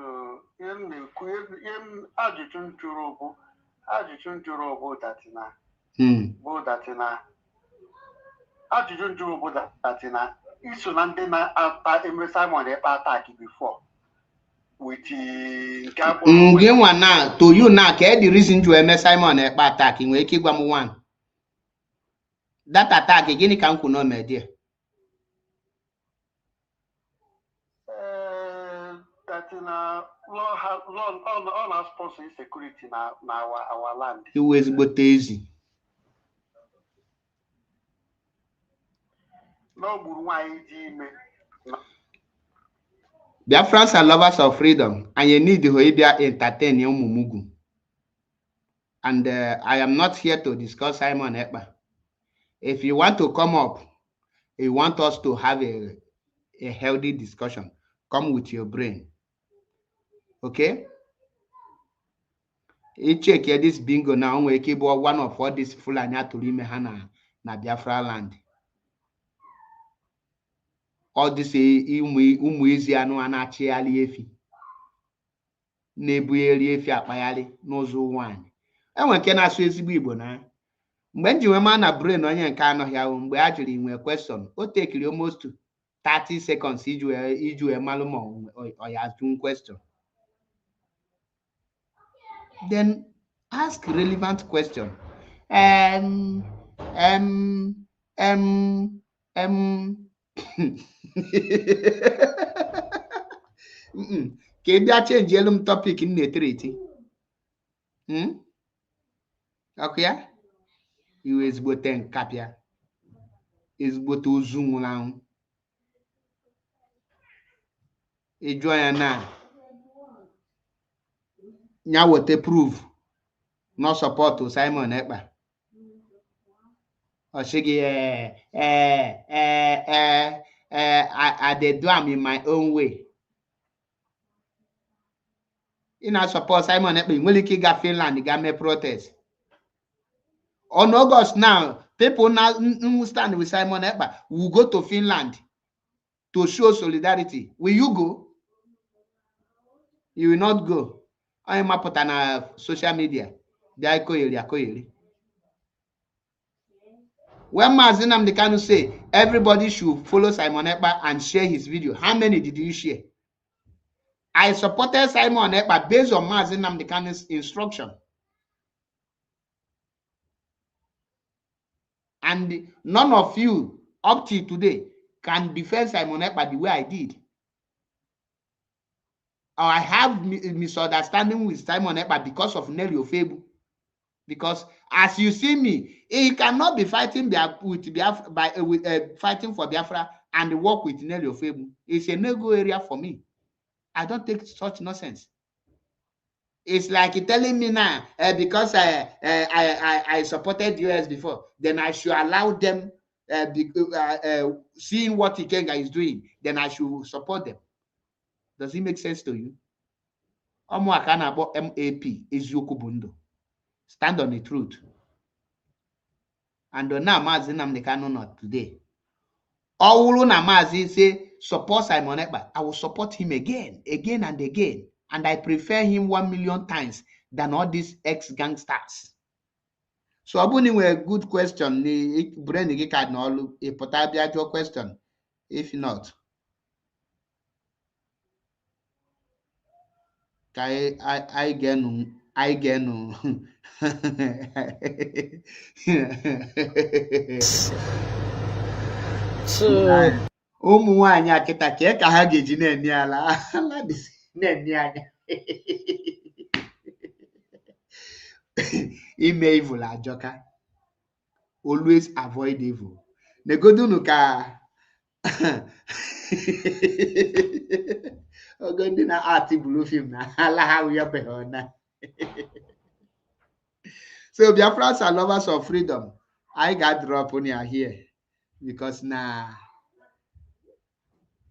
before. With now, to you now, the reason to Simon Ekpa attack in Wake one. That attack again can no media. That in all our sponsor insecurity in our land. It was but easy. Biafrans are lovers of freedom, and you need the Hoibia entertain your Mumugu. And I am not here to discuss Simon Ekpa. If you want to come up, you want us to have a healthy discussion, come with your brain. Okay? You check here this bingo now, we keep one of all these Fulani to Rimehana na Biafra land. All this umuizi anu anachi ali efi. Na-ebuyeri efi akpayali n'ụzọ nwanyị. Enwe nke na-asụ ezigbo Igbo na. Mgbe nji wema na brain onye nke anọghị ahụ mgbe a jụrụ inwe question, o tekiri almost 30 seconds iju emalụ ma ọ ya ajụ question. Then ask relevant question. Ka ị bịa change elu m topic m na-etereti. Okay, ya? Iwe ezigbote nkapịa. Ezigbote ozu nwụrụ anwụ. join now. Now what they prove? No support to Simon Ekpa. Or Shiggy, I did do am in my own way. In our support Simon Ekpa, will he got Finland, got me protest. On August now, people now who stand with Simon Ekpa will go to Finland to show solidarity. Will you go? You will not go. I am up on social media. When Mazi Nnamdi Kanu say everybody should follow Simon Ekpa and share his video, how many did you share? I supported Simon Ekpa based on Mazi Nnamdi Kanu's instruction. And none of you up till today can defend Simon Ekpa the way I did. Or I have misunderstanding with Simon Ekpa because of Nelly Ofebu. Because as you see me, he cannot be fighting fighting for Biafra and work with Nelly Ofebu. It's a no-go area for me. I don't take such nonsense. It's like telling me now, because I supported US before, then I should allow them, seeing what Ikenga is doing, then I should support them. Does it make sense to you? MAP Eziokwu Bundu. Stand on the truth. And now Mazi Nnamdi Kanu not today. All na Mazi say support Simon Ekpa. I will support him again and again. And I prefer him 1 million times than all these ex-gangsters. So abuni a good question. Brain card no a potential question. If not, I get no. So Nwanyị akịta ka ha ga-eji na-enye ala na-enye anya ime evil ajọka. Always avoid evil. Negodunu ka ogodi na art blue film na ala ha we na. So Biafrans are lovers of freedom. I got drop on here because now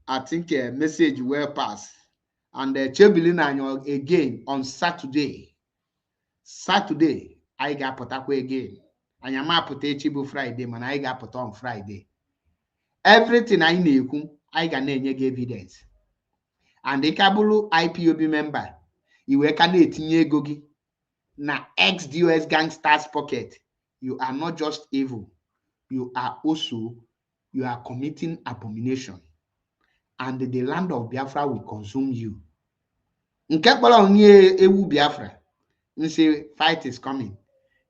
I think a message will pass. And Chebilin again on Saturday. I got Potakwe again. And Yama Pote Chibu Friday, man. I got put on Friday. Everything I knew, I got evidence. And the Kabulu IPOB member, you were candidate Gogi. Na ex-DOS gangsters pocket. You are not just evil. You are committing abomination. And the land of Biafra will consume you. Nkekpala onye ewu Biafra. Say fight is coming.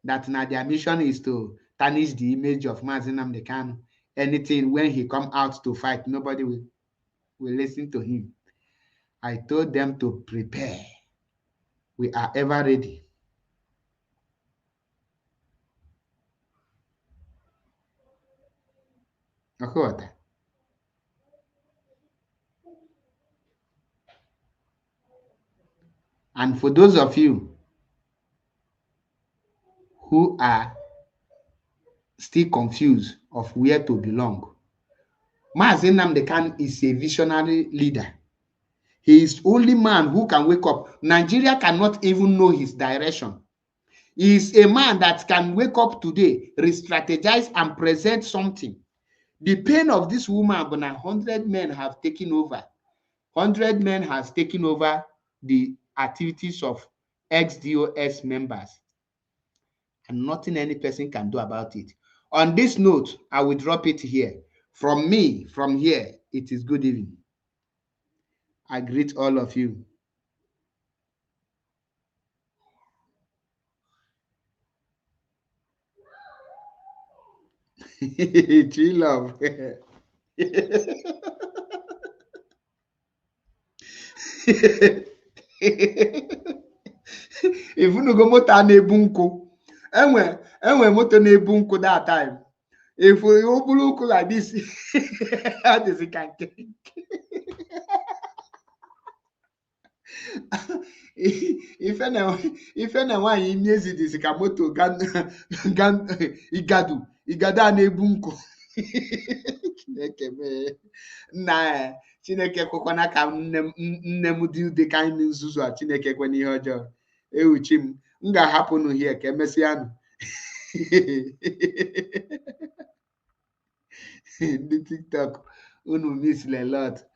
That now their mission is to tarnish the image of Mazi Nnamdi Kanu. Anything when he come out to fight, nobody will listen to him. I told them to prepare. We are ever ready. Okay. And for those of you who are still confused of where to belong, Mazi Nnamdi Kanu is a visionary leader. He is the only man who can wake up. Nigeria cannot even know his direction. He is a man that can wake up today, re-strategize and present something. The pain of this woman, but 100 men have taken over. 100 men has taken over the activities of ex-DOS members. And nothing any person can do about it. On this note, I will drop it here. From me, from here, it is good evening. I greet all of you. True love. If you go moto na-ebu nkụ, enwe moto na-ebu nkụ that time. If you bulu nkụ like this, that is a ife na nwaanyị imi ezi dịzi ka moto igadu a na-ebu nkụ. Chineke mee nna Chineke kwekwana ka nne m dị ụdị ka anyị nzuzu a. Chineke kwena ihe ọjọọ. Ewuchi m ga-ahapụ unu hie ka emesịanụ. Ndị TikTok unu miss a lot.